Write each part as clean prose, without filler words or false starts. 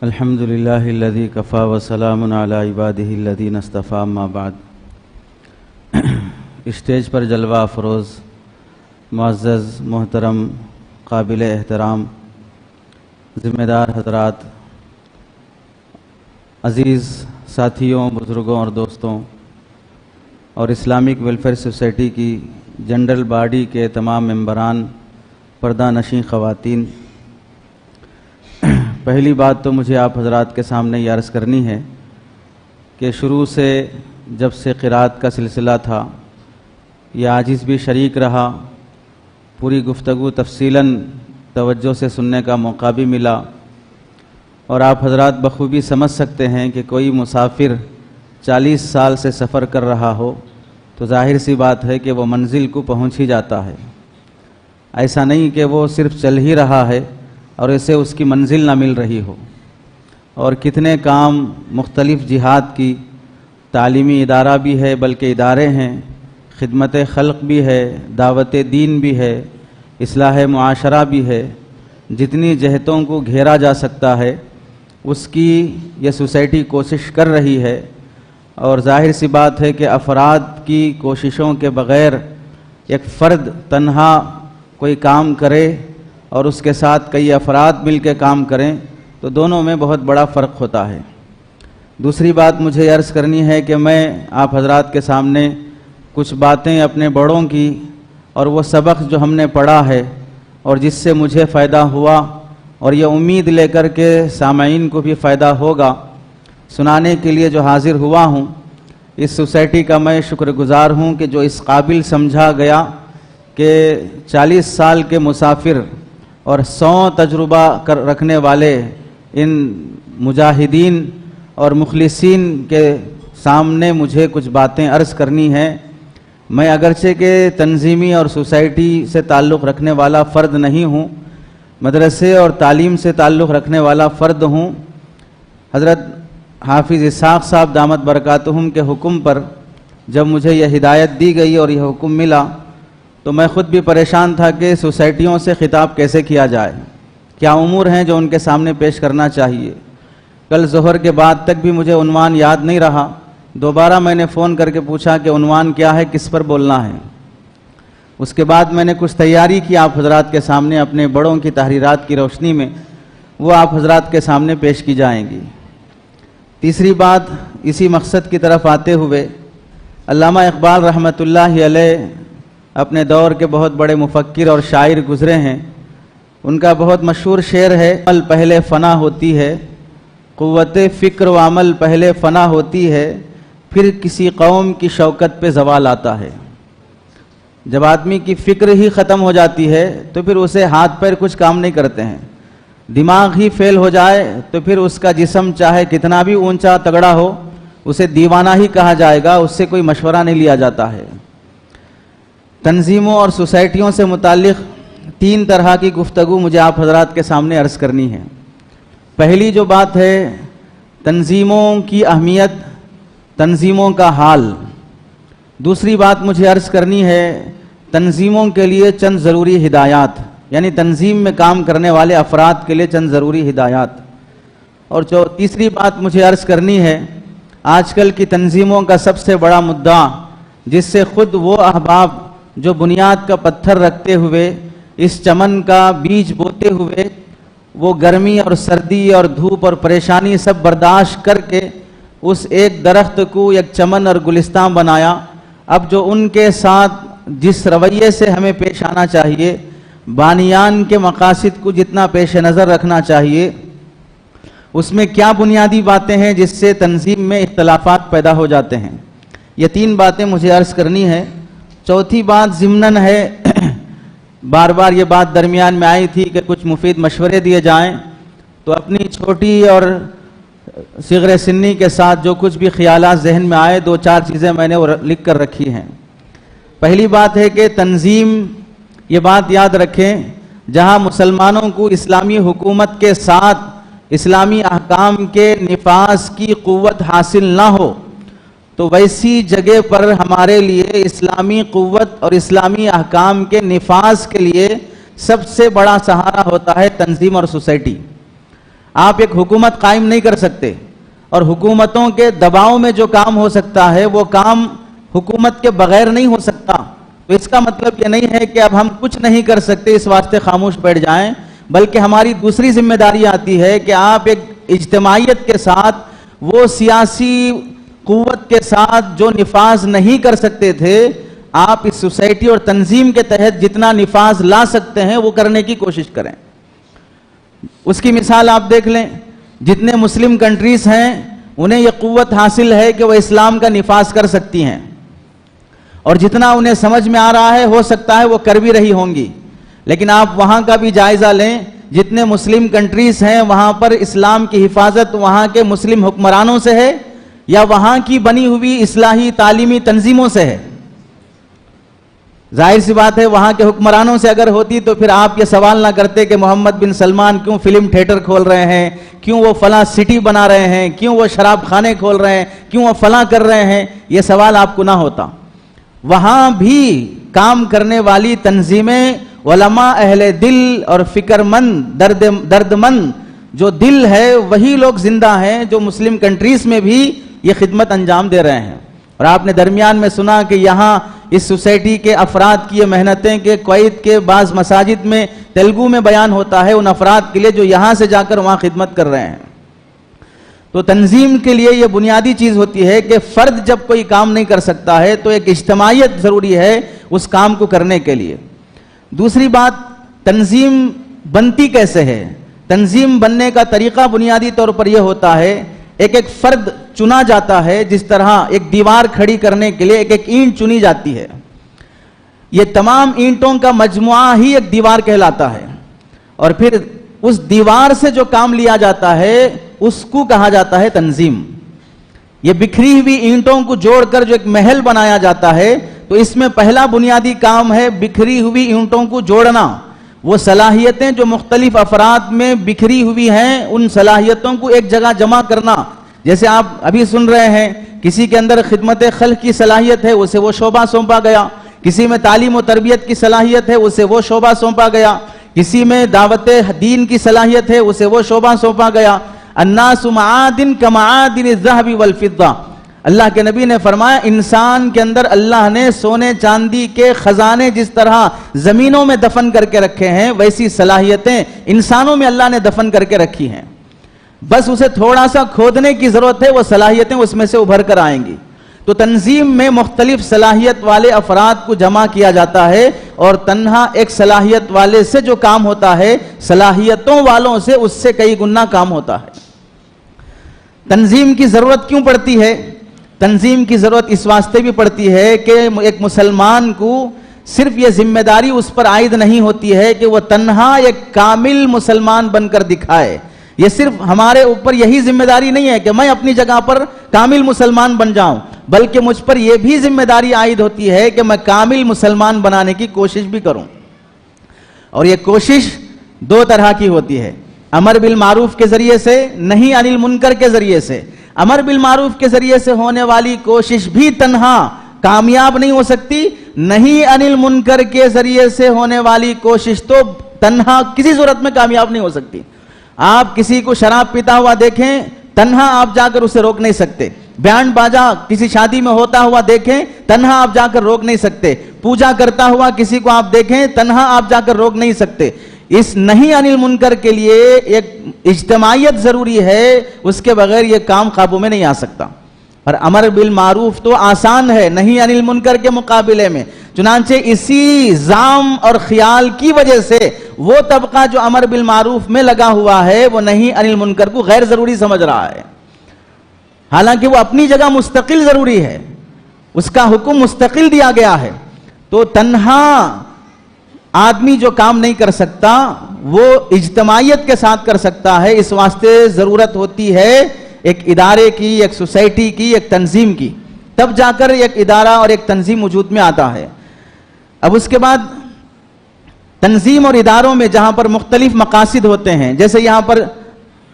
الحمد للہ الذی کفا وسلام علی عبادہ الذین اصطفیٰ اما بعد۔ اسٹیج پر جلوہ افروز معزز محترم قابل احترام ذمہ دار حضرات، عزیز ساتھیوں، بزرگوں اور دوستوں، اور اسلامک ویلفیئر سوسائٹی کی جنرل باڈی کے تمام ممبران، پردہ نشین خواتین، پہلی بات تو مجھے آپ حضرات کے سامنے یہ عرض کرنی ہے کہ شروع سے جب سے قرات کا سلسلہ تھا یہ عاجز بھی شریک رہا، پوری گفتگو تفصیلاً توجہ سے سننے کا موقع بھی ملا، اور آپ حضرات بخوبی سمجھ سکتے ہیں کہ کوئی مسافر 40 سال سے سفر کر رہا ہو تو ظاہر سی بات ہے کہ وہ منزل کو پہنچ ہی جاتا ہے، ایسا نہیں کہ وہ صرف چل ہی رہا ہے اور اسے اس کی منزل نہ مل رہی ہو۔ اور کتنے کام مختلف جہات کی، تعلیمی ادارہ بھی ہے بلکہ ادارے ہیں، خدمت خلق بھی ہے، دعوت دین بھی ہے، اصلاح معاشرہ بھی ہے، جتنی جہتوں کو گھیرا جا سکتا ہے اس کی یہ سوسائٹی کوشش کر رہی ہے، اور ظاہر سی بات ہے کہ افراد کی کوششوں کے بغیر ایک فرد تنہا کوئی کام کرے اور اس کے ساتھ کئی افراد مل کے کام کریں تو دونوں میں بہت بڑا فرق ہوتا ہے۔ دوسری بات مجھے یہ عرض کرنی ہے کہ میں آپ حضرات کے سامنے کچھ باتیں اپنے بڑوں کی اور وہ سبق جو ہم نے پڑھا ہے اور جس سے مجھے فائدہ ہوا اور یہ امید لے کر کے سامعین کو بھی فائدہ ہوگا، سنانے کے لیے جو حاضر ہوا ہوں۔ اس سوسائٹی کا میں شکر گزار ہوں کہ جو اس قابل سمجھا گیا کہ 40 سال کے مسافر اور 100 تجربہ رکھنے والے ان مجاہدین اور مخلصین کے سامنے مجھے کچھ باتیں عرض کرنی ہیں۔ میں اگرچہ کہ تنظیمی اور سوسائٹی سے تعلق رکھنے والا فرد نہیں ہوں، مدرسے اور تعلیم سے تعلق رکھنے والا فرد ہوں۔ حضرت حافظ اسحاق صاحب دامت برکاتہم کے حکم پر جب مجھے یہ ہدایت دی گئی اور یہ حکم ملا تو میں خود بھی پریشان تھا کہ سوسائٹیوں سے خطاب کیسے کیا جائے، کیا امور ہیں جو ان کے سامنے پیش کرنا چاہیے۔ کل ظہر کے بعد تک بھی مجھے عنوان یاد نہیں رہا، دوبارہ میں نے فون کر کے پوچھا کہ عنوان کیا ہے، کس پر بولنا ہے۔ اس کے بعد میں نے کچھ تیاری کی آپ حضرات کے سامنے، اپنے بڑوں کی تحریرات کی روشنی میں وہ آپ حضرات کے سامنے پیش کی جائیں گی۔ تیسری بات، اسی مقصد کی طرف آتے ہوئے علامہ اقبال رحمۃ اللہ علیہ اپنے دور کے بہت بڑے مفکر اور شاعر گزرے ہیں۔ ان کا بہت مشہور شعر ہے، عمل پہلے فنا ہوتی ہے، قوت فکر و عمل پہلے فنا ہوتی ہے، پھر کسی قوم کی شوکت پہ زوال آتا ہے۔ جب آدمی کی فکر ہی ختم ہو جاتی ہے تو پھر اسے ہاتھ پیر کچھ کام نہیں کرتے ہیں، دماغ ہی فیل ہو جائے تو پھر اس کا جسم چاہے کتنا بھی اونچا تگڑا ہو اسے دیوانہ ہی کہا جائے گا، اس سے کوئی مشورہ نہیں لیا جاتا ہے۔ تنظیموں اور سوسائٹیوں سے متعلق 3 طرح کی گفتگو مجھے آپ حضرات کے سامنے عرض کرنی ہے۔ پہلی جو بات ہے تنظیموں کی اہمیت، تنظیموں کا حال۔ دوسری بات مجھے عرض کرنی ہے تنظیموں کے لیے چند ضروری ہدایات، یعنی تنظیم میں کام کرنے والے افراد کے لیے چند ضروری ہدایات۔ اور جو تیسری بات مجھے عرض کرنی ہے آج کل کی تنظیموں کا سب سے بڑا مدعا، جس سے خود وہ احباب جو بنیاد کا پتھر رکھتے ہوئے اس چمن کا بیج بوتے ہوئے وہ گرمی اور سردی اور دھوپ اور پریشانی سب برداشت کر کے اس ایک درخت کو ایک چمن اور گلستان بنایا، اب جو ان کے ساتھ جس رویے سے ہمیں پیش آنا چاہیے، بانیان کے مقاصد کو جتنا پیش نظر رکھنا چاہیے، اس میں کیا بنیادی باتیں ہیں جس سے تنظیم میں اختلافات پیدا ہو جاتے ہیں۔ یہ 3 باتیں مجھے عرض کرنی ہے۔ چوتھی بات ضمناً ہے، بار بار یہ بات درمیان میں آئی تھی کہ کچھ مفید مشورے دیے جائیں، تو اپنی چھوٹی اور صغر سنی کے ساتھ جو کچھ بھی خیالات ذہن میں آئے 2-4 چیزیں میں نے لکھ کر رکھی ہیں۔ پہلی بات ہے کہ تنظیم، یہ بات یاد رکھیں، جہاں مسلمانوں کو اسلامی حکومت کے ساتھ اسلامی احکام کے نفاذ کی قوت حاصل نہ ہو تو ویسی جگہ پر ہمارے لیے اسلامی قوت اور اسلامی احکام کے نفاذ کے لیے سب سے بڑا سہارا ہوتا ہے تنظیم اور سوسائٹی۔ آپ ایک حکومت قائم نہیں کر سکتے، اور حکومتوں کے دباؤ میں جو کام ہو سکتا ہے وہ کام حکومت کے بغیر نہیں ہو سکتا۔ تو اس کا مطلب یہ نہیں ہے کہ اب ہم کچھ نہیں کر سکتے اس واسطے خاموش بیٹھ جائیں، بلکہ ہماری دوسری ذمہ داری آتی ہے کہ آپ ایک اجتماعیت کے ساتھ وہ سیاسی قوت کے ساتھ جو نفاذ نہیں کر سکتے تھے، آپ اس سوسائٹی اور تنظیم کے تحت جتنا نفاذ لا سکتے ہیں وہ کرنے کی کوشش کریں۔ اس کی مثال آپ دیکھ لیں، جتنے مسلم کنٹریز ہیں انہیں یہ قوت حاصل ہے کہ وہ اسلام کا نفاذ کر سکتی ہیں، اور جتنا انہیں سمجھ میں آ رہا ہے ہو سکتا ہے وہ کر بھی رہی ہوں گی، لیکن آپ وہاں کا بھی جائزہ لیں، جتنے مسلم کنٹریز ہیں وہاں پر اسلام کی حفاظت وہاں کے مسلم حکمرانوں سے ہے یا وہاں کی بنی ہوئی اصلاحی تعلیمی تنظیموں سے ہے؟ ظاہر سی بات ہے وہاں کے حکمرانوں سے اگر ہوتی تو پھر آپ یہ سوال نہ کرتے کہ محمد بن سلمان کیوں فلم تھیٹر کھول رہے ہیں، کیوں وہ فلاں سٹی بنا رہے ہیں، کیوں وہ شراب خانے کھول رہے ہیں، کیوں وہ فلاں کر رہے ہیں، یہ سوال آپ کو نہ ہوتا۔ وہاں بھی کام کرنے والی تنظیمیں، علماء اہل دل اور فکر مند درد مند جو دل ہے وہی لوگ زندہ ہیں جو مسلم کنٹریز میں بھی یہ خدمت انجام دے رہے ہیں۔ اور آپ نے درمیان میں سنا کہ یہاں اس سوسائٹی کے افراد کی یہ محنتیں کہ کویت کے بعض مساجد میں تیلگو میں بیان ہوتا ہے ان افراد کے لیے جو یہاں سے جا کر وہاں خدمت کر رہے ہیں۔ تو تنظیم کے لیے یہ بنیادی چیز ہوتی ہے کہ فرد جب کوئی کام نہیں کر سکتا ہے تو ایک اجتماعیت ضروری ہے اس کام کو کرنے کے لیے۔ دوسری بات، تنظیم بنتی کیسے ہے؟ تنظیم بننے کا طریقہ بنیادی طور پر یہ ہوتا ہے، ایک ایک فرد چنا جاتا ہے، جس طرح ایک دیوار کھڑی کرنے کے لیے ایک ایک اینٹ چنی جاتی ہے، یہ تمام اینٹوں کا مجموعہ ہی ایک دیوار کہلاتا ہے، اور پھر اس دیوار سے جو کام لیا جاتا ہے اس کو کہا جاتا ہے تنظیم۔ یہ بکھری ہوئی اینٹوں کو جوڑ کر جو ایک محل بنایا جاتا ہے تو اس میں پہلا بنیادی کام ہے بکھری ہوئی اینٹوں کو جوڑنا، وہ صلاحیتیں جو مختلف افراد میں بکھری ہوئی ہیں ان صلاحیتوں کو ایک جگہ جمع کرنا۔ جیسے آپ ابھی سن رہے ہیں کسی کے اندر خدمت خلق کی صلاحیت ہے اسے وہ شعبہ سونپا گیا، کسی میں تعلیم و تربیت کی صلاحیت ہے اسے وہ شعبہ سونپا گیا، کسی میں دعوت دین کی صلاحیت ہے اسے وہ شعبہ سونپا گیا۔ الناس معادن کمعادن الذهب والفضہ، اللہ کے نبی نے فرمایا انسان کے اندر اللہ نے سونے چاندی کے خزانے جس طرح زمینوں میں دفن کر کے رکھے ہیں ویسی صلاحیتیں انسانوں میں اللہ نے دفن کر کے رکھی ہیں، بس اسے تھوڑا سا کھودنے کی ضرورت ہے، وہ صلاحیتیں اس میں سے ابھر کر آئیں گی۔ تو تنظیم میں مختلف صلاحیت والے افراد کو جمع کیا جاتا ہے، اور تنہا ایک صلاحیت والے سے جو کام ہوتا ہے صلاحیتوں والوں سے اس سے کئی گنا کام ہوتا ہے۔ تنظیم کی ضرورت کیوں پڑتی ہے؟ تنظیم کی ضرورت اس واسطے بھی پڑتی ہے کہ ایک مسلمان کو صرف یہ ذمہ داری اس پر عائد نہیں ہوتی ہے کہ وہ تنہا ایک کامل مسلمان بن کر دکھائے، یہ صرف ہمارے اوپر یہی ذمہ داری نہیں ہے کہ میں اپنی جگہ پر کامل مسلمان بن جاؤں، بلکہ مجھ پر یہ بھی ذمہ داری عائد ہوتی ہے کہ میں کامل مسلمان بنانے کی کوشش بھی کروں، اور یہ کوشش دو طرح کی ہوتی ہے، امر بالمعروف کے ذریعے سے، نہی عن المنکر کے ذریعے سے۔ امر بالمعروف کے ذریعے سے ہونے والی کوشش بھی تنہا کامیاب نہیں ہو سکتی، نہی عن المنکر کے ذریعے سے ہونے والی کوشش تو تنہا کسی صورت میں کامیاب نہیں ہو سکتی۔ آپ کسی کو شراب پیتا ہوا دیکھیں، تنہا آپ جا کر اسے روک نہیں سکتے، بیانڈ باجا کسی شادی میں ہوتا ہوا دیکھیں، تنہا آپ جا کر روک نہیں سکتے، پوجا کرتا ہوا کسی کو آپ دیکھیں، تنہا آپ جا کر روک نہیں سکتے۔ اس نہی عن المنکر کے لیے ایک اجتماعیت ضروری ہے، اس کے بغیر یہ کام قابو میں نہیں آ سکتا۔ اور امر بالمعروف تو آسان ہے نہی عن المنکر کے مقابلے میں، چنانچہ اسی زعم اور خیال کی وجہ سے وہ طبقہ جو امر بالمعروف میں لگا ہوا ہے وہ نہی عن المنکر کو غیر ضروری سمجھ رہا ہے، حالانکہ وہ اپنی جگہ مستقل ضروری ہے، اس کا حکم مستقل دیا گیا ہے۔ تو تنہا آدمی جو کام نہیں کر سکتا وہ اجتماعیت کے ساتھ کر سکتا ہے، اس واسطے ضرورت ہوتی ہے ایک ادارے کی، ایک سوسائٹی کی، ایک تنظیم کی، تب جا کر ایک ادارہ اور ایک تنظیم وجود میں آتا ہے۔ اب اس کے بعد تنظیم اور اداروں میں جہاں پر مختلف مقاصد ہوتے ہیں، جیسے یہاں پر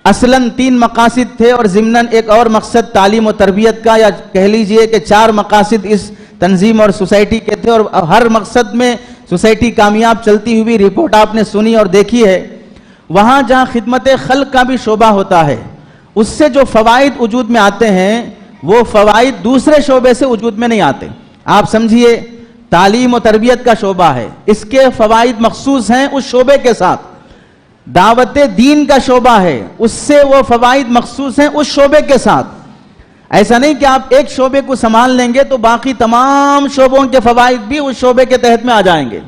اصلاً 3 مقاصد تھے اور ضمناً ایک اور مقصد تعلیم و تربیت کا، یا کہہ لیجئے کہ 4 مقاصد اس تنظیم اور سوسائٹی کے تھے، اور ہر مقصد میں سوسائٹی کامیاب چلتی ہوئی رپورٹ آپ نے سنی اور دیکھی ہے۔ وہاں جہاں خدمت خلق کا بھی شعبہ ہوتا ہے، اس سے جو فوائد وجود میں آتے ہیں وہ فوائد دوسرے شعبے سے وجود میں نہیں آتے۔ آپ سمجھیے تعلیم و تربیت کا شعبہ ہے، اس کے فوائد مخصوص ہیں اس شعبے کے ساتھ۔ دعوت دین کا شعبہ ہے، اس سے وہ فوائد مخصوص ہیں اس شعبے کے ساتھ۔ ایسا نہیں کہ آپ ایک شعبے کو سنبھال لیں گے تو باقی تمام شعبوں کے فوائد بھی اس شعبے کے تحت میں آ جائیں گے۔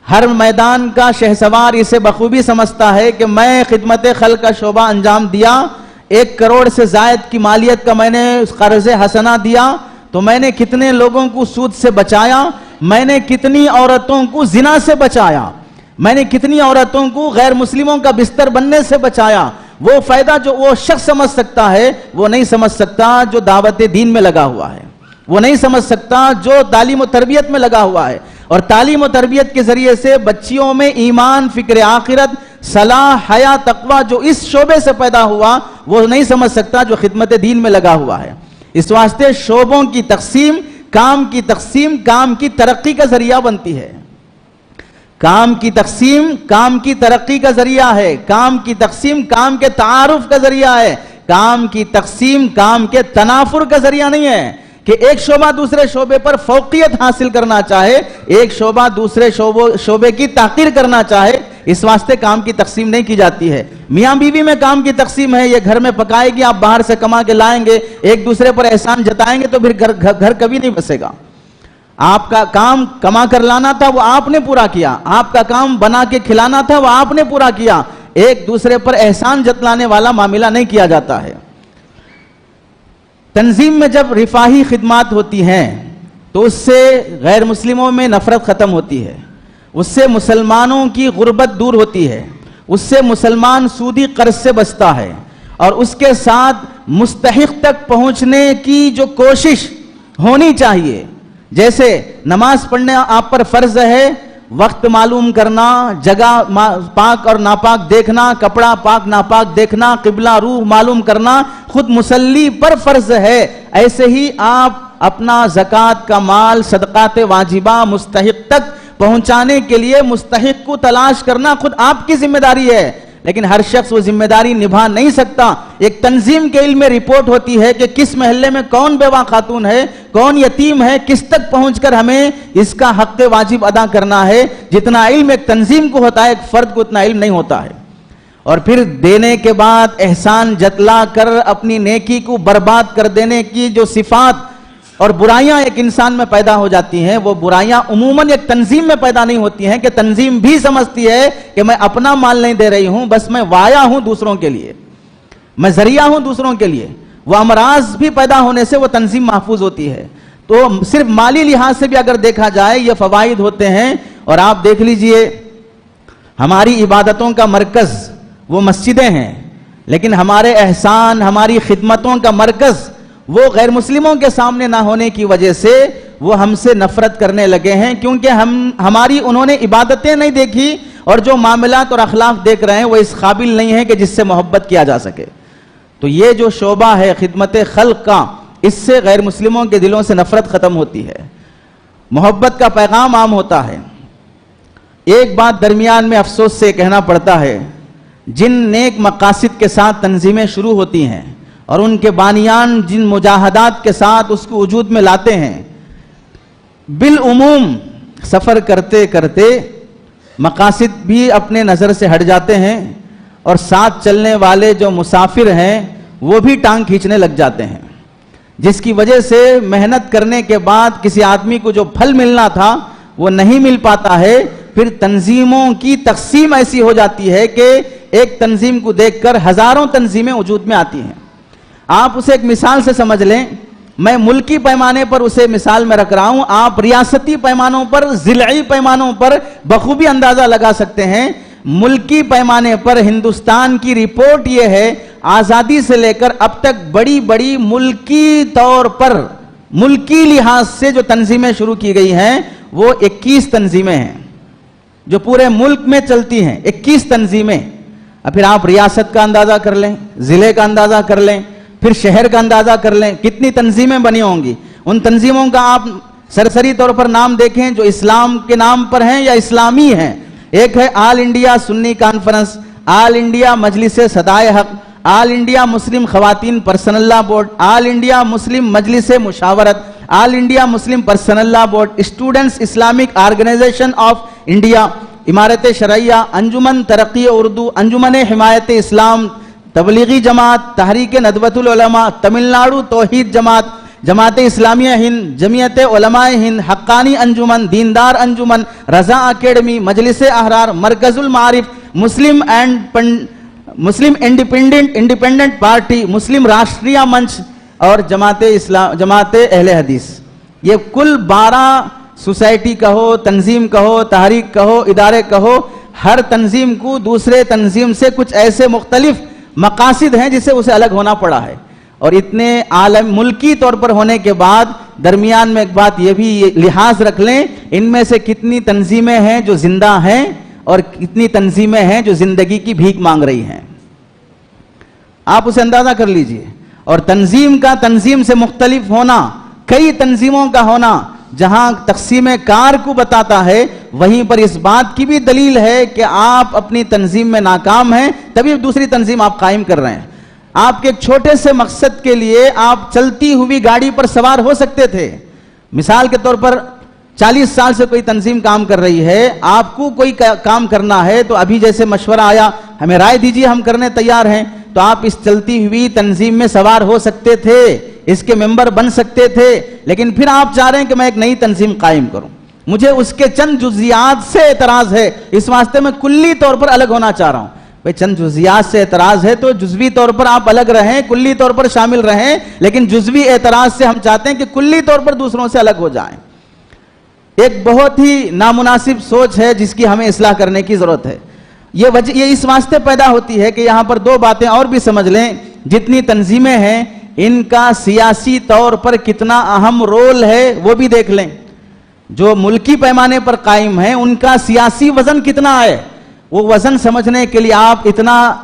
ہر میدان کا شہسوار اسے بخوبی سمجھتا ہے کہ میں خدمت خلق کا شعبہ انجام دیا، 1 کروڑ سے زائد کی مالیت کا میں نے قرض حسنہ دیا تو میں نے کتنے لوگوں کو سود سے بچایا، میں نے کتنی عورتوں کو زنا سے بچایا، میں نے کتنی عورتوں کو غیر مسلموں کا بستر بننے سے بچایا۔ وہ فائدہ جو وہ شخص سمجھ سکتا ہے وہ نہیں سمجھ سکتا جو دعوت دین میں لگا ہوا ہے، وہ نہیں سمجھ سکتا جو تعلیم و تربیت میں لگا ہوا ہے۔ اور تعلیم و تربیت کے ذریعے سے بچیوں میں ایمان، فکر آخرت، صلاح، حیا، تقوی جو اس شعبے سے پیدا ہوا وہ نہیں سمجھ سکتا جو خدمت دین میں لگا ہوا ہے۔ اس واسطے شعبوں کی تقسیم کام کی ترقی کا ذریعہ بنتی ہے۔ کام کی تقسیم کام کی ترقی کا ذریعہ ہے، کام کی تقسیم کام کے تعارف کا ذریعہ ہے، کام کی تقسیم کام کے تنافر کا ذریعہ نہیں ہے کہ ایک شعبہ دوسرے شعبے پر فوقیت حاصل کرنا چاہے، ایک شعبہ دوسرے شعبے کی تحقیر کرنا چاہے۔ اس واسطے کام کی تقسیم نہیں کی جاتی ہے۔ میاں بیوی میں کام کی تقسیم ہے، یہ گھر میں پکائے گی، آپ باہر سے کما کے لائیں گے، ایک دوسرے پر احسان جتائیں گے تو پھر گھر کبھی نہیں بسے گا۔ آپ کا کام کما کر لانا تھا وہ آپ نے پورا کیا، آپ کا کام بنا کے کھلانا تھا وہ آپ نے پورا کیا، ایک دوسرے پر احسان جتلانے والا معاملہ نہیں کیا جاتا ہے۔ تنظیم میں جب رفاہی خدمات ہوتی ہیں تو اس سے غیر مسلموں میں نفرت ختم ہوتی ہے، اس سے مسلمانوں کی غربت دور ہوتی ہے، اس سے مسلمان سودی قرض سے بچتا ہے، اور اس کے ساتھ مستحق تک پہنچنے کی جو کوشش ہونی چاہیے، جیسے نماز پڑھنا آپ پر فرض ہے، وقت معلوم کرنا، جگہ پاک اور ناپاک دیکھنا، کپڑا پاک ناپاک دیکھنا، قبلہ روح معلوم کرنا خود مصلی پر فرض ہے، ایسے ہی آپ اپنا زکوٰۃ کا مال، صدقات واجبہ مستحق تک پہنچانے کے لیے مستحق کو تلاش کرنا خود آپ کی ذمہ داری ہے، لیکن ہر شخص وہ ذمہ داری نبھا نہیں سکتا۔ ایک تنظیم کے علم میں رپورٹ ہوتی ہے کہ کس محلے میں کون بیوہ خاتون ہے، کون یتیم ہے، کس تک پہنچ کر ہمیں اس کا حق واجب ادا کرنا ہے۔ جتنا علم ایک تنظیم کو ہوتا ہے ایک فرد کو اتنا علم نہیں ہوتا ہے۔ اور پھر دینے کے بعد احسان جتلا کر اپنی نیکی کو برباد کر دینے کی جو صفات اور برائیاں ایک انسان میں پیدا ہو جاتی ہیں، وہ برائیاں عموماً ایک تنظیم میں پیدا نہیں ہوتی ہیں کہ تنظیم بھی سمجھتی ہے کہ میں اپنا مال نہیں دے رہی ہوں، بس میں وایا ہوں دوسروں کے لیے، میں ذریعہ ہوں دوسروں کے لیے۔ وہ امراض بھی پیدا ہونے سے وہ تنظیم محفوظ ہوتی ہے۔ تو صرف مالی لحاظ سے بھی اگر دیکھا جائے یہ فوائد ہوتے ہیں۔ اور آپ دیکھ لیجئے ہماری عبادتوں کا مرکز وہ مسجدیں ہیں، لیکن ہمارے احسان، ہماری خدمتوں کا مرکز وہ غیر مسلموں کے سامنے نہ ہونے کی وجہ سے وہ ہم سے نفرت کرنے لگے ہیں، کیونکہ ہماری انہوں نے عبادتیں نہیں دیکھی اور جو معاملات اور اخلاق دیکھ رہے ہیں وہ اس قابل نہیں ہے کہ جس سے محبت کیا جا سکے۔ تو یہ جو شعبہ ہے خدمت خلق کا، اس سے غیر مسلموں کے دلوں سے نفرت ختم ہوتی ہے، محبت کا پیغام عام ہوتا ہے۔ ایک بات درمیان میں افسوس سے کہنا پڑتا ہے، جن نیک مقاصد کے ساتھ تنظیمیں شروع ہوتی ہیں اور ان کے بانیان جن مجاہدات کے ساتھ اس کو وجود میں لاتے ہیں، بالعموم سفر کرتے کرتے مقاصد بھی اپنے نظر سے ہٹ جاتے ہیں، اور ساتھ چلنے والے جو مسافر ہیں وہ بھی ٹانگ کھینچنے لگ جاتے ہیں، جس کی وجہ سے محنت کرنے کے بعد کسی آدمی کو جو پھل ملنا تھا وہ نہیں مل پاتا ہے۔ پھر تنظیموں کی تقسیم ایسی ہو جاتی ہے کہ ایک تنظیم کو دیکھ کر ہزاروں تنظیمیں وجود میں آتی ہیں۔ آپ اسے ایک مثال سے سمجھ لیں، میں ملکی پیمانے پر اسے مثال میں رکھ رہا ہوں، آپ ریاستی پیمانوں پر، ضلعی پیمانوں پر بخوبی اندازہ لگا سکتے ہیں۔ ملکی پیمانے پر ہندوستان کی رپورٹ یہ ہے، آزادی سے لے کر اب تک بڑی بڑی ملکی طور پر، ملکی لحاظ سے جو تنظیمیں شروع کی گئی ہیں وہ 21 تنظیمیں ہیں جو پورے ملک میں چلتی ہیں، 21 تنظیمیں۔ اب پھر آپ ریاست کا اندازہ کر لیں، ضلع کا اندازہ کر لیں، پھر شہر کا اندازہ کر لیں، کتنی تنظیمیں بنی ہوں گی۔ ان تنظیموں کا آپ سرسری طور پر نام دیکھیں جو اسلام کے نام پر ہیں یا اسلامی ہیں، ایک ہے all India Sunni conference, all India Majlis Sadaye Haq, all India Muslim خواتین personal law board, all India Muslim Majlis Mushawarat, all India Muslim personal law board, students Islamic organisation of India, Imarat Shariah, انجمن ترقی اردو، انجمن حمایت اسلام، تبلیغی جماعت، تحریک ندوۃ العلماء، تمل ناڈو توحید جماعت، جماعت اسلامیہ ہند، جمعیت علماء ہند، حقانی انجمن، دیندار انجمن، رضا اکیڈمی، مجلس احرار، مرکز المعارف، مسلم انڈیپینڈنٹ پارٹی، مسلم راشٹریہ منچ اور جماعت اہل حدیث. یہ کل 12 سوسائٹی کہو، تنظیم کہو، تحریک کہو، ادارے کہو، ہر تنظیم کو دوسرے تنظیم سے کچھ ایسے مختلف مقاصد ہیں جسے اسے الگ ہونا پڑا ہے. اور اتنے عالم ملکی طور پر ہونے کے بعد درمیان میں ایک بات یہ بھی لحاظ رکھ لیں، ان میں سے کتنی تنظیمیں ہیں جو زندہ ہیں اور کتنی تنظیمیں ہیں جو زندگی کی بھیک مانگ رہی ہیں. آپ اسے اندازہ کر لیجئے. اور تنظیم کا تنظیم سے مختلف ہونا، کئی تنظیموں کا ہونا، جہاں تقسیم کار کو بتاتا ہے وہیں پر اس بات کی بھی دلیل ہے کہ آپ اپنی تنظیم میں ناکام ہیں، تبھی دوسری تنظیم آپ قائم کر رہے ہیں. آپ کے ایک چھوٹے سے مقصد کے لیے آپ چلتی ہوئی گاڑی پر سوار ہو سکتے تھے. مثال کے طور پر 40 سال سے کوئی تنظیم کام کر رہی ہے، آپ کو کوئی کام کرنا ہے تو ابھی جیسے مشورہ آیا ہمیں رائے دیجیے، ہم کرنے تیار ہیں، تو آپ اس چلتی ہوئی تنظیم میں سوار ہو سکتے تھے، اس کے ممبر بن سکتے تھے. لیکن پھر آپ چاہ رہے ہیں کہ میں ایک نئی تنظیم قائم کروں، مجھے اس کے چند جزیات سے اعتراض ہے، اس واسطے میں کلی طور پر الگ ہونا چاہ رہا ہوں. بھئی چند جزیات سے اعتراض ہے تو جزوی طور پر آپ الگ رہیں، کلی طور پر شامل رہیں، لیکن جزوی اعتراض سے ہم چاہتے ہیں کہ کلی طور پر دوسروں سے الگ ہو جائیں. ایک بہت ہی نامناسب سوچ ہے جس کی ہمیں اصلاح کرنے کی ضرورت ہے. یہ اس واسطے پیدا ہوتی ہے کہ یہاں پر 2 باتیں اور بھی سمجھ لیں. جتنی تنظیمیں ہیں ان کا سیاسی طور پر کتنا اہم رول ہے وہ بھی دیکھ لیں. جو ملکی پیمانے پر قائم ہیں ان کا سیاسی وزن کتنا ہے، وہ وزن سمجھنے کے لیے آپ اتنا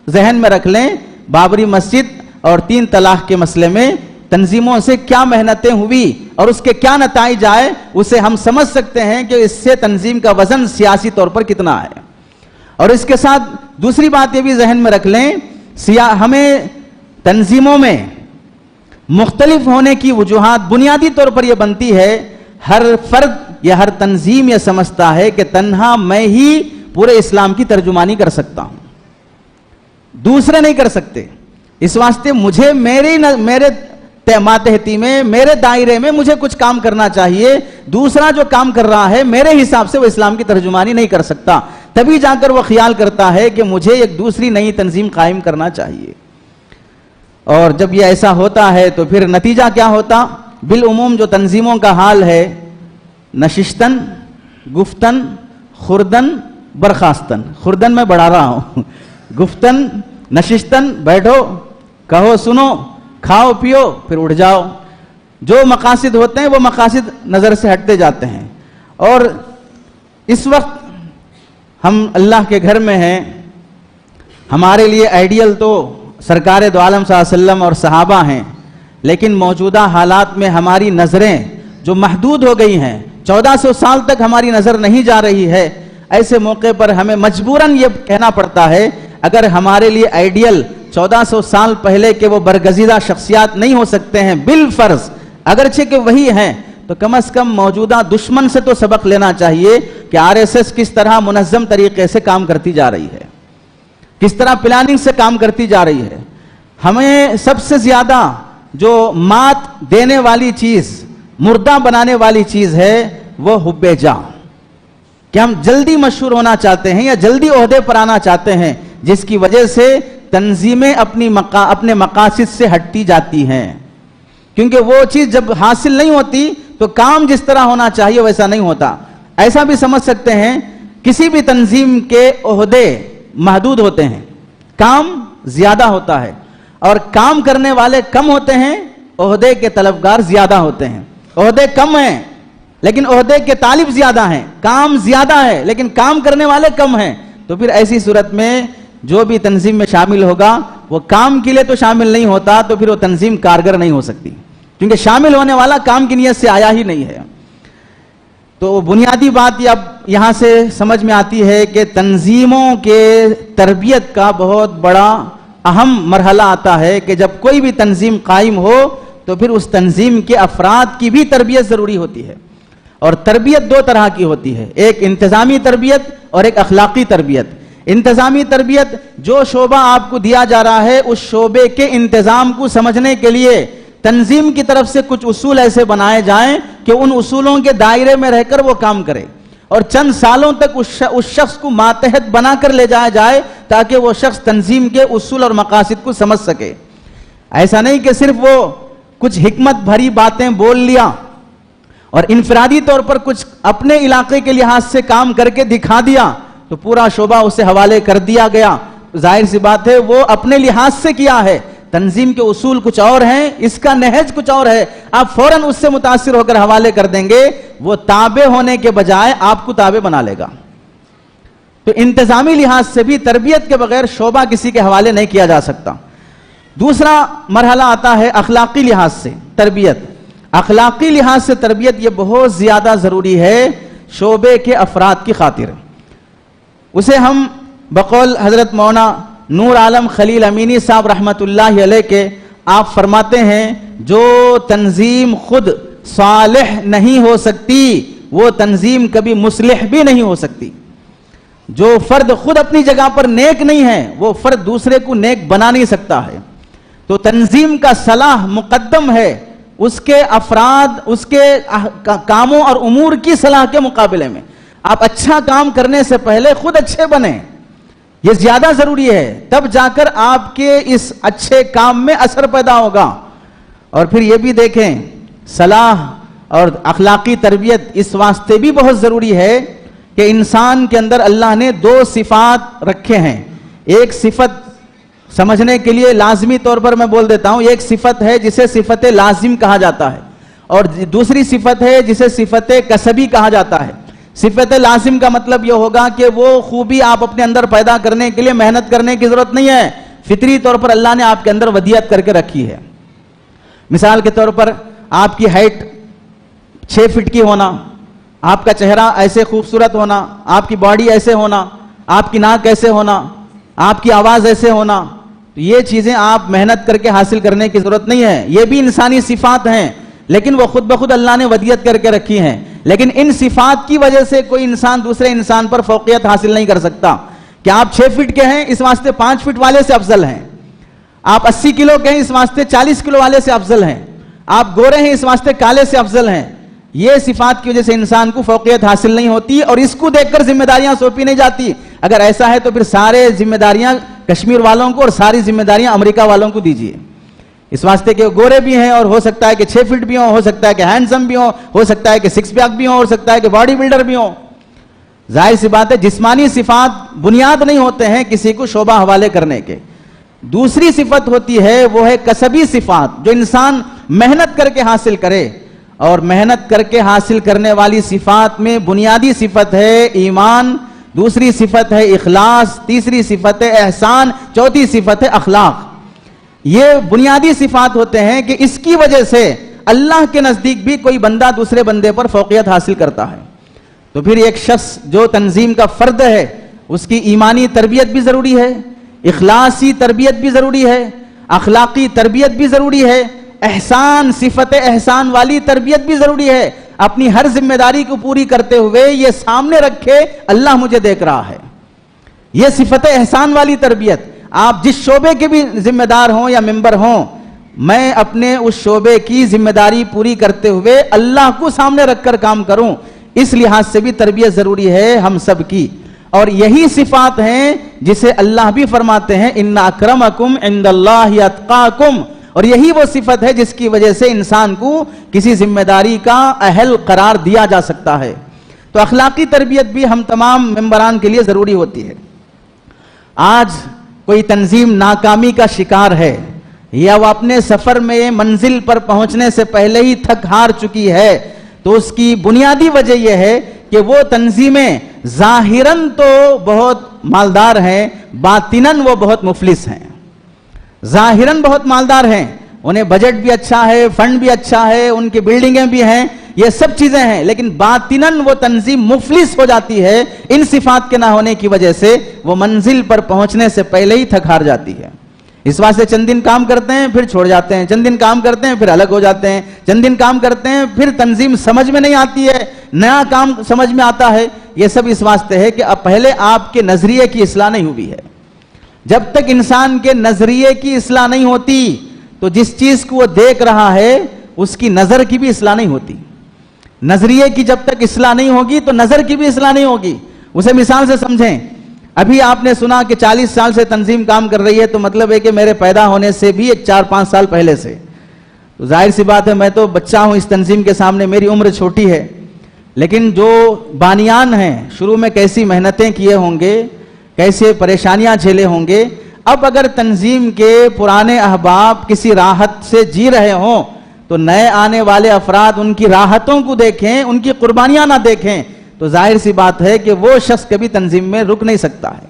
ذہن میں رکھ لیں. بابری مسجد اور 3 طلاق کے مسئلے میں تنظیموں سے کیا محنتیں ہوئی اور اس کے کیا نتائج آئے، اسے ہم سمجھ سکتے ہیں کہ اس سے تنظیم کا وزن سیاسی طور پر کتنا ہے. اور اس کے ساتھ دوسری بات یہ بھی ذہن میں رکھ لیں، ہمیں تنظیموں میں مختلف ہونے کی وجوہات بنیادی طور پر یہ بنتی ہے، ہر فرد یا ہر تنظیم یہ سمجھتا ہے کہ تنہا میں ہی پورے اسلام کی ترجمانی کر سکتا ہوں، دوسرے نہیں کر سکتے. اس واسطے مجھے میرے ماتحتی میں، میرے دائرے میں مجھے کچھ کام کرنا چاہیے، دوسرا جو کام کر رہا ہے میرے حساب سے وہ اسلام کی ترجمانی نہیں کر سکتا. تبھی جا کر وہ خیال کرتا ہے کہ مجھے ایک دوسری نئی تنظیم قائم کرنا چاہیے. اور جب یہ ایسا ہوتا ہے تو پھر نتیجہ کیا ہوتا؟ بالعموم جو تنظیموں کا حال ہے، نشستن، گفتن، خوردن، برخاستن. خوردن میں بڑھا رہا ہوں، گفتن، نشستن، بیٹھو، کہو، سنو، کھاؤ پیو، پھر اٹھ جاؤ. جو مقاصد ہوتے ہیں وہ مقاصد نظر سے ہٹتے جاتے ہیں. اور اس وقت ہم اللہ کے گھر میں ہیں، ہمارے لیے آئیڈیل تو سرکار دو عالم صلی اللہ علیہ وسلم اور صحابہ ہیں، لیکن موجودہ حالات میں ہماری نظریں جو محدود ہو گئی ہیں، 1400 سال تک ہماری نظر نہیں جا رہی ہے. ایسے موقع پر ہمیں مجبوراً یہ کہنا پڑتا ہے اگر ہمارے لیے آئیڈیل 1400 سال پہلے کے وہ برگزیدہ شخصیات نہیں ہو سکتے ہیں بالفرض، اگرچہ کہ وہی ہیں، تو کم از کم موجودہ دشمن سے تو سبق لینا چاہیے کہ RSS کس طرح منظم طریقے سے کام کرتی جا رہی ہے، کس طرح پلاننگ سے کام کرتی جا رہی ہے. ہمیں سب سے زیادہ جو مات دینے والی چیز، مردہ بنانے والی چیز ہے وہ حب جاہ، کہ ہم جلدی مشہور ہونا چاہتے ہیں یا جلدی عہدے پر آنا چاہتے ہیں، جس کی وجہ سے تنظیمیں اپنے مقاصد سے ہٹتی جاتی ہیں. کیونکہ وہ چیز جب حاصل نہیں ہوتی تو کام جس طرح ہونا چاہیے ویسا نہیں ہوتا. ایسا بھی سمجھ سکتے ہیں کسی بھی تنظیم کے عہدے محدود ہوتے ہیں، کام زیادہ ہوتا ہے، اور کام کرنے والے کم ہوتے ہیں، عہدے کے طلبگار زیادہ ہوتے ہیں. عہدے کم ہیں لیکن عہدے کے طالب زیادہ ہیں، کام زیادہ ہے لیکن کام کرنے والے کم ہیں. تو پھر ایسی صورت میں جو بھی تنظیم میں شامل ہوگا وہ کام کے لیے تو شامل نہیں ہوتا، تو پھر وہ تنظیم کارگر نہیں ہو سکتی، کیونکہ شامل ہونے والا کام کی نیت سے آیا ہی نہیں ہے. تو بنیادی بات یہ اب یہاں سے سمجھ میں آتی ہے کہ تنظیموں کے تربیت کا بہت بڑا اہم مرحلہ آتا ہے کہ جب کوئی بھی تنظیم قائم ہو تو پھر اس تنظیم کے افراد کی بھی تربیت ضروری ہوتی ہے. اور تربیت دو طرح کی ہوتی ہے، ایک انتظامی تربیت اور ایک اخلاقی تربیت. انتظامی تربیت، جو شعبہ آپ کو دیا جا رہا ہے اس شعبے کے انتظام کو سمجھنے کے لیے تنظیم کی طرف سے کچھ اصول ایسے بنائے جائیں کہ ان اصولوں کے دائرے میں رہ کر وہ کام کرے اور چند سالوں تک اس شخص کو ماتحت بنا کر لے جایا جائے تاکہ وہ شخص تنظیم کے اصول اور مقاصد کو سمجھ سکے. ایسا نہیں کہ صرف وہ کچھ حکمت بھری باتیں بول لیا اور انفرادی طور پر کچھ اپنے علاقے کے لحاظ سے کام کر کے دکھا دیا تو پورا شعبہ اسے حوالے کر دیا گیا. ظاہر سی بات ہے وہ اپنے لحاظ سے کیا ہے، تنظیم کے اصول کچھ اور ہیں، اس کا نہج کچھ اور ہے، آپ فوراً اس سے متاثر ہو کر حوالے کر دیں گے، وہ تابع ہونے کے بجائے آپ کو تابع بنا لے گا. تو انتظامی لحاظ سے بھی تربیت کے بغیر شعبہ کسی کے حوالے نہیں کیا جا سکتا. دوسرا مرحلہ آتا ہے اخلاقی لحاظ سے تربیت. اخلاقی لحاظ سے تربیت یہ بہت زیادہ ضروری ہے شعبے کے افراد کی خاطر. اسے ہم بقول حضرت مولانا نور عالم خلیل امینی صاحب رحمت اللہ علیہ کے آپ فرماتے ہیں جو تنظیم خود صالح نہیں ہو سکتی وہ تنظیم کبھی مصلح بھی نہیں ہو سکتی. جو فرد خود اپنی جگہ پر نیک نہیں ہے وہ فرد دوسرے کو نیک بنا نہیں سکتا ہے. تو تنظیم کا صلاح مقدم ہے اس کے افراد، اس کے کاموں اور امور کی صلاح کے مقابلے میں. آپ اچھا کام کرنے سے پہلے خود اچھے بنیں، یہ زیادہ ضروری ہے، تب جا کر آپ کے اس اچھے کام میں اثر پیدا ہوگا. اور پھر یہ بھی دیکھیں صلاح اور اخلاقی تربیت اس واسطے بھی بہت ضروری ہے کہ انسان کے اندر اللہ نے دو صفات رکھے ہیں. ایک صفت سمجھنے کے لیے لازمی طور پر میں بول دیتا ہوں، ایک صفت ہے جسے صفت لازم کہا جاتا ہے اور دوسری صفت ہے جسے صفت کسبی کہا جاتا ہے. صفت لازم کا مطلب یہ ہوگا کہ وہ خوبی آپ اپنے اندر پیدا کرنے کے لیے محنت کرنے کی ضرورت نہیں ہے، فطری طور پر اللہ نے آپ کے اندر ودیعت کر کے رکھی ہے. مثال کے طور پر آپ کی ہائٹ 6 فٹ کی ہونا، آپ کا چہرہ ایسے خوبصورت ہونا، آپ کی باڈی ایسے ہونا، آپ کی ناک ایسے ہونا، آپ کی آواز ایسے ہونا، تو یہ چیزیں آپ محنت کر کے حاصل کرنے کی ضرورت نہیں ہے. یہ بھی انسانی صفات ہیں لیکن وہ خود بخود اللہ نے ودیعت کر کے رکھی ہیں. لیکن ان صفات کی وجہ سے کوئی انسان دوسرے انسان پر فوقیت حاصل نہیں کر سکتا کہ آپ 6 فٹ کے ہیں اس واسطے 5 فٹ والے سے افضل ہیں، آپ 80 کلو کے ہیں اس واسطے 40 کلو والے سے افضل ہیں، آپ گورے ہیں اس واسطے کالے سے افضل ہیں. یہ صفات کی وجہ سے انسان کو فوقیت حاصل نہیں ہوتی اور اس کو دیکھ کر ذمہ داریاں سونپی نہیں جاتی. اگر ایسا ہے تو پھر سارے ذمہ داریاں کشمیر والوں کو اور ساری ذمہ داریاں امریکہ والوں کو دیجیے، اس واسطے کہ گورے بھی ہیں اور ہو سکتا ہے کہ 6 فٹ بھی ہوں، ہو سکتا ہے کہ ہینڈسم بھی ہوں، ہو سکتا ہے کہ 6 پیک بھی ہوں، ہو سکتا ہے کہ باڈی بلڈر بھی ہوں. ظاہر سی بات ہے جسمانی صفات بنیاد نہیں ہوتے ہیں کسی کو شعبہ حوالے کرنے کے. دوسری صفت ہوتی ہے وہ ہے کسبی صفات جو انسان محنت کر کے حاصل کرے، اور محنت کر کے حاصل کرنے والی صفات میں بنیادی صفت ہے ایمان، دوسری صفت ہے اخلاص، تیسری صفت ہے احسان، چوتھی صفت ہے اخلاق. یہ بنیادی صفات ہوتے ہیں کہ اس کی وجہ سے اللہ کے نزدیک بھی کوئی بندہ دوسرے بندے پر فوقیت حاصل کرتا ہے. تو پھر ایک شخص جو تنظیم کا فرد ہے اس کی ایمانی تربیت بھی ضروری ہے، اخلاصی تربیت بھی ضروری ہے، اخلاقی تربیت بھی ضروری ہے، احسان، صفت احسان والی تربیت بھی ضروری ہے. اپنی ہر ذمہ داری کو پوری کرتے ہوئے یہ سامنے رکھے اللہ مجھے دیکھ رہا ہے، یہ صفت احسان والی تربیت. آپ جس شعبے کے بھی ذمہ دار ہوں یا ممبر ہوں، میں اپنے اس شعبے کی ذمہ داری پوری کرتے ہوئے اللہ کو سامنے رکھ کر کام کروں. اس لحاظ سے بھی تربیت ضروری ہے ہم سب کی. اور یہی صفات ہیں جسے اللہ بھی فرماتے ہیں ان اکرمکم عند اللہ اتقاکم، اور یہی وہ صفت ہے جس کی وجہ سے انسان کو کسی ذمہ داری کا اہل قرار دیا جا سکتا ہے. تو اخلاقی تربیت بھی ہم تمام ممبران کے لیے ضروری ہوتی ہے. آج کوئی تنظیم ناکامی کا شکار ہے یا وہ اپنے سفر میں منزل پر پہنچنے سے پہلے ہی تھک ہار چکی ہے تو اس کی بنیادی وجہ یہ ہے کہ وہ تنظیمیں ظاہراً تو بہت مالدار ہیں، باطناً وہ بہت مفلس ہیں. ظاہراً بہت مالدار ہیں، انہیں بجٹ بھی اچھا ہے، فنڈ بھی اچھا ہے، ان کی بلڈنگیں بھی ہیں، یہ سب چیزیں ہیں، لیکن باطناً وہ تنظیم مفلس ہو جاتی ہے ان صفات کے نہ ہونے کی وجہ سے، وہ منزل پر پہنچنے سے پہلے ہی تھک ہار جاتی ہے۔ اس واسطے چند دن کام کرتے ہیں پھر چھوڑ جاتے ہیں، چند دن کام کرتے ہیں پھر الگ ہو جاتے ہیں، چند دن کام کرتے ہیں پھر تنظیم سمجھ میں نہیں آتی ہے، نیا کام سمجھ میں آتا ہے۔ یہ سب اس واسطے ہے کہ اب پہلے آپ کے نظریے کی اصلاح نہیں ہوئی ہے۔ جب تک انسان کے نظریے کی اصلاح نہیں ہوتی تو جس چیز کو وہ دیکھ رہا ہے اس کی نظر کی بھی اصلاح نہیں ہوتی۔ نظریے کی جب تک اصلاح نہیں ہوگی تو نظر کی بھی اصلاح نہیں ہوگی۔ اسے مثال سے سمجھیں، ابھی آپ نے سنا کہ 40 سال سے تنظیم کام کر رہی ہے، تو مطلب ہے کہ میرے پیدا ہونے سے بھی 4-5 سال پہلے سے، تو ظاہر سی بات ہے میں تو بچہ ہوں اس تنظیم کے سامنے، میری عمر چھوٹی ہے۔ لیکن جو بانیان ہیں شروع میں کیسی محنتیں کیے ہوں گے، کیسے پریشانیاں جھیلے ہوں گے، اب اگر تنظیم کے پرانے احباب کسی راحت سے جی رہے ہوں تو نئے آنے والے افراد ان کی راحتوں کو دیکھیں، ان کی قربانیاں نہ دیکھیں، تو ظاہر سی بات ہے کہ وہ شخص کبھی تنظیم میں رک نہیں سکتا ہے۔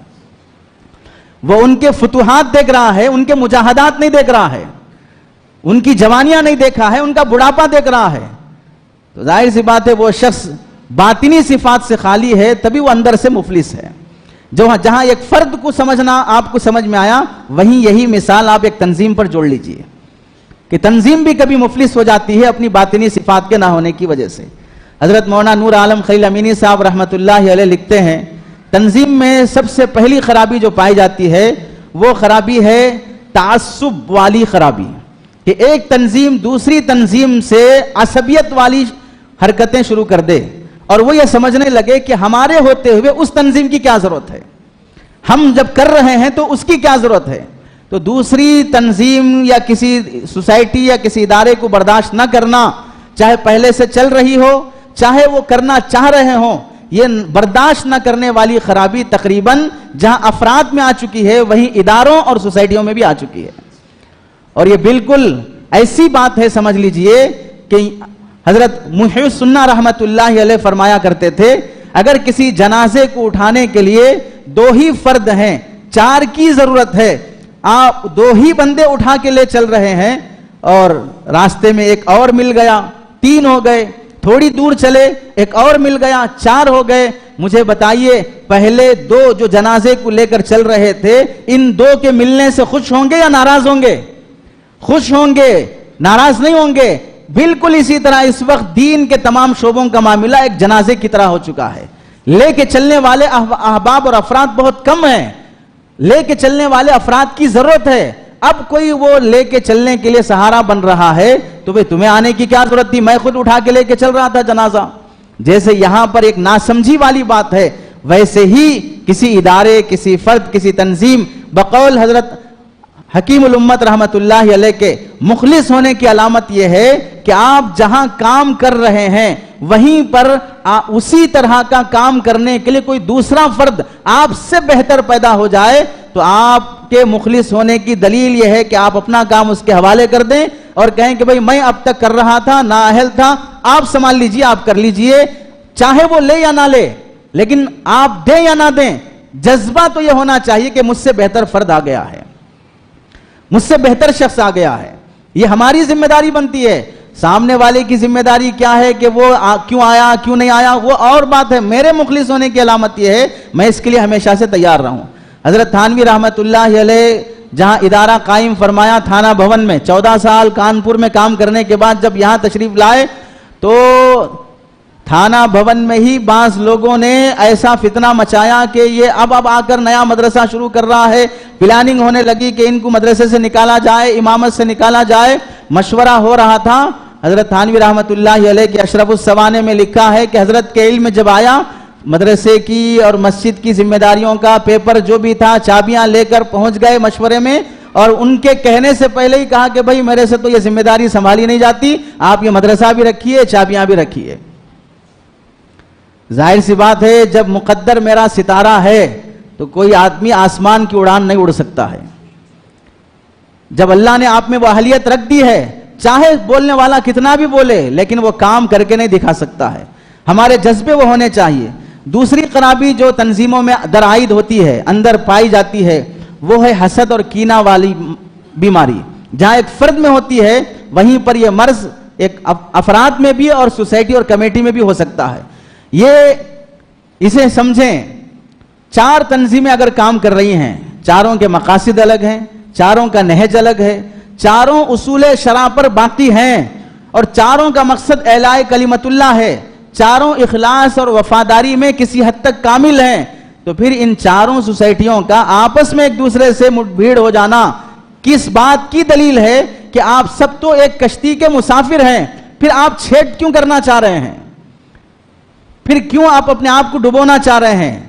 وہ ان کے فتوحات دیکھ رہا ہے، ان کے مجاہدات نہیں دیکھ رہا ہے، ان کی جوانیاں نہیں دیکھا ہے، ان کا بڑھاپا دیکھ رہا ہے، تو ظاہر سی بات ہے وہ شخص باطنی صفات سے خالی ہے، تبھی وہ اندر سے مفلس ہے۔ جہاں ایک فرد کو سمجھنا آپ کو سمجھ میں آیا، وہیں یہی مثال آپ ایک تنظیم پر جوڑ لیجئے کہ تنظیم بھی کبھی مفلس ہو جاتی ہے اپنی باطنی صفات کے نہ ہونے کی وجہ سے۔ حضرت مولانا نور عالم خلیل امینی صاحب رحمۃ اللہ علیہ لکھتے ہیں، تنظیم میں سب سے پہلی خرابی جو پائی جاتی ہے وہ خرابی ہے تعصب والی خرابی، کہ ایک تنظیم دوسری تنظیم سے عصبیت والی حرکتیں شروع کر دے اور وہ یہ سمجھنے لگے کہ ہمارے ہوتے ہوئے اس تنظیم کی کیا ضرورت ہے، ہم جب کر رہے ہیں تو اس کی کیا ضرورت ہے۔ تو دوسری تنظیم یا کسی سوسائٹی یا کسی ادارے کو برداشت نہ کرنا، چاہے پہلے سے چل رہی ہو چاہے وہ کرنا چاہ رہے ہوں، یہ برداشت نہ کرنے والی خرابی تقریباً جہاں افراد میں آ چکی ہے وہیں اداروں اور سوسائٹیوں میں بھی آ چکی ہے۔ اور یہ بالکل ایسی بات ہے، سمجھ لیجئے کہ حضرت محی السنہ رحمت اللہ علیہ فرمایا کرتے تھے، اگر کسی جنازے کو اٹھانے کے لیے 2 ہی فرد ہیں، 4 کی ضرورت ہے، آپ 2 ہی بندے اٹھا کے لے چل رہے ہیں اور راستے میں ایک اور مل گیا، 3 ہو گئے، تھوڑی دور چلے ایک اور مل گیا، 4 ہو گئے، مجھے بتائیے پہلے 2 جو جنازے کو لے کر چل رہے تھے، ان 2 کے ملنے سے خوش ہوں گے یا ناراض ہوں گے؟ خوش ہوں گے، ناراض نہیں ہوں گے۔ بالکل اسی طرح اس وقت دین کے تمام شعبوں کا معاملہ ایک جنازے کی طرح ہو چکا ہے۔ لے کے چلنے والے احباب اور افراد بہت کم ہیں، لے کے چلنے والے افراد کی ضرورت ہے۔ اب کوئی وہ لے کے چلنے کے لیے سہارا بن رہا ہے تو بھئی تمہیں آنے کی کیا ضرورت تھی، میں خود اٹھا کے لے کے چل رہا تھا جنازہ۔ جیسے یہاں پر ایک ناسمجھی والی بات ہے، ویسے ہی کسی ادارے، کسی فرد، کسی تنظیم، بقول حضرت حکیم الامت رحمت اللہ علیہ کے مخلص ہونے کی علامت یہ ہے کہ آپ جہاں کام کر رہے ہیں وہیں پر اسی طرح کا کام کرنے کے لیے کوئی دوسرا فرد آپ سے بہتر پیدا ہو جائے تو آپ کے مخلص ہونے کی دلیل یہ ہے کہ آپ اپنا کام اس کے حوالے کر دیں اور کہیں کہ بھئی میں اب تک کر رہا تھا، نااہل تھا، آپ سنبھال لیجئے، آپ کر لیجئے، چاہے وہ لے یا نہ لے، لیکن آپ دیں یا نہ دیں، جذبہ تو یہ ہونا چاہیے کہ مجھ سے بہتر فرد آ گیا ہے، مجھ سے بہتر شخص آ گیا ہے۔ یہ ہماری ذمہ داری بنتی ہے۔ سامنے والے کی ذمہ داری کیا ہے کہ وہ کیوں آیا کیوں نہیں آیا وہ اور بات ہے، میرے مخلص ہونے کی علامت یہ ہے میں اس کے لیے ہمیشہ سے تیار رہوں۔ حضرت تھانوی رحمت اللہ علیہ جہاں ادارہ قائم فرمایا تھانہ بھون میں، 14 سال کانپور میں کام کرنے کے بعد جب یہاں تشریف لائے تو تھانہ بھون میں ہی بعض لوگوں نے ایسا فتنہ مچایا کہ یہ اب آ کر نیا مدرسہ شروع کر رہا ہے، پلاننگ ہونے لگی کہ ان کو مدرسے سے نکالا جائے، امامت سے نکالا جائے، مشورہ ہو رہا تھا۔ حضرت تھانوی رحمت اللہ علیہ کے اشرف السوانح میں لکھا ہے کہ حضرت کے علم جب آیا، مدرسے کی اور مسجد کی ذمہ داریوں کا پیپر جو بھی تھا چابیاں لے کر پہنچ گئے مشورے میں، اور ان کے کہنے سے پہلے ہی کہا کہ بھئی میرے سے تو یہ ذمہ داری سنبھالی نہیں جاتی، آپ یہ مدرسہ بھی رکھیے، چابیاں بھی رکھیے۔ ظاہر سی بات ہے جب مقدر میرا ستارہ ہے تو کوئی آدمی آسمان کی اڑان نہیں اڑ سکتا ہے۔ جب اللہ نے آپ میں وہ اہلیت رکھ دی ہے، چاہے بولنے والا کتنا بھی بولے لیکن وہ کام کر کے نہیں دکھا سکتا ہے۔ ہمارے جذبے وہ ہونے چاہیے۔ دوسری خرابی جو تنظیموں میں درائد ہوتی ہے، اندر پائی جاتی ہے، وہ ہے حسد اور کینہ والی بیماری۔ جہاں ایک فرد میں ہوتی ہے وہیں پر یہ مرض ایک افراد میں بھی اور سوسائٹی اور کمیٹی میں بھی ہو سکتا ہے. اسے سمجھیں, 4 تنظیمیں اگر کام کر رہی ہیں, چاروں کے مقاصد الگ ہیں, چاروں کا نہج الگ ہے, چاروں اصول شرع پر باقی ہیں, اور چاروں کا مقصد اعلاء کلمت اللہ ہے, چاروں اخلاص اور وفاداری میں کسی حد تک کامل ہیں, تو پھر ان چاروں سوسائٹیوں کا آپس میں ایک دوسرے سے مٹ بھیڑ ہو جانا کس بات کی دلیل ہے کہ آپ سب تو ایک کشتی کے مسافر ہیں, پھر آپ چھیڑ کیوں کرنا چاہ رہے ہیں؟ پھر کیوں آپ اپنے آپ کو ڈبونا چاہ رہے ہیں؟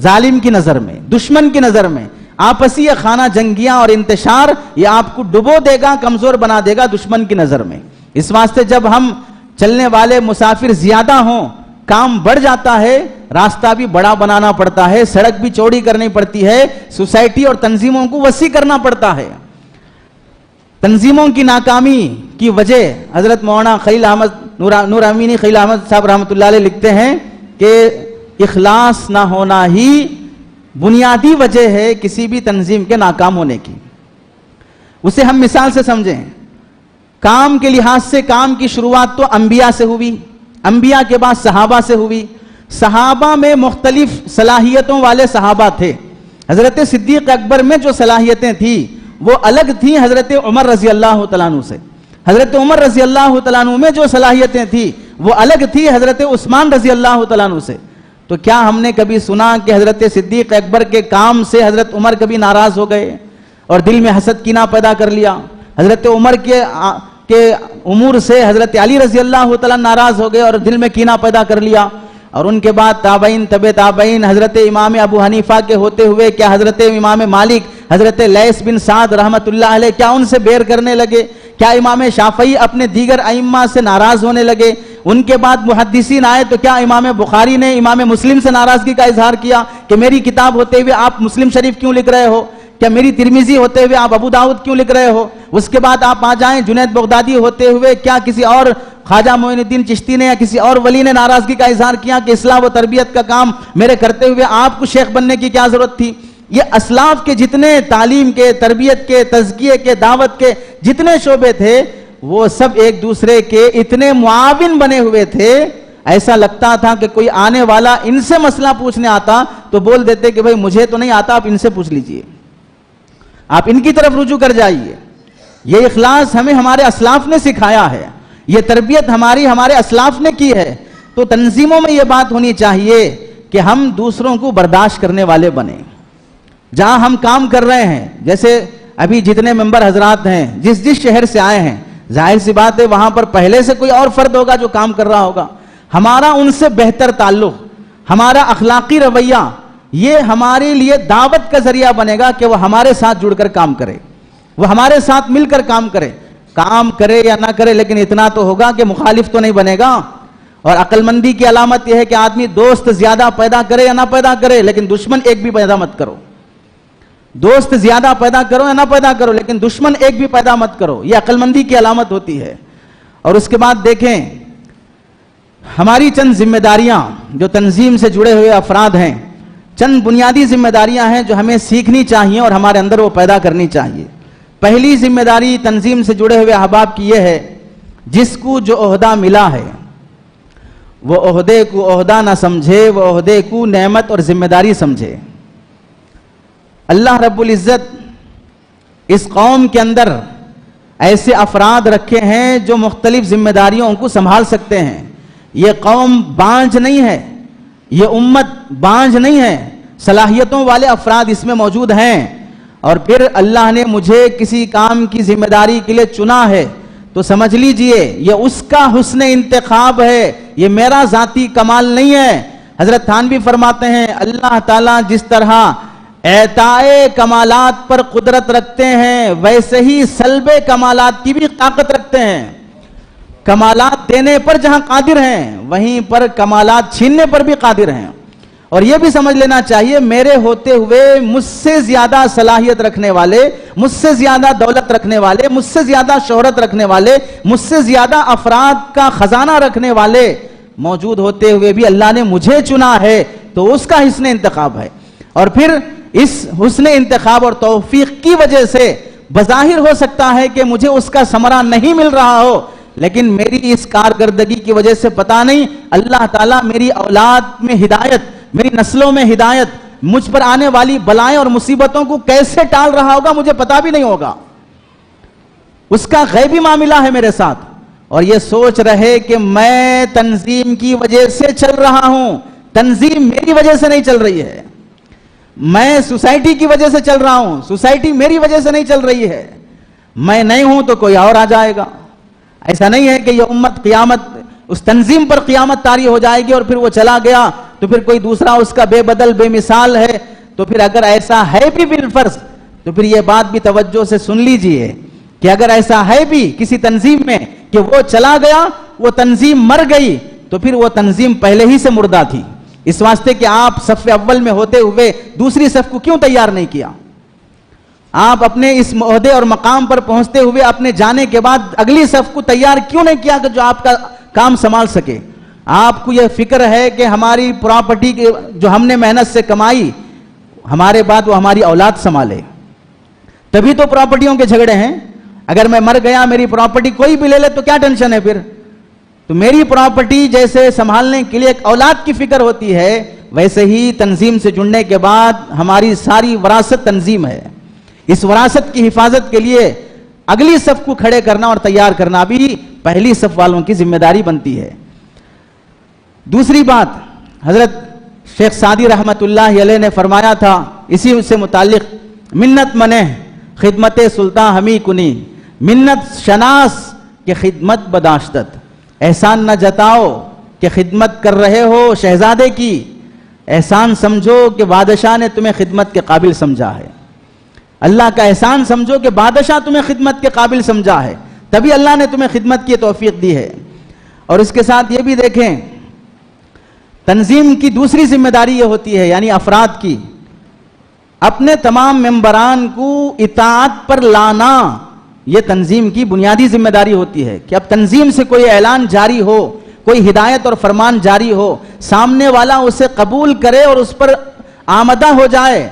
ظالم کی نظر میں, دشمن کی نظر میں آپسی خانہ جنگیاں اور انتشار یہ آپ کو ڈبو دے گا, کمزور بنا دے گا دشمن کی نظر میں. اس واسطے جب ہم چلنے والے مسافر زیادہ ہوں, کام بڑھ جاتا ہے, راستہ بھی بڑا بنانا پڑتا ہے, سڑک بھی چوڑی کرنی پڑتی ہے, سوسائٹی اور تنظیموں کو وسیع کرنا پڑتا ہے. تنظیموں کی ناکامی کی وجہ حضرت مولانا خلیل احمد نور امینی خلیل احمد صاحب رحمۃ اللہ علیہ لکھتے ہیں کہ اخلاص نہ ہونا ہی بنیادی وجہ ہے کسی بھی تنظیم کے ناکام ہونے کی. اسے ہم مثال سے سمجھیں. کام کے لحاظ سے کام کی شروعات تو انبیاء سے ہوئی, انبیاء کے بعد صحابہ سے ہوئی. صحابہ میں مختلف صلاحیتوں والے صحابہ تھے. حضرت صدیق اکبر میں جو صلاحیتیں تھیں وہ الگ تھیں حضرت عمر رضی اللہ تعالیٰ عنہ سے. حضرت عمر رضی اللہ تعالیٰ عنہ میں جو صلاحیتیں تھیں وہ الگ تھی حضرت عثمان رضی اللہ تعالیٰ عنہ سے. تو کیا ہم نے کبھی سنا کہ حضرت صدیق اکبر کے کام سے حضرت عمر کبھی ناراض ہو گئے اور دل میں حسد کینہ پیدا کر لیا؟ حضرت عمر کے امور سے حضرت علی رضی اللہ تعالیٰ ناراض ہو گئے اور دل میں کینہ پیدا کر لیا. اور ان کے بعد تابعین تبع تابعین حضرت امام ابو حنیفہ کے ہوتے ہوئے کیا حضرت امام مالک حضرت لیث بن سعد رحمت اللہ علیہ کیا ان سے بیر کرنے لگے؟ کیا امام شافعی اپنے دیگر ائمہ سے ناراض ہونے لگے؟ ان کے بعد محدثین آئے تو کیا امام بخاری نے امام مسلم سے ناراضگی کا اظہار کیا کہ میری کتاب ہوتے ہوئے آپ مسلم شریف کیوں لکھ رہے ہو؟ کیا میری ترمذی ہوتے ہوئے آپ ابو داؤد کیوں لکھ رہے ہو؟ اس کے بعد آپ آ جائیں جنید بغدادی ہوتے ہوئے کیا کسی اور خواجہ معین الدین چشتی نے یا کسی اور ولی نے ناراضگی کا اظہار کیا کہ اصلاح و تربیت کا کام میرے کرتے ہوئے آپ کو شیخ بننے کی کیا ضرورت تھی؟ یہ اسلاف کے جتنے تعلیم کے, تربیت کے, تزکیے کے, دعوت کے جتنے شعبے تھے وہ سب ایک دوسرے کے اتنے معاون بنے ہوئے تھے, ایسا لگتا تھا کہ کوئی آنے والا ان سے مسئلہ پوچھنے آتا تو بول دیتے کہ بھائی مجھے تو نہیں آتا, آپ ان سے پوچھ لیجئے, آپ ان کی طرف رجوع کر جائیے. یہ اخلاص ہمیں ہمارے اسلاف نے سکھایا ہے, یہ تربیت ہمارے اسلاف نے کی ہے. تو تنظیموں میں یہ بات ہونی چاہیے کہ ہم دوسروں کو برداشت کرنے والے بنیں. جہاں ہم کام کر رہے ہیں, جیسے ابھی جتنے ممبر حضرات ہیں جس شہر سے آئے ہیں, ظاہر سی بات ہے وہاں پر پہلے سے کوئی اور فرد ہوگا جو کام کر رہا ہوگا. ہمارا ان سے بہتر تعلق, ہمارا اخلاقی رویہ یہ ہمارے لیے دعوت کا ذریعہ بنے گا کہ وہ ہمارے ساتھ جڑ کر کام کرے, وہ ہمارے ساتھ مل کر کام کرے یا نہ کرے, لیکن اتنا تو ہوگا کہ مخالف تو نہیں بنے گا. اور عقل مندی کی علامت یہ ہے کہ آدمی دوست زیادہ پیدا کرے یا نہ پیدا کرے لیکن دشمن ایک بھی پیدا مت کرو. دوست زیادہ پیدا کرو یا نہ پیدا کرو لیکن دشمن ایک بھی پیدا مت کرو, یہ عقل مندی کی علامت ہوتی ہے. اور اس کے بعد دیکھیں ہماری چند ذمہ داریاں جو تنظیم سے جڑے ہوئے افراد ہیں, چند بنیادی ذمہ داریاں ہیں جو ہمیں سیکھنی چاہیے اور ہمارے اندر وہ پیدا کرنی چاہیے. پہلی ذمہ داری تنظیم سے جڑے ہوئے احباب کی یہ ہے, جس کو جو عہدہ ملا ہے وہ عہدے کو عہدہ نہ سمجھے, وہ عہدے کو نعمت اور ذمہ داری سمجھے. اللہ رب العزت اس قوم کے اندر ایسے افراد رکھے ہیں جو مختلف ذمہ داریوں کو سنبھال سکتے ہیں. یہ قوم بانجھ نہیں ہے, یہ امت بانجھ نہیں ہے, صلاحیتوں والے افراد اس میں موجود ہیں. اور پھر اللہ نے مجھے کسی کام کی ذمہ داری کے لیے چنا ہے تو سمجھ لیجئے یہ اس کا حسن انتخاب ہے, یہ میرا ذاتی کمال نہیں ہے. حضرت تھانوی فرماتے ہیں اللہ تعالیٰ جس طرح اعطائے کمالات پر قدرت رکھتے ہیں ویسے ہی سلب کمالات کی بھی طاقت رکھتے ہیں. کمالات دینے پر جہاں قادر ہیں وہیں پر کمالات چھیننے پر بھی قادر ہیں. اور یہ بھی سمجھ لینا چاہیے میرے ہوتے ہوئے مجھ سے زیادہ صلاحیت رکھنے والے, مجھ سے زیادہ دولت رکھنے والے, مجھ سے زیادہ شہرت رکھنے والے, مجھ سے زیادہ افراد کا خزانہ رکھنے والے موجود ہوتے ہوئے بھی اللہ نے مجھے چنا ہے تو اس کا حسن انتخاب ہے. اور پھر اس حسن انتخاب اور توفیق کی وجہ سے بظاہر ہو سکتا ہے کہ مجھے اس کا ثمرہ نہیں مل رہا ہو لیکن میری اس کارکردگی کی وجہ سے پتہ نہیں اللہ تعالیٰ میری اولاد میں ہدایت، میری نسلوں میں ہدایت، مجھ پر آنے والی بلائیں اور مصیبتوں کو کیسے ٹال رہا ہوگا، مجھے پتہ بھی نہیں ہوگا. اس کا غیبی معاملہ ہے میرے ساتھ. اور یہ سوچ رہے کہ میں تنظیم کی وجہ سے چل رہا ہوں، تنظیم میری وجہ سے نہیں چل رہی ہے. میں سوسائٹی کی وجہ سے چل رہا ہوں، سوسائٹی میری وجہ سے نہیں چل رہی ہے. میں نہیں ہوں تو کوئی اور آ جائے گا. ایسا نہیں ہے کہ یہ امت قیامت، اس تنظیم پر قیامت طاری ہو جائے گی اور پھر وہ چلا گیا تو پھر کوئی دوسرا اس کا بے بدل بے مثال ہے. تو پھر اگر ایسا ہے بھی بالفرض تو پھر یہ بات بھی توجہ سے سن لیجئے کہ اگر ایسا ہے بھی کسی تنظیم میں کہ وہ چلا گیا، وہ تنظیم مر گئی، تو پھر وہ تنظیم پہلے ہی سے مردہ تھی. اس واسطے کہ آپ صف اول میں ہوتے ہوئے دوسری صف کو کیوں تیار نہیں کیا؟ آپ اپنے اس عہدے اور مقام پر پہنچتے ہوئے اپنے جانے کے بعد اگلی صف کو تیار کیوں نہیں کیا کہ جو آپ کا کام سنبھال سکے؟ آپ کو یہ فکر ہے کہ ہماری پراپرٹی جو ہم نے محنت سے کمائی، ہمارے بعد وہ ہماری اولاد سنبھالے. تبھی تو پراپرٹیوں کے جھگڑے ہیں. اگر میں مر گیا میری پراپرٹی کوئی بھی لے لے تو کیا ٹینشن ہے پھر؟ تو میری پراپرٹی جیسے سنبھالنے کے لیے ایک اولاد کی فکر ہوتی ہے، ویسے ہی تنظیم سے جڑنے کے بعد ہماری ساری وراثت تنظیم ہے. اس وراثت کی حفاظت کے لیے اگلی صف کو کھڑے کرنا اور تیار کرنا بھی پہلی صف والوں کی ذمہ داری بنتی ہے. دوسری بات، حضرت شیخ سعدی رحمت اللہ علیہ نے فرمایا تھا اسی سے متعلق، منت منہ خدمت سلطان ہمی کنی، منت شناس کہ خدمت بداشتت. احسان نہ جتاؤ کہ خدمت کر رہے ہو شہزادے کی، احسان سمجھو کہ بادشاہ نے تمہیں خدمت کے قابل سمجھا ہے. اللہ کا احسان سمجھو کہ بادشاہ تمہیں خدمت کے قابل سمجھا ہے، تبھی اللہ نے تمہیں خدمت کی توفیق دی ہے. اور اس کے ساتھ یہ بھی دیکھیں، تنظیم کی دوسری ذمہ داری یہ ہوتی ہے، یعنی افراد کی، اپنے تمام ممبران کو اطاعت پر لانا. یہ تنظیم کی بنیادی ذمہ داری ہوتی ہے کہ اب تنظیم سے کوئی اعلان جاری ہو، کوئی ہدایت اور فرمان جاری ہو، سامنے والا اسے قبول کرے اور اس پر آمدہ ہو جائے.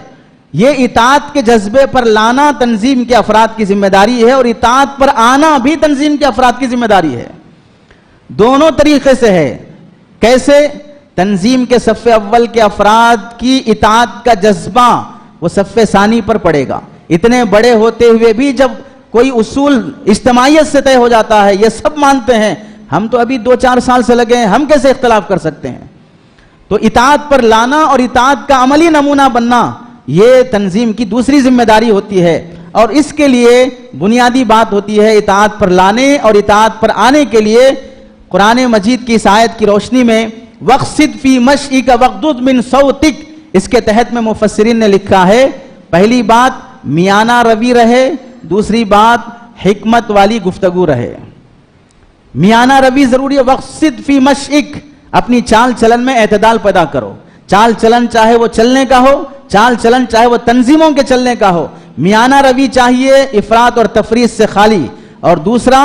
یہ اطاعت کے جذبے پر لانا تنظیم کے افراد کی ذمہ داری ہے، اور اطاعت پر آنا بھی تنظیم کے افراد کی ذمہ داری ہے. دونوں طریقے سے ہے. کیسے؟ تنظیم کے صف اول کے افراد کی اطاعت کا جذبہ وہ صف ثانی پر پڑے گا. اتنے بڑے ہوتے ہوئے بھی جب کوئی اصول اجتماعیت سے طے ہو جاتا ہے، یہ سب مانتے ہیں، ہم تو ابھی 2-4 سال سے لگے ہیں، ہم کیسے اختلاف کر سکتے ہیں؟ تو اطاعت پر لانا اور اطاعت کا عملی نمونہ بننا یہ تنظیم کی دوسری ذمہ داری ہوتی ہے. اور اس کے لیے بنیادی بات ہوتی ہے اطاعت پر لانے اور اطاعت پر آنے کے لیے قرآن مجید کی اس آیت کی روشنی میں وَقْصِدْ فِي مَشْئِكَ وَغْضُضْ مِنْ صَوْتِكَ، اس کے تحت میں مفسرین نے لکھا ہے پہلی بات میانہ روی رہے، دوسری بات حکمت والی گفتگو رہے. میانہ روی ضروری ہے. وَقْصِدْ فِي مَشْئِكَ، اپنی چال چلن میں اعتدال پیدا کرو. چال چلن چاہے وہ چلنے کا ہو، چال چلن چاہے وہ تنظیموں کے چلنے کا ہو، میانہ روی چاہیے، افراط اور تفریط سے خالی. اور دوسرا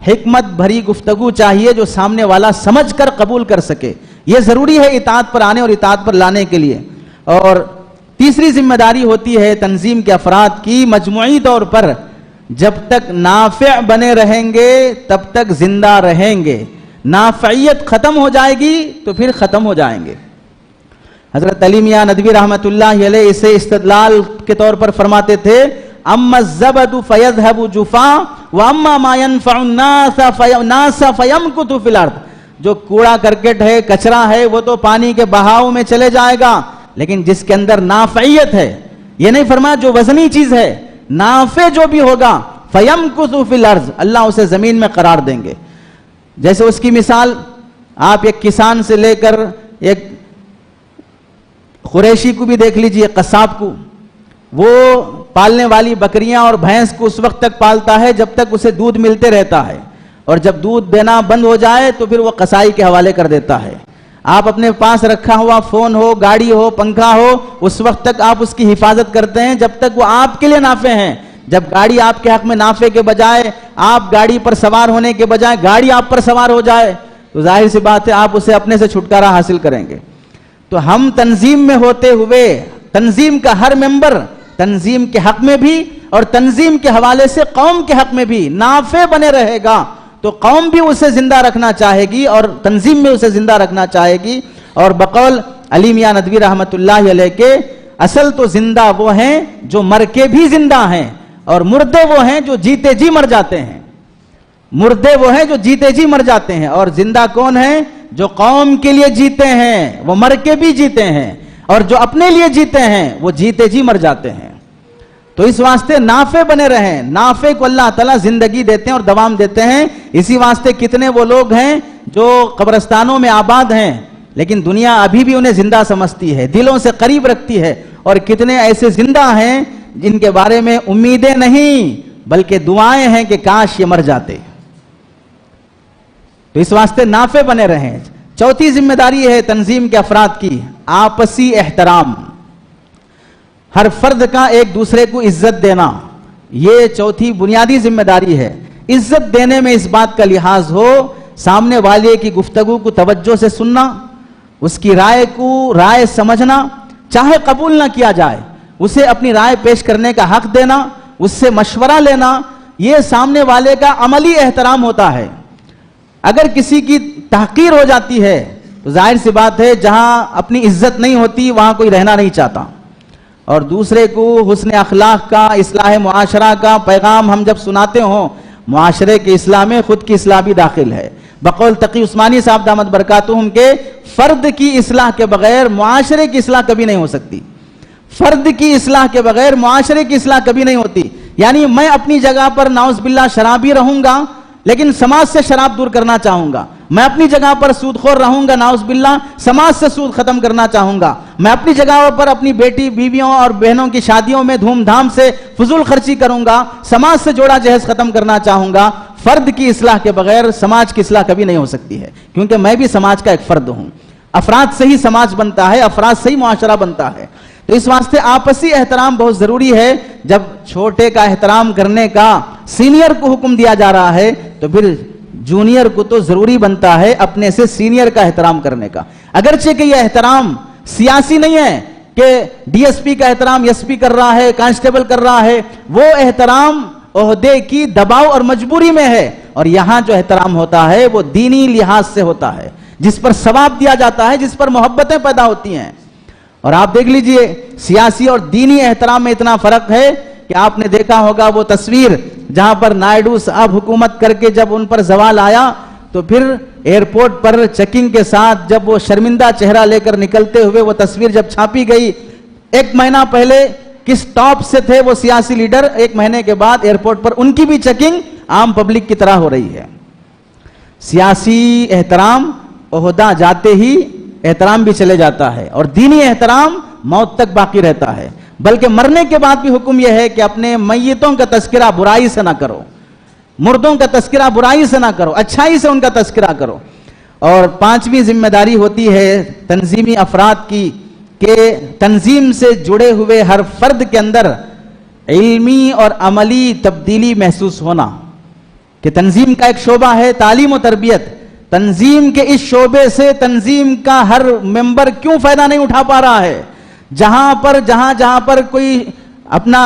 حکمت بھری گفتگو چاہیے جو سامنے والا سمجھ کر قبول کر سکے. یہ ضروری ہے اطاعت پر آنے اور اطاعت پر لانے کے لیے. اور تیسری ذمہ داری ہوتی ہے تنظیم کے افراد کی مجموعی طور پر، جب تک نافع بنے رہیں گے تب تک زندہ رہیں گے. نافعیت ختم ہو جائے گی تو پھر ختم ہو جائیں گے. حضرت علی میاں ندوی رحمت اللہ علیہ اسے استدلال کے طور پر فرماتے تھے، اما الزبد فیذهب جفا واما ما ينفع الناس فیمکث فی الارض. جو کوڑا کرکٹ ہے، کچرا ہے، وہ تو پانی کے بہاؤ میں چلے جائے گا، لیکن جس کے اندر نافعیت ہے، یہ نہیں فرمایا جو وزنی چیز ہے، نافع جو بھی ہوگا فیمکث فی الارض، اللہ اسے زمین میں قرار دیں گے. جیسے اس کی مثال آپ ایک کسان سے لے کر ایک قریشی کو بھی دیکھ لیجئے، قصاب کو. وہ پالنے والی بکریاں اور بھینس کو اس وقت تک پالتا ہے جب تک اسے دودھ ملتے رہتا ہے، اور جب دودھ دینا بند ہو جائے تو پھر وہ قصائی کے حوالے کر دیتا ہے. آپ اپنے پاس رکھا ہوا فون ہو، گاڑی ہو، پنکھا ہو، اس وقت تک آپ اس کی حفاظت کرتے ہیں جب تک وہ آپ کے لیے نافع ہیں. جب گاڑی آپ کے حق میں نافع کے بجائے، آپ گاڑی پر سوار ہونے کے بجائے گاڑی آپ پر سوار ہو جائے تو ظاہر سی بات ہے آپ اسے اپنے سے چھٹکارا حاصل کریں گے. تو ہم تنظیم میں ہوتے ہوئے تنظیم کا ہر ممبر تنظیم کے حق میں بھی اور تنظیم کے حوالے سے قوم کے حق میں بھی نافع بنے رہے گا تو قوم بھی اسے زندہ رکھنا چاہے گی اور تنظیم میں اسے زندہ رکھنا چاہے گی. اور بقول علی میاں ندوی رحمت اللہ علیہ کے اصل تو زندہ وہ ہیں جو مر کے بھی زندہ ہیں اور مردے وہ ہیں جو جیتے جی مر جاتے ہیں. مردے وہ ہیں جو جیتے جی مر جاتے ہیں اور زندہ کون ہیں؟ جو قوم کے لیے جیتے ہیں وہ مر کے بھی جیتے ہیں اور جو اپنے لیے جیتے ہیں وہ جیتے جی مر جاتے ہیں. تو اس واسطے نافع بنے رہیں. نافع کو اللہ تعالیٰ زندگی دیتے ہیں اور دوام دیتے ہیں. اسی واسطے کتنے وہ لوگ ہیں جو قبرستانوں میں آباد ہیں لیکن دنیا ابھی بھی انہیں زندہ سمجھتی ہے, دلوں سے قریب رکھتی ہے, اور کتنے ایسے زندہ ہیں جن کے بارے میں امیدیں نہیں بلکہ دعائیں ہیں کہ کاش یہ مر جاتے. تو اس واسطے نافع بنے رہیں. چوتھی ذمہ داری ہے تنظیم کے افراد کی آپسی احترام. ہر فرد کا ایک دوسرے کو عزت دینا, یہ چوتھی بنیادی ذمہ داری ہے. عزت دینے میں اس بات کا لحاظ ہو سامنے والے کی گفتگو کو توجہ سے سننا, اس کی رائے کو رائے سمجھنا, چاہے قبول نہ کیا جائے اسے اپنی رائے پیش کرنے کا حق دینا, اس سے مشورہ لینا, یہ سامنے والے کا عملی احترام ہوتا ہے. اگر کسی کی تحقیر ہو جاتی ہے تو ظاہر سی بات ہے جہاں اپنی عزت نہیں ہوتی وہاں کوئی رہنا نہیں چاہتا. اور دوسرے کو حسن اخلاق کا, اصلاح معاشرہ کا پیغام ہم جب سناتے ہوں, معاشرے کی اصلاح میں خود کی اصلاح بھی داخل ہے. بقول تقی عثمانی صاحب دامت برکاتہم کے فرد کی اصلاح کے بغیر معاشرے کی اصلاح کبھی نہیں ہو سکتی. فرد کی اصلاح کے بغیر معاشرے کی اصلاح کبھی نہیں ہوتی. یعنی میں اپنی جگہ پر نعوذ باللہ شرابی رہوں گا لیکن سماج سے شراب دور کرنا چاہوں گا. میں اپنی جگہ پر سود خور رہوں گا نعوذ باللہ, سماج سے سود ختم کرنا چاہوں گا. میں اپنی جگہ پر اپنی بیٹی بیویوں اور بہنوں کی شادیوں میں دھوم دھام سے فضول خرچی کروں گا, سماج سے جوڑا جہیز ختم کرنا چاہوں گا. فرد کی اصلاح کے بغیر سماج کی اصلاح کبھی نہیں ہو سکتی ہے, کیونکہ میں بھی سماج کا ایک فرد ہوں. افراد سے ہی سماج بنتا ہے, افراد سے ہی معاشرہ بنتا ہے. تو اس واسطے آپسی احترام بہت ضروری ہے. جب چھوٹے کا احترام کرنے کا سینئر کو حکم دیا جا رہا ہے تو پھر جونیئر کو تو ضروری بنتا ہے اپنے سے سینئر کا احترام کرنے کا. اگرچہ کہ یہ احترام سیاسی نہیں ہے کہ ڈی ایس پی کا احترام ایس پی کر رہا ہے, کانسٹیبل کر رہا ہے, وہ احترام عہدے کی دباؤ اور مجبوری میں ہے. اور یہاں جو احترام ہوتا ہے وہ دینی لحاظ سے ہوتا ہے, جس پر ثواب دیا جاتا ہے, جس پر محبتیں پیدا ہوتی ہیں. اور آپ دیکھ لیجئے سیاسی اور دینی احترام میں اتنا فرق ہے کہ آپ نے دیکھا ہوگا وہ تصویر جہاں پر نائیڈو صاحب حکومت کر کے جب ان پر زوال آیا تو پھر ایئرپورٹ پر چیکنگ کے ساتھ جب وہ شرمندہ چہرہ لے کر نکلتے ہوئے وہ تصویر جب چھاپی گئی, ایک مہینہ پہلے کس ٹاپ سے تھے وہ سیاسی لیڈر, ایک مہینے کے بعد ایئرپورٹ پر ان کی بھی چیکنگ عام پبلک کی طرح ہو رہی ہے. سیاسی احترام عہدہ جاتے ہی احترام بھی چلے جاتا ہے اور دینی احترام موت تک باقی رہتا ہے. بلکہ مرنے کے بعد بھی حکم یہ ہے کہ اپنے میتوں کا تذکرہ برائی سے نہ کرو, مردوں کا تذکرہ برائی سے نہ کرو, اچھائی سے ان کا تذکرہ کرو. اور پانچویں ذمہ داری ہوتی ہے تنظیمی افراد کی کہ تنظیم سے جڑے ہوئے ہر فرد کے اندر علمی اور عملی تبدیلی محسوس ہونا. کہ تنظیم کا ایک شعبہ ہے تعلیم و تربیت, تنظیم کے اس شعبے سے تنظیم کا ہر ممبر کیوں فائدہ نہیں اٹھا پا رہا ہے؟ جہاں پر کوئی اپنا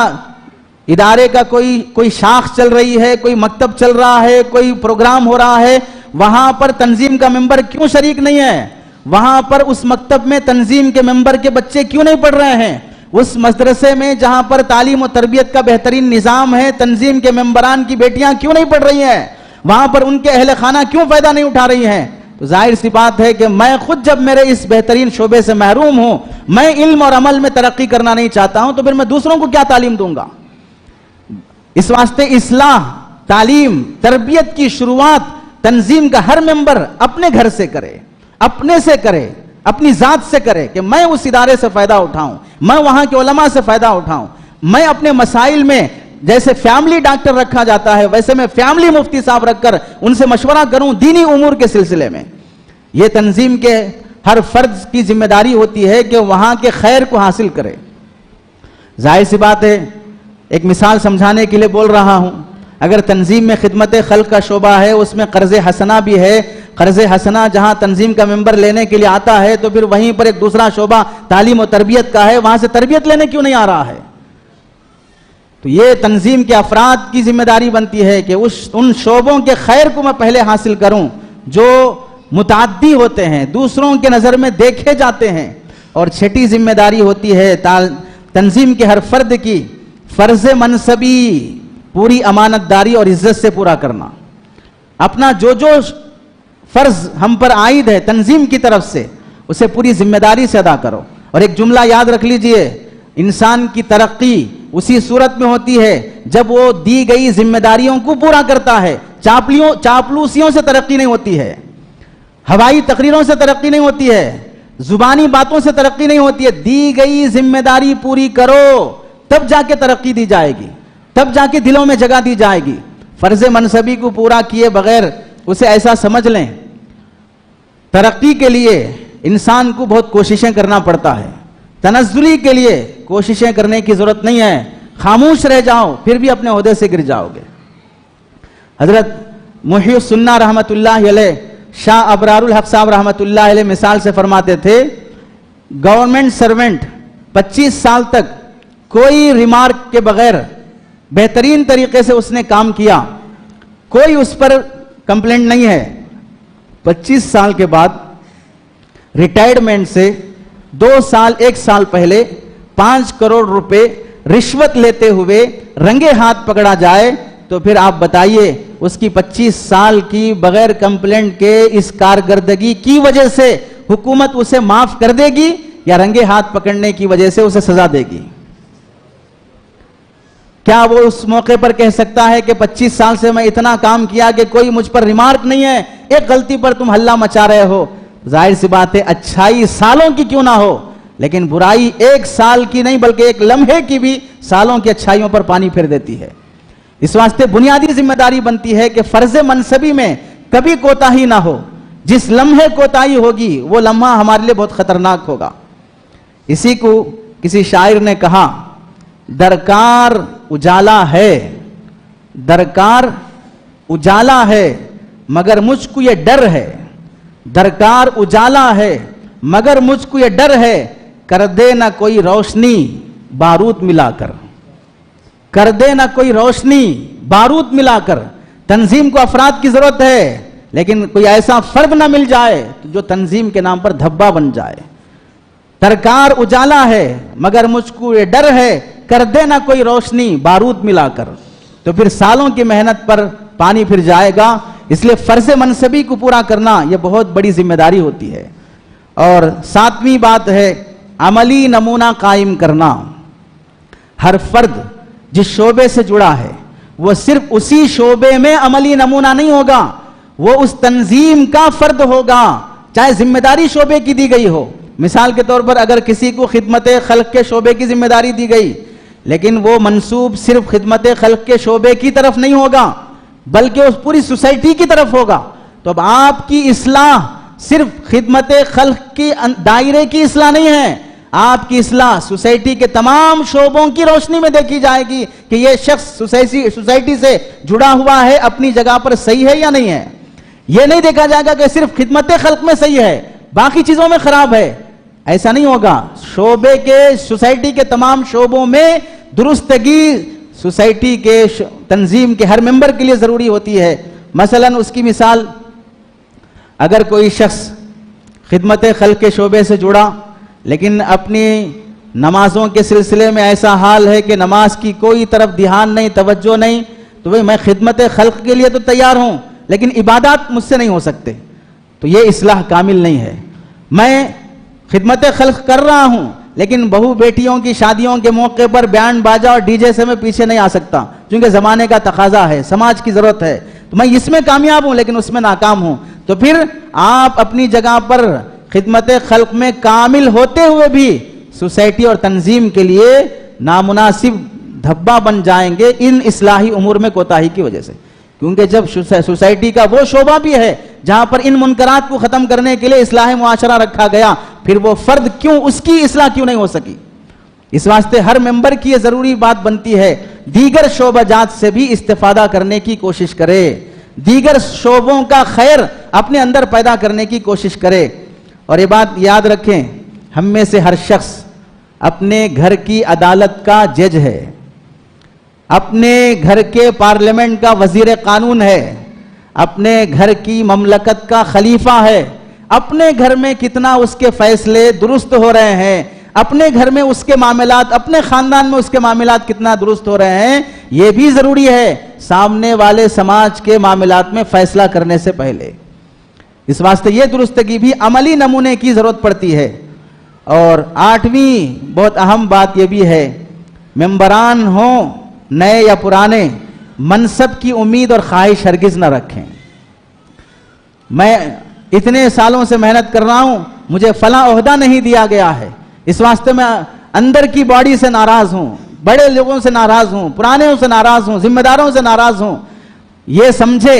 ادارے کا کوئی شاخ چل رہی ہے, کوئی مکتب چل رہا ہے, کوئی پروگرام ہو رہا ہے, وہاں پر تنظیم کا ممبر کیوں شریک نہیں ہے؟ وہاں پر اس مکتب میں تنظیم کے ممبر کے بچے کیوں نہیں پڑھ رہے ہیں؟ اس مدرسے میں جہاں پر تعلیم و تربیت کا بہترین نظام ہے تنظیم کے ممبران کی بیٹیاں کیوں نہیں پڑھ رہی ہیں؟ وہاں پر ان کے اہل خانہ کیوں فائدہ نہیں اٹھا رہی ہیں؟ تو ظاہر سی بات ہے کہ میں خود جب میرے اس بہترین شعبے سے محروم ہوں, میں علم اور عمل میں ترقی کرنا نہیں چاہتا ہوں, تو پھر میں دوسروں کو کیا تعلیم دوں گا؟ اس واسطے اصلاح, تعلیم, تربیت کی شروعات تنظیم کا ہر ممبر اپنے گھر سے کرے, اپنے سے کرے, اپنی ذات سے کرے کہ میں اس ادارے سے فائدہ اٹھاؤں, میں وہاں کے علماء سے فائدہ اٹھاؤں, میں اپنے مسائل میں جیسے فیملی ڈاکٹر رکھا جاتا ہے ویسے میں فیملی مفتی صاحب رکھ کر ان سے مشورہ کروں دینی امور کے سلسلے میں. یہ تنظیم کے ہر فرد کی ذمہ داری ہوتی ہے کہ وہاں کے خیر کو حاصل کرے. ظاہر سی بات ہے, ایک مثال سمجھانے کے لیے بول رہا ہوں, اگر تنظیم میں خدمت خلق کا شعبہ ہے اس میں قرض حسنہ بھی ہے, قرض حسنہ جہاں تنظیم کا ممبر لینے کے لیے آتا ہے تو پھر وہیں پر ایک دوسرا شعبہ تعلیم و تربیت کا ہے, وہاں سے تربیت لینے کیوں نہیں آ رہا ہے؟ تو یہ تنظیم کے افراد کی ذمہ داری بنتی ہے کہ ان شعبوں کے خیر کو میں پہلے حاصل کروں جو متعدی ہوتے ہیں، دوسروں کے نظر میں دیکھے جاتے ہیں. اور چھٹی ذمہ داری ہوتی ہے تنظیم کے ہر فرد کی فرض منصبی پوری امانت داری اور عزت سے پورا کرنا. اپنا جو فرض ہم پر عائد ہے تنظیم کی طرف سے اسے پوری ذمہ داری سے ادا کرو. اور ایک جملہ یاد رکھ لیجئے، انسان کی ترقی اسی صورت میں ہوتی ہے جب وہ دی گئی ذمہ داریوں کو پورا کرتا ہے. چاپلوسیوں سے ترقی نہیں ہوتی ہے، ہوائی تقریروں سے ترقی نہیں ہوتی ہے، زبانی باتوں سے ترقی نہیں ہوتی ہے. دی گئی ذمہ داری پوری کرو تب جا کے ترقی دی جائے گی، تب جا کے دلوں میں جگہ دی جائے گی. فرض منصبی کو پورا کیے بغیر اسے ایسا سمجھ لیں ترقی کے لیے انسان کو بہت کوششیں کرنا پڑتا ہے، تنزلی کے لیے کوششیں کرنے کی ضرورت نہیں ہے. خاموش رہ جاؤ پھر بھی اپنے عہدے سے گر جاؤ گے. حضرت محی السنہ رحمت اللہ علیہ شاہ ابرار الحق صاحب رحمت اللہ علیہ مثال سے فرماتے تھے، گورنمنٹ سرونٹ 25 سال تک کوئی ریمارک کے بغیر بہترین طریقے سے اس نے کام کیا، کوئی اس پر کمپلینٹ نہیں ہے. 25 سال کے بعد ریٹائرمنٹ سے 2 سال 1 سال پہلے 5 کروڑ روپے رشوت لیتے ہوئے رنگے ہاتھ پکڑا جائے تو پھر آپ بتائیے اس کی 25 سال کی بغیر کمپلینٹ کے اس کارکردگی کی وجہ سے حکومت اسے معاف کر دے گی یا رنگے ہاتھ پکڑنے کی وجہ سے اسے سزا دے گی؟ کیا وہ اس موقع پر کہہ سکتا ہے کہ 25 سال سے میں اتنا کام کیا کہ کوئی مجھ پر ریمارک نہیں ہے، ایک غلطی پر تم ہلہ مچا رہے ہو؟ ظاہر سی بات ہے اچھائی سالوں کی کیوں نہ ہو لیکن برائی 1 سال کی نہیں بلکہ 1 لمحے کی بھی سالوں کی اچھائیوں پر پانی پھیر دیتی ہے. اس واسطے بنیادی ذمہ داری بنتی ہے کہ فرض منصبی میں کبھی کوتاہی نہ ہو. جس لمحے کوتاہی ہوگی وہ لمحہ ہمارے لیے بہت خطرناک ہوگا. اسی کو کسی شاعر نے کہا، درکار اجالا ہے، درکار اجالا ہے مگر مجھ کو یہ ڈر ہے، درکار اجالا ہے مگر مجھ کو یہ ڈر ہے، کر دے نہ کوئی روشنی بارود ملا کر، کر دے نہ کوئی روشنی بارود ملا کر. تنظیم کو افراد کی ضرورت ہے لیکن کوئی ایسا فرد نہ مل جائے جو تنظیم کے نام پر دھبا بن جائے. درکار اجالا ہے مگر مجھ کو یہ ڈر ہے، کر دے نہ کوئی روشنی بارود ملا کر. تو پھر سالوں کی محنت پر پانی پھر جائے گا. اس لیے فرض منصبی کو پورا کرنا یہ بہت بڑی ذمہ داری ہوتی ہے. اور 7ویں بات ہے عملی نمونہ قائم کرنا. ہر فرد جس شعبے سے جڑا ہے وہ صرف اسی شعبے میں عملی نمونہ نہیں ہوگا، وہ اس تنظیم کا فرد ہوگا چاہے ذمہ داری شعبے کی دی گئی ہو. مثال کے طور پر اگر کسی کو خدمت خلق کے شعبے کی ذمہ داری دی گئی لیکن وہ منسوب صرف خدمت خلق کے شعبے کی طرف نہیں ہوگا بلکہ اس پوری سوسائٹی کی طرف ہوگا، تو اب آپ کی اصلاح صرف خدمت خلق کی دائرے کی اصلاح نہیں ہے، آپ کی اصلاح سوسائٹی کے تمام شعبوں کی روشنی میں دیکھی جائے گی کہ یہ شخص سوسائٹی سے جڑا ہوا ہے، اپنی جگہ پر صحیح ہے یا نہیں ہے. یہ نہیں دیکھا جائے گا کہ صرف خدمت خلق میں صحیح ہے باقی چیزوں میں خراب ہے. ایسا نہیں ہوگا. شعبے کے سوسائٹی کے تمام شعبوں میں درستگی سوسائٹی کے تنظیم کے ہر ممبر کے لیے ضروری ہوتی ہے. مثلا اس کی مثال، اگر کوئی شخص خدمت خلق کے شعبے سے جڑا لیکن اپنی نمازوں کے سلسلے میں ایسا حال ہے کہ نماز کی کوئی طرف دھیان نہیں، توجہ نہیں، تو میں خدمت خلق کے لیے تو تیار ہوں لیکن عبادات مجھ سے نہیں ہو سکتے، تو یہ اصلاح کامل نہیں ہے. میں خدمت خلق کر رہا ہوں لیکن بہو بیٹیوں کی شادیوں کے موقع پر بیان باجا اور ڈی جے سے میں پیچھے نہیں آ سکتا کیونکہ زمانے کا تقاضا ہے، سماج کی ضرورت ہے، تو میں اس میں کامیاب ہوں لیکن اس میں ناکام ہوں. تو پھر آپ اپنی جگہ پر خدمت خلق میں کامل ہوتے ہوئے بھی سوسائٹی اور تنظیم کے لیے نامناسب دھبا بن جائیں گے ان اصلاحی امور میں کوتاہی کی وجہ سے. کیونکہ جب سوسائٹی کا وہ شعبہ بھی ہے جہاں پر ان منکرات کو ختم کرنے کے لیے اصلاح معاشرہ رکھا گیا، پھر وہ فرد کیوں، اس کی اصلاح کیوں نہیں ہو سکی؟ اس واسطے ہر ممبر کی یہ ضروری بات بنتی ہے دیگر شعبہ جات سے بھی استفادہ کرنے کی کوشش کرے، دیگر شعبوں کا خیر اپنے اندر پیدا کرنے کی کوشش کرے. اور یہ بات یاد رکھیں، ہم میں سے ہر شخص اپنے گھر کی عدالت کا جج ہے. اپنے گھر کے پارلیمنٹ کا وزیر قانون ہے، اپنے گھر کی مملکت کا خلیفہ ہے، اپنے گھر میں کتنا اس کے فیصلے درست ہو رہے ہیں، اپنے گھر میں اس کے معاملات، اپنے خاندان میں اس کے معاملات کتنا درست ہو رہے ہیں، یہ بھی ضروری ہے سامنے والے سماج کے معاملات میں فیصلہ کرنے سے پہلے۔ اس واسطے یہ درستگی بھی عملی نمونے کی ضرورت پڑتی ہے۔ اور 8ویں بہت اہم بات یہ بھی ہے، ممبران ہوں نئے یا پرانے، منصب کی امید اور خواہش ہرگز نہ رکھیں۔ میں اتنے سالوں سے محنت کر رہا ہوں، مجھے فلاں عہدہ نہیں دیا گیا ہے، اس واسطے میں اندر کی باڈی سے ناراض ہوں، بڑے لوگوں سے ناراض ہوں، پرانے سے ناراض ہوں، ذمہ داروں سے ناراض ہوں۔ یہ سمجھے،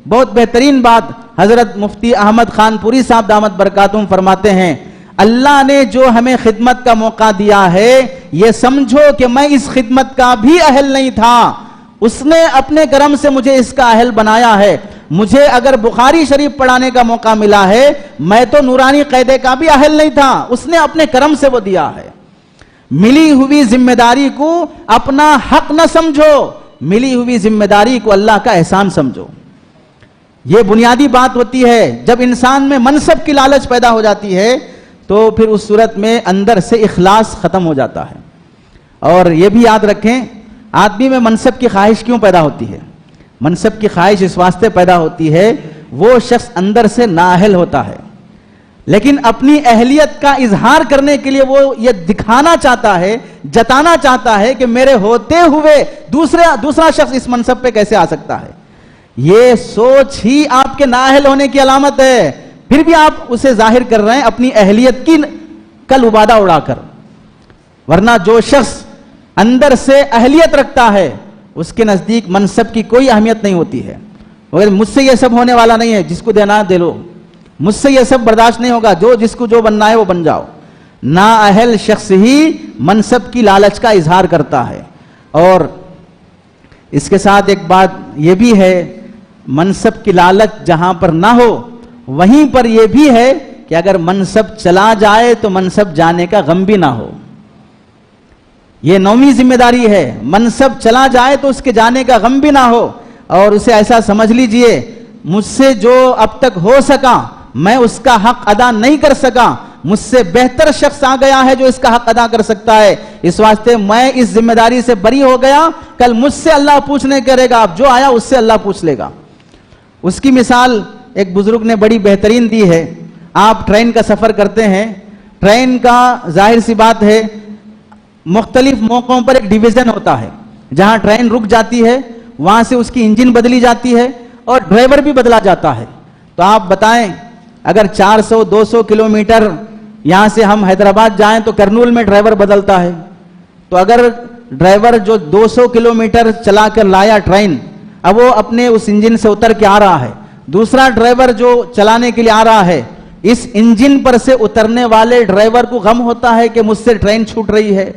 بہت بہترین بات حضرت مفتی احمد خان پوری صاحب دامت برکاتہم فرماتے ہیں، اللہ نے جو ہمیں خدمت کا موقع دیا ہے، یہ سمجھو کہ میں اس خدمت کا بھی اہل نہیں تھا، اس نے اپنے کرم سے مجھے اس کا اہل بنایا ہے۔ مجھے اگر بخاری شریف پڑھانے کا موقع ملا ہے، میں تو نورانی قاعدے کا بھی اہل نہیں تھا، اس نے اپنے کرم سے وہ دیا ہے۔ ملی ہوئی ذمہ داری کو اپنا حق نہ سمجھو، ملی ہوئی ذمہ داری کو اللہ کا احسان سمجھو۔ یہ بنیادی بات ہوتی ہے۔ جب انسان میں منصب کی لالچ پیدا ہو جاتی ہے تو پھر اس صورت میں اندر سے اخلاص ختم ہو جاتا ہے۔ اور یہ بھی یاد رکھیں، آدمی میں منصب کی خواہش کیوں پیدا ہوتی ہے؟ منصب کی خواہش اس واسطے پیدا ہوتی ہے، وہ شخص اندر سے نااہل ہوتا ہے، لیکن اپنی اہلیت کا اظہار کرنے کے لیے وہ یہ دکھانا چاہتا ہے، جتانا چاہتا ہے کہ میرے ہوتے ہوئے دوسرا شخص اس منصب پہ کیسے آ سکتا ہے۔ یہ سوچ ہی آپ کے نااہل ہونے کی علامت ہے، پھر بھی آپ اسے ظاہر کر رہے ہیں اپنی اہلیت کی کل عبادہ اڑا کر۔ ورنہ جو شخص اندر سے اہلیت رکھتا ہے، اس کے نزدیک منصب کی کوئی اہمیت نہیں ہوتی ہے۔ مگر مجھ سے یہ سب ہونے والا نہیں ہے، جس کو دینا دے لو، مجھ سے یہ سب برداشت نہیں ہوگا، جس کو جو بننا ہے وہ بن جاؤ۔ نااہل شخص ہی منصب کی لالچ کا اظہار کرتا ہے۔ اور اس کے ساتھ ایک بات یہ بھی ہے، منصب کی لالچ جہاں پر نہ ہو وہیں پر یہ بھی ہے کہ اگر منصب چلا جائے تو منصب جانے کا غم بھی نہ ہو۔ یہ 9ویں ذمہ داری ہے، منصب چلا جائے تو اس کے جانے کا غم بھی نہ ہو، اور اسے ایسا سمجھ لیجئے مجھ سے جو اب تک ہو سکا میں اس کا حق ادا نہیں کر سکا، مجھ سے بہتر شخص آ گیا ہے جو اس کا حق ادا کر سکتا ہے، اس واسطے میں اس ذمہ داری سے بری ہو گیا، کل مجھ سے اللہ پوچھنے کرے گا، اب جو آیا اس سے اللہ پوچھ لے گا۔ اس کی مثال ایک بزرگ نے بڑی بہترین دی ہے۔ آپ ٹرین کا سفر کرتے ہیں، ٹرین کا ظاہر سی بات ہے مختلف موقعوں پر ایک ڈیویژن ہوتا ہے، جہاں ٹرین رک جاتی ہے وہاں سے اس کی انجن بدلی جاتی ہے اور ڈرائیور بھی بدلا جاتا ہے۔ تو آپ بتائیں اگر 400-200 کلومیٹر یہاں سے ہم حیدرآباد جائیں تو کرنول میں ڈرائیور بدلتا ہے، تو اگر ڈرائیور جو 200 کلومیٹر چلا کر لایا ٹرین، اب وہ اپنے اس انجن سے اتر کے آ رہا ہے، دوسرا ڈرائیور جو چلانے کے لیے آ رہا ہے، اس انجن پر سے اترنے والے ڈرائیور کو غم ہوتا ہے کہ مجھ سے ٹرین چھوٹ رہی ہے،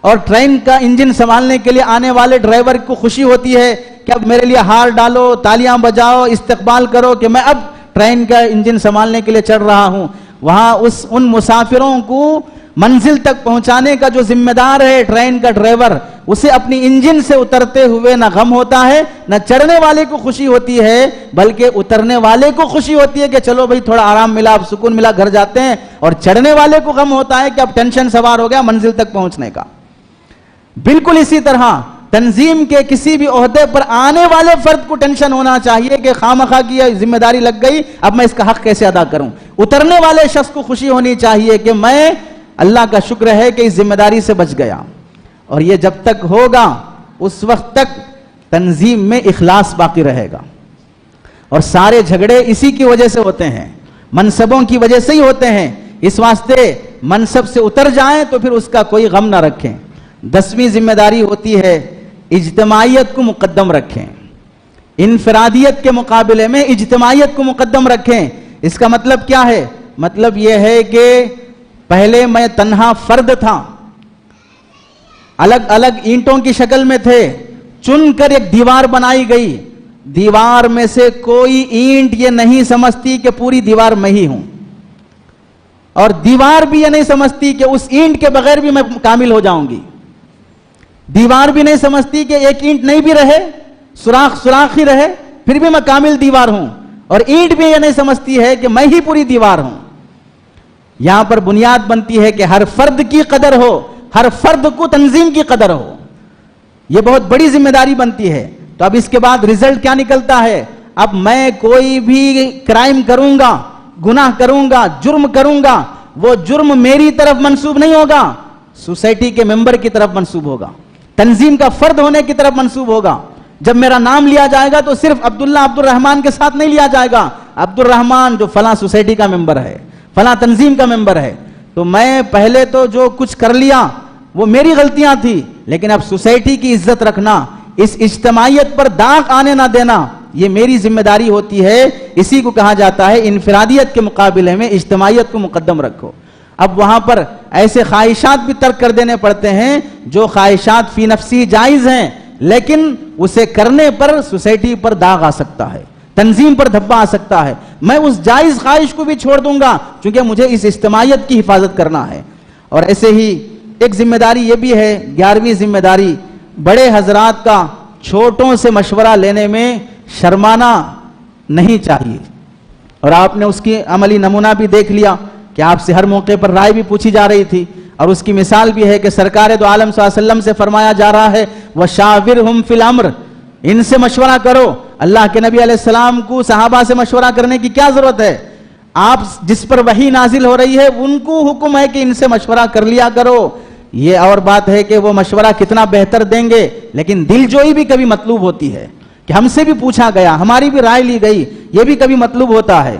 اور ٹرین کا انجن سنبھالنے کے لیے آنے والے ڈرائیور کو خوشی ہوتی ہے کہ اب میرے لیے ہار ڈالو، تالیاں بجاؤ، استقبال کرو کہ میں اب ٹرین کا انجن سنبھالنے کے لیے چڑھ رہا ہوں۔ وہاں ان مسافروں کو منزل تک پہنچانے کا جو ذمہ دار ہے ٹرین کا ڈرائیور، اسے اپنی انجن سے اترتے ہوئے نہ غم ہوتا ہے، نہ چڑھنے والے کو خوشی ہوتی ہے، بلکہ اترنے والے کو خوشی ہوتی ہے کہ چلو بھئی تھوڑا آرام ملا، اب سکون ملا، گھر جاتے ہیں، اور چڑھنے والے کو غم ہوتا ہے کہ اب ٹینشن سوار ہو گیا منزل تک پہنچنے کا۔ بالکل اسی طرح تنظیم کے کسی بھی عہدے پر آنے والے فرد کو ٹینشن ہونا چاہیے کہ خامخواہ کی ذمہ داری لگ گئی، اب میں اس کا حق کیسے ادا کروں۔ اترنے والے شخص کو خوشی ہونی چاہیے کہ میں اللہ کا شکر ہے کہ اس ذمہ داری سے بچ گیا۔ اور یہ جب تک ہوگا اس وقت تک تنظیم میں اخلاص باقی رہے گا۔ اور سارے جھگڑے اسی کی وجہ سے ہوتے ہیں، منصبوں کی وجہ سے ہی ہوتے ہیں، اس واسطے منصب سے اتر جائیں تو پھر اس کا کوئی غم نہ رکھیں۔ 10ویں ذمہ داری ہوتی ہے اجتماعیت کو مقدم رکھیں، انفرادیت کے مقابلے میں اجتماعیت کو مقدم رکھیں۔ اس کا مطلب کیا ہے؟ مطلب یہ ہے کہ پہلے میں تنہا فرد تھا، الگ الگ اینٹوں کی شکل میں تھے، چن کر ایک دیوار بنائی گئی، دیوار میں سے کوئی اینٹ یہ نہیں سمجھتی کہ پوری دیوار میں ہی ہوں، اور دیوار بھی یہ نہیں سمجھتی کہ اس اینٹ کے بغیر بھی میں کامل ہو جاؤں گی۔ دیوار بھی نہیں سمجھتی کہ ایک اینٹ نہیں بھی رہے، سوراخ ہی رہے، پھر بھی میں کامل دیوار ہوں، اور اینٹ بھی یہ نہیں سمجھتی ہے کہ میں ہی پوری دیوار ہوں۔ یہاں پر بنیاد بنتی ہے کہ ہر فرد کی قدر ہو، ہر فرد کو تنظیم کی قدر ہو، یہ بہت بڑی ذمہ داری بنتی ہے۔ تو اب اس کے بعد رزلٹ کیا نکلتا ہے؟ اب میں کوئی بھی کرائم کروں گا، گناہ کروں گا، جرم کروں گا، وہ جرم میری طرف منسوب نہیں ہوگا، سوسائٹی کے ممبر کی طرف منسوب ہوگا، تنظیم کا فرد ہونے کی طرف منسوب ہوگا۔ جب میرا نام لیا جائے گا تو صرف عبداللہ عبد الرحمن کے ساتھ نہیں لیا جائے گا، عبد الرحمن جو فلاں سوسائٹی کا ممبر ہے، فلاں تنظیم کا ممبر ہے۔ تو میں پہلے تو جو کچھ کر لیا وہ میری غلطیاں تھی، لیکن اب سوسائٹی کی عزت رکھنا، اس اجتماعیت پر داغ آنے نہ دینا، یہ میری ذمہ داری ہوتی ہے۔ اسی کو کہا جاتا ہے انفرادیت کے مقابلے میں اجتماعیت کو مقدم رکھو۔ اب وہاں پر ایسے خواہشات بھی ترک کر دینے پڑتے ہیں جو خواہشات فی نفسی جائز ہیں، لیکن اسے کرنے پر سوسائٹی پر داغ آ سکتا ہے، تنظیم پر دھبا آ سکتا ہے۔ میں اس جائز خواہش کو بھی چھوڑ دوں گا چونکہ مجھے اس اجتماعیت کی حفاظت کرنا ہے۔ اور ایسے ہی ایک ذمہ داری یہ بھی ہے، 11ویں ذمہ داری، بڑے حضرات کا چھوٹوں سے مشورہ لینے میں شرمانا نہیں چاہیے۔ اور آپ نے اس کی عملی نمونہ بھی دیکھ لیا کہ آپ سے ہر موقع پر رائے بھی پوچھی جا رہی تھی، اور اس کی مثال بھی ہے کہ سرکار دو عالم صلی اللہ علیہ وسلم سے فرمایا جا رہا ہے وَشَاوِرْهُمْ فِي الْأَمْرِ، ان سے مشورہ کرو۔ اللہ کے نبی علیہ السلام کو صحابہ سے مشورہ کرنے کی کیا ضرورت ہے؟ آپ جس پر وحی نازل ہو رہی ہے ان کو حکم ہے کہ ان سے مشورہ کر لیا کرو۔ یہ اور بات ہے کہ وہ مشورہ کتنا بہتر دیں گے، لیکن دل جوئی بھی کبھی مطلوب ہوتی ہے کہ ہم سے بھی پوچھا گیا، ہماری بھی رائے لی گئی، یہ بھی کبھی مطلوب ہوتا ہے۔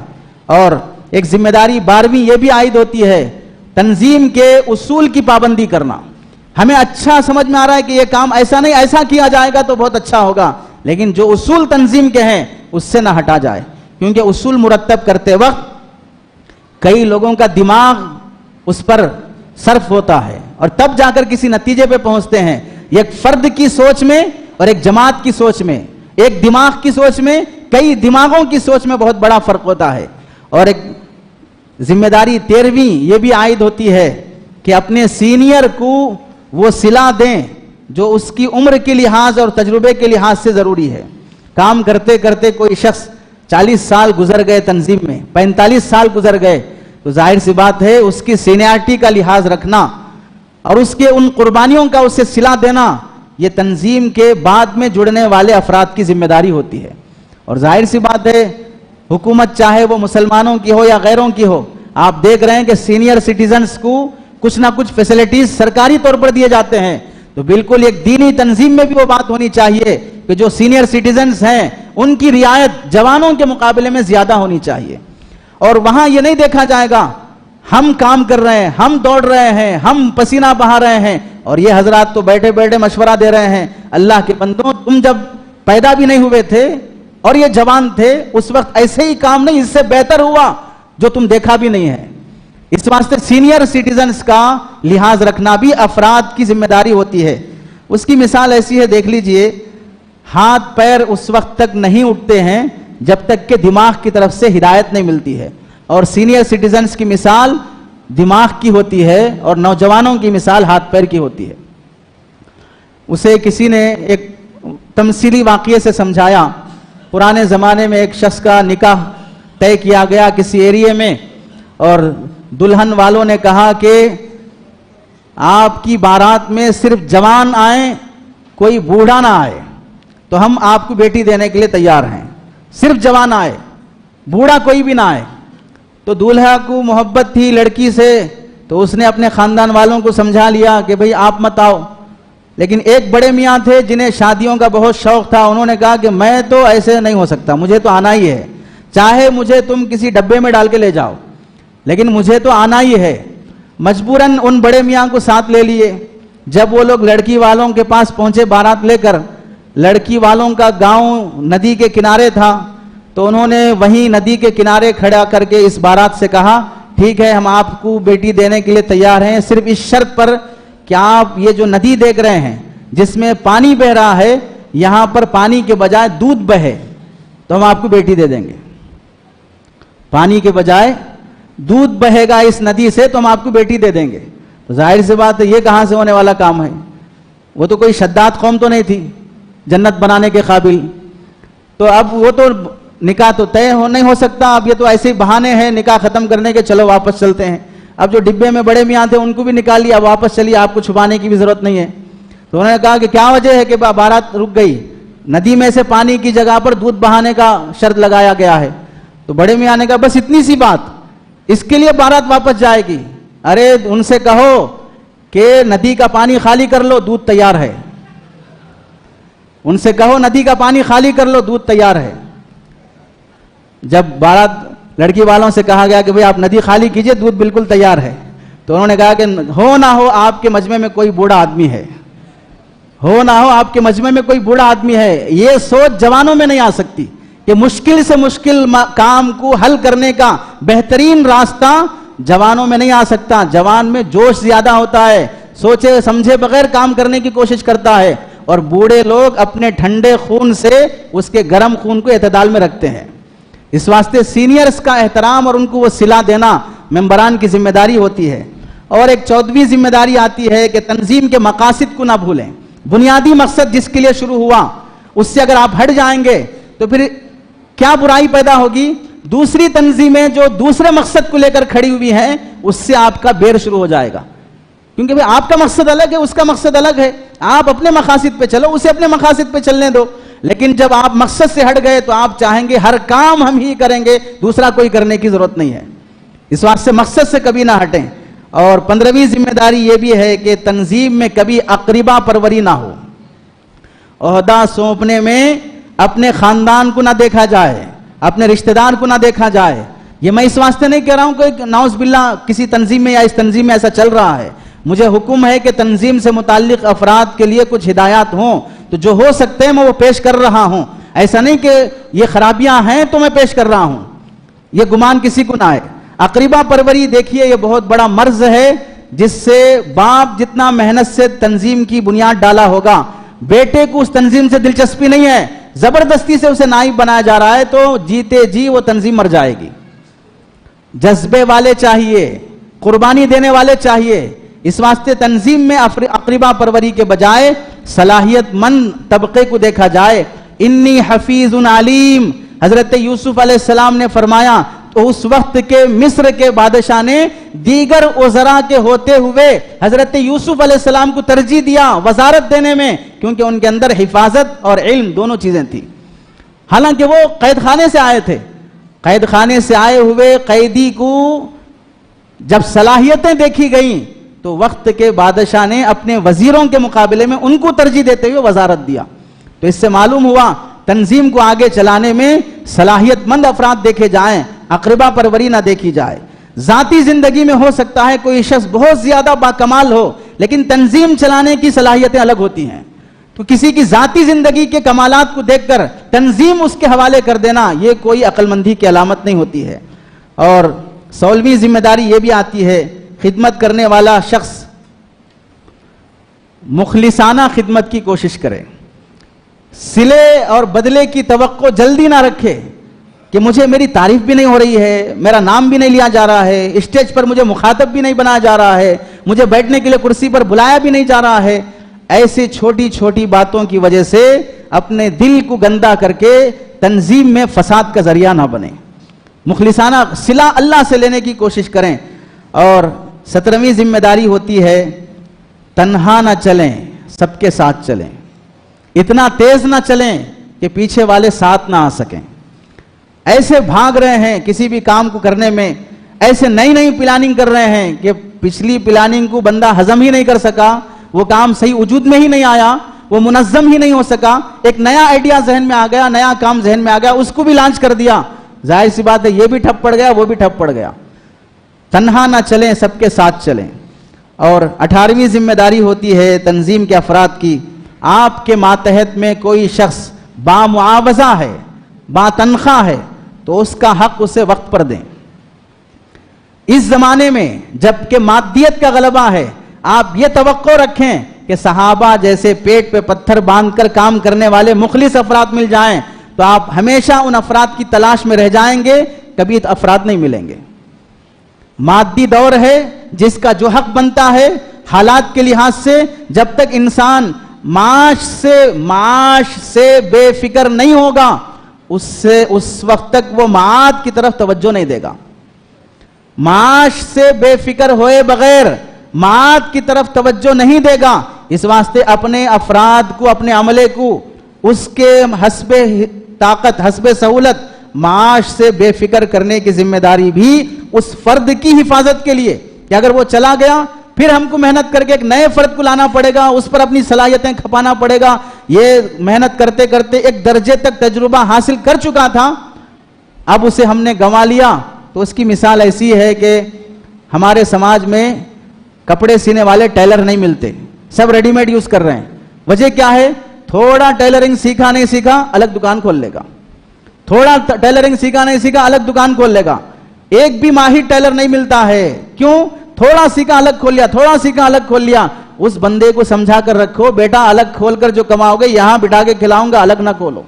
اور ایک ذمہ داری 12ویں یہ بھی عائد ہوتی ہے، تنظیم کے اصول کی پابندی کرنا۔ ہمیں اچھا سمجھ میں آ رہا ہے کہ یہ کام ایسا نہیں، ایسا کیا جائے گا تو بہت اچھا ہوگا، لیکن جو اصول تنظیم کے ہیں اس سے نہ ہٹا جائے، کیونکہ اصول مرتب کرتے وقت کئی لوگوں کا دماغ اس پر صرف ہوتا ہے اور تب جا کر کسی نتیجے پہ پہنچتے ہیں۔ ایک فرد کی سوچ میں اور ایک جماعت کی سوچ میں، ایک دماغ کی سوچ میں، کئی دماغوں کی سوچ میں بہت بڑا فرق ہوتا ہے۔ اور ایک ذمہ داری 13ویں یہ بھی عائد ہوتی ہے کہ اپنے سینئر کو وہ صلہ دیں جو اس کی عمر کے لحاظ اور تجربے کے لحاظ سے ضروری ہے۔ کام کرتے کرتے کوئی شخص 40 سال گزر گئے تنظیم میں، 45 سال گزر گئے، تو ظاہر سی بات ہے اس کی سینیارٹی کا لحاظ رکھنا اور اس کے ان قربانیوں کا اسے صلہ دینا، یہ تنظیم کے بعد میں جڑنے والے افراد کی ذمہ داری ہوتی ہے۔ اور ظاہر سی بات ہے حکومت چاہے وہ مسلمانوں کی ہو یا غیروں کی ہو، آپ دیکھ رہے ہیں کہ سینئر سٹیزنز کو کچھ نہ کچھ فیسلٹیز سرکاری طور پر دیے جاتے ہیں، تو بالکل ایک دینی تنظیم میں بھی وہ بات ہونی چاہیے کہ جو سینئر سٹیزنز ہیں ان کی رعایت جوانوں کے مقابلے میں زیادہ ہونی چاہیے۔ اور وہاں یہ نہیں دیکھا جائے گا ہم کام کر رہے ہیں، ہم دوڑ رہے ہیں، ہم پسینہ بہا رہے ہیں اور یہ حضرات تو بیٹھے بیٹھے مشورہ دے رہے ہیں۔ اللہ کے بندوں، تم جب پیدا بھی نہیں ہوئے تھے اور یہ جوان تھے اس وقت ایسے ہی کام نہیں، اس سے بہتر ہوا جو تم دیکھا بھی نہیں ہے۔ اس واسطے سینئر سٹیزنز کا لحاظ رکھنا بھی افراد کی ذمہ داری ہوتی ہے۔ اس کی مثال ایسی ہے، دیکھ لیجئے، ہاتھ پیر اس وقت تک نہیں اٹھتے ہیں جب تک کہ دماغ کی طرف سے ہدایت نہیں ملتی ہے، اور سینئر سٹیزنز کی مثال دماغ کی ہوتی ہے اور نوجوانوں کی مثال ہاتھ پیر کی ہوتی ہے۔ اسے کسی نے ایک تمثیلی واقعے سے سمجھایا۔ پرانے زمانے میں ایک شخص کا نکاح طے کیا گیا کسی ایریے میں، اور دلہن والوں نے کہا کہ آپ کی بارات میں صرف جوان آئیں، کوئی بوڑھا نہ آئے، تو ہم آپ کو بیٹی دینے کے لیے تیار ہیں، صرف جوان آئے، بوڑھا کوئی بھی نہ آئے۔ تو دولہا کو محبت تھی لڑکی سے، تو اس نے اپنے خاندان والوں کو سمجھا لیا کہ بھئی آپ مت آؤ۔ لیکن ایک بڑے میاں تھے جنہیں شادیوں کا بہت شوق تھا، انہوں نے کہا کہ میں تو ایسے نہیں ہو سکتا، مجھے تو آنا ہی ہے، چاہے مجھے تم کسی ڈبے میں ڈال کے لے جاؤ لیکن مجھے تو آنا ہی ہے۔ مجبوراً ان بڑے میاں کو ساتھ لے لیے۔ جب وہ لوگ لڑکی والوں کے پاس پہنچے بارات لے کر، لڑکی والوں کا گاؤں ندی کے کنارے تھا، تو انہوں نے وہیں ندی کے کنارے کھڑا کر کے اس بارات سے کہا ٹھیک ہے ہم آپ کو بیٹی دینے کے لیے تیار ہیں، صرف اس شرط پر کہ آپ یہ جو ندی دیکھ رہے ہیں جس میں پانی بہ رہا ہے، یہاں پر پانی کے بجائے دودھ بہے تو ہم آپ کو بیٹی دے دیں گے۔ پانی کے بجائے دودھ بہے گا اس ندی سے تو ہم آپ کو بیٹی دے دیں گے۔ تو ظاہر سی بات ہے یہ کہاں سے ہونے والا کام ہے؟ وہ تو کوئی شداد قوم تو نہیں تھی جنت بنانے کے قابل. تو اب وہ تو نکاح تو طے نہیں ہو سکتا. اب یہ تو ایسے ہی بہانے ہیں نکاح ختم کرنے کے, چلو واپس چلتے ہیں. اب جو ڈبے میں بڑے میاں تھے ان کو بھی نکال لیا, اب واپس چلیے, آپ کو چھپانے کی بھی ضرورت نہیں ہے. تو انہوں نے کہا کہ کیا وجہ ہے کہ بارات رک گئی؟ ندی میں سے پانی کی جگہ پر دودھ بہانے کا شرط لگایا گیا ہے. تو بڑے میاں نے کہا بس اتنی سی بات, اس کے لیے بارات واپس جائے گی؟ ارے ان سے کہو کہ ندی کا پانی خالی کر لو, دودھ تیار ہے. ان سے کہو ندی کا پانی خالی کر لو, دودھ تیار ہے. جب بارات لڑکی والوں سے کہا گیا کہ بھئی آپ ندی خالی کیجئے, دودھ بالکل تیار ہے, تو انہوں نے کہا کہ ہو نہ ہو آپ کے مجمع میں کوئی بوڑھا آدمی ہے, ہو نہ ہو آپ کے مجمع میں کوئی بوڑھا آدمی ہے. یہ سوچ جوانوں میں نہیں آ سکتی کہ مشکل سے مشکل کام کو حل کرنے کا بہترین راستہ جوانوں میں نہیں آ سکتا. جوان میں جوش زیادہ ہوتا ہے, سوچے سمجھے بغیر کام کرنے کی کوشش کرتا ہے, اور بوڑھے لوگ اپنے ٹھنڈے خون سے اس کے گرم خون کو اعتدال میں رکھتے ہیں. اس واسطے سینئرز کا احترام اور ان کو وہ صلہ دینا ممبران کی ذمہ داری ہوتی ہے. اور ایک 14ویں ذمہ داری آتی ہے کہ تنظیم کے مقاصد کو نہ بھولیں. بنیادی مقصد جس کے لیے شروع ہوا اس سے اگر آپ ہٹ جائیں گے تو پھر کیا برائی پیدا ہوگی؟ دوسری تنظیمیں جو دوسرے مقصد کو لے کر کھڑی ہوئی ہیں اس سے آپ کا بیر شروع ہو جائے گا, کیونکہ آپ کا مقصد الگ ہے, اس کا مقصد الگ ہے. آپ اپنے مقاصد پہ چلو, اسے اپنے مقاصد پہ چلنے دو. لیکن جب آپ مقصد سے ہٹ گئے تو آپ چاہیں گے ہر کام ہم ہی کریں گے, دوسرا کوئی کرنے کی ضرورت نہیں ہے. اس واسطے مقصد سے کبھی نہ ہٹیں. اور 15ویں ذمہ داری یہ بھی ہے کہ تنظیم میں کبھی اقربا پروری نہ ہو. عہدہ سونپنے میں اپنے خاندان کو نہ دیکھا جائے, اپنے رشتہ دار کو نہ دیکھا جائے. یہ میں اس واسطے نہیں کہہ رہا ہوں کہ نعوذ باللہ کسی تنظیم میں یا اس تنظیم میں ایسا چل رہا ہے. مجھے حکم ہے کہ تنظیم سے متعلق افراد کے لیے کچھ ہدایات ہوں, تو جو ہو سکتے ہیں میں وہ پیش کر رہا ہوں. ایسا نہیں کہ یہ خرابیاں ہیں تو میں پیش کر رہا ہوں, یہ گمان کسی کو نہ آئے. اقربا پروری دیکھیے یہ بہت بڑا مرض ہے جس سے باپ جتنا محنت سے تنظیم کی بنیاد ڈالا ہوگا, بیٹے کو اس تنظیم سے دلچسپی نہیں ہے, زبردستی سے اسے نائب بنایا جا رہا ہے, تو جیتے جی وہ تنظیم مر جائے گی. جذبے والے چاہیے, قربانی دینے والے چاہیے. اس واسطے تنظیم میں اقربا پروری کے بجائے صلاحیت مند طبقے کو دیکھا جائے. انی حفیظ علیم, حضرت یوسف علیہ السلام نے فرمایا, تو اس وقت کے مصر کے بادشاہ نے دیگر وزراء کے ہوتے ہوئے حضرت یوسف علیہ السلام کو ترجیح دیا وزارت دینے میں, کیونکہ ان کے اندر حفاظت اور علم دونوں چیزیں تھیں. حالانکہ وہ قید خانے سے آئے تھے. قید خانے سے آئے ہوئے قیدی کو جب صلاحیتیں دیکھی گئیں تو وقت کے بادشاہ نے اپنے وزیروں کے مقابلے میں ان کو ترجیح دیتے ہوئے وزارت دیا. تو اس سے معلوم ہوا تنظیم کو آگے چلانے میں صلاحیت مند افراد دیکھے جائیں, اقربا پروری نہ دیکھی جائے. ذاتی زندگی میں ہو سکتا ہے کوئی شخص بہت زیادہ باکمال ہو, لیکن تنظیم چلانے کی صلاحیتیں الگ ہوتی ہیں. تو کسی کی ذاتی زندگی کے کمالات کو دیکھ کر تنظیم اس کے حوالے کر دینا یہ کوئی عقل مندی کی علامت نہیں ہوتی ہے. اور 16ویں ذمہ داری یہ بھی آتی ہے, خدمت کرنے والا شخص مخلصانہ خدمت کی کوشش کرے. صلے اور بدلے کی توقع جلدی نہ رکھے کہ مجھے میری تعریف بھی نہیں ہو رہی ہے, میرا نام بھی نہیں لیا جا رہا ہے, اسٹیج پر مجھے مخاطب بھی نہیں بنایا جا رہا ہے, مجھے بیٹھنے کے لیے کرسی پر بلایا بھی نہیں جا رہا ہے. ایسی چھوٹی چھوٹی باتوں کی وجہ سے اپنے دل کو گندا کر کے تنظیم میں فساد کا ذریعہ نہ بنے. مخلصانہ صلہ اللہ سے لینے کی کوشش کریں. اور 17ویں ذمہ داری ہوتی ہے تنہا نہ چلیں, سب کے ساتھ چلیں. اتنا تیز نہ چلیں کہ پیچھے والے ساتھ نہ آ سکیں. ایسے بھاگ رہے ہیں کسی بھی کام کو کرنے میں, ایسے نئی نئی پلاننگ کر رہے ہیں کہ پچھلی پلاننگ کو بندہ ہضم ہی نہیں کر سکا, وہ کام صحیح وجود میں ہی نہیں آیا, وہ منظم ہی نہیں ہو سکا. ایک نیا آئیڈیا ذہن میں آ گیا, نیا کام ذہن میں آ گیا, اس کو بھی لانچ کر دیا, ظاہر سی بات ہے یہ بھی ٹھپ پڑ گیا, وہ بھی ٹھپ پڑ گیا. تنہا نہ چلیں, سب کے ساتھ چلیں. اور 18ویں ذمہ داری ہوتی ہے تنظیم کے افراد کی, آپ کے ماتحت میں کوئی شخص بامعاوضہ ہے, با تنخواہ ہے, تو اس کا حق اسے وقت پر دیں. اس زمانے میں جب کہ مادیت کا غلبہ ہے, آپ یہ توقع رکھیں کہ صحابہ جیسے پیٹ پہ پتھر باندھ کر کام کرنے والے مخلص افراد مل جائیں تو آپ ہمیشہ ان افراد کی تلاش میں رہ جائیں گے, کبھی افراد نہیں ملیں گے. مادی دور ہے, جس کا جو حق بنتا ہے حالات کے لحاظ سے جب تک انسان معاش سے بے فکر نہیں ہوگا اس وقت تک وہ معاد کی طرف توجہ نہیں دے گا. معاش سے بے فکر ہوئے بغیر معاد کی طرف توجہ نہیں دے گا. اس واسطے اپنے افراد کو، اپنے عملے کو اس کے حسب طاقت، حسب سہولت معاش سے بے فکر کرنے کی ذمہ داری بھی اس فرد کی حفاظت کے لیے کہ اگر وہ چلا گیا پھر ہم کو محنت کر کے ایک نئے فرد کو لانا پڑے گا، اس پر اپنی صلاحیتیں کھپانا پڑے گا. یہ محنت کرتے کرتے ایک درجے تک تجربہ حاصل کر چکا تھا، اب اسے ہم نے گنوا لیا. تو اس کی مثال ایسی ہے کہ ہمارے سماج میں کپڑے سینے والے ٹیلر نہیں ملتے، سب ریڈی میڈ یوز کر رہے ہیں. وجہ کیا ہے؟ تھوڑا ٹیلرنگ سیکھا نہیں سیکھا الگ دکان کھول لے گا، تھوڑا ٹیلرنگ سیکھا نہیں سیکھا الگ دکان کھول لے گا. ایک بھی ماہر ٹیلر نہیں ملتا ہے. کیوں؟ تھوڑا سیکھا الگ کھول لیا، تھوڑا سیکھا الگ کھول لیا. اس بندے کو سمجھا کر رکھو، بیٹا الگ کھول کر جو کماؤ گے یہاں بٹھا کے کھلاؤں گا، الگ نہ کھولو.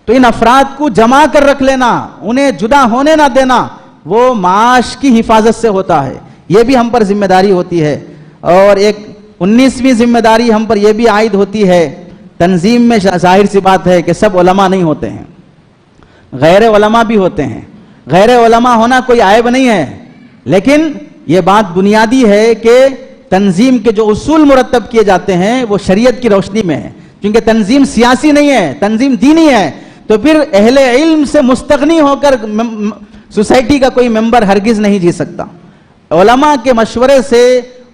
تو ان افراد کو جمع کر رکھ لینا، انہیں جدا ہونے نہ دینا، وہ معاش کی حفاظت سے ہوتا ہے. یہ بھی ہم پر ذمہ داری ہوتی ہے. اور ایک 19ویں ذمہ داری ہم پر یہ بھی عائد ہوتی ہے. تنظیم میں ظاہر سی بات ہے کہ سب علماء نہیں ہوتے ہیں، غیر علماء بھی ہوتے ہیں. غیر علماء ہونا کوئی عیب نہیں ہے، لیکن یہ بات بنیادی ہے کہ تنظیم کے جو اصول مرتب کیے جاتے ہیں وہ شریعت کی روشنی میں ہے. کیونکہ تنظیم سیاسی نہیں ہے، تنظیم دینی ہے. تو پھر اہل علم سے مستغنی ہو کر سوسائٹی کا کوئی ممبر ہرگز نہیں جی سکتا. علماء کے مشورے سے،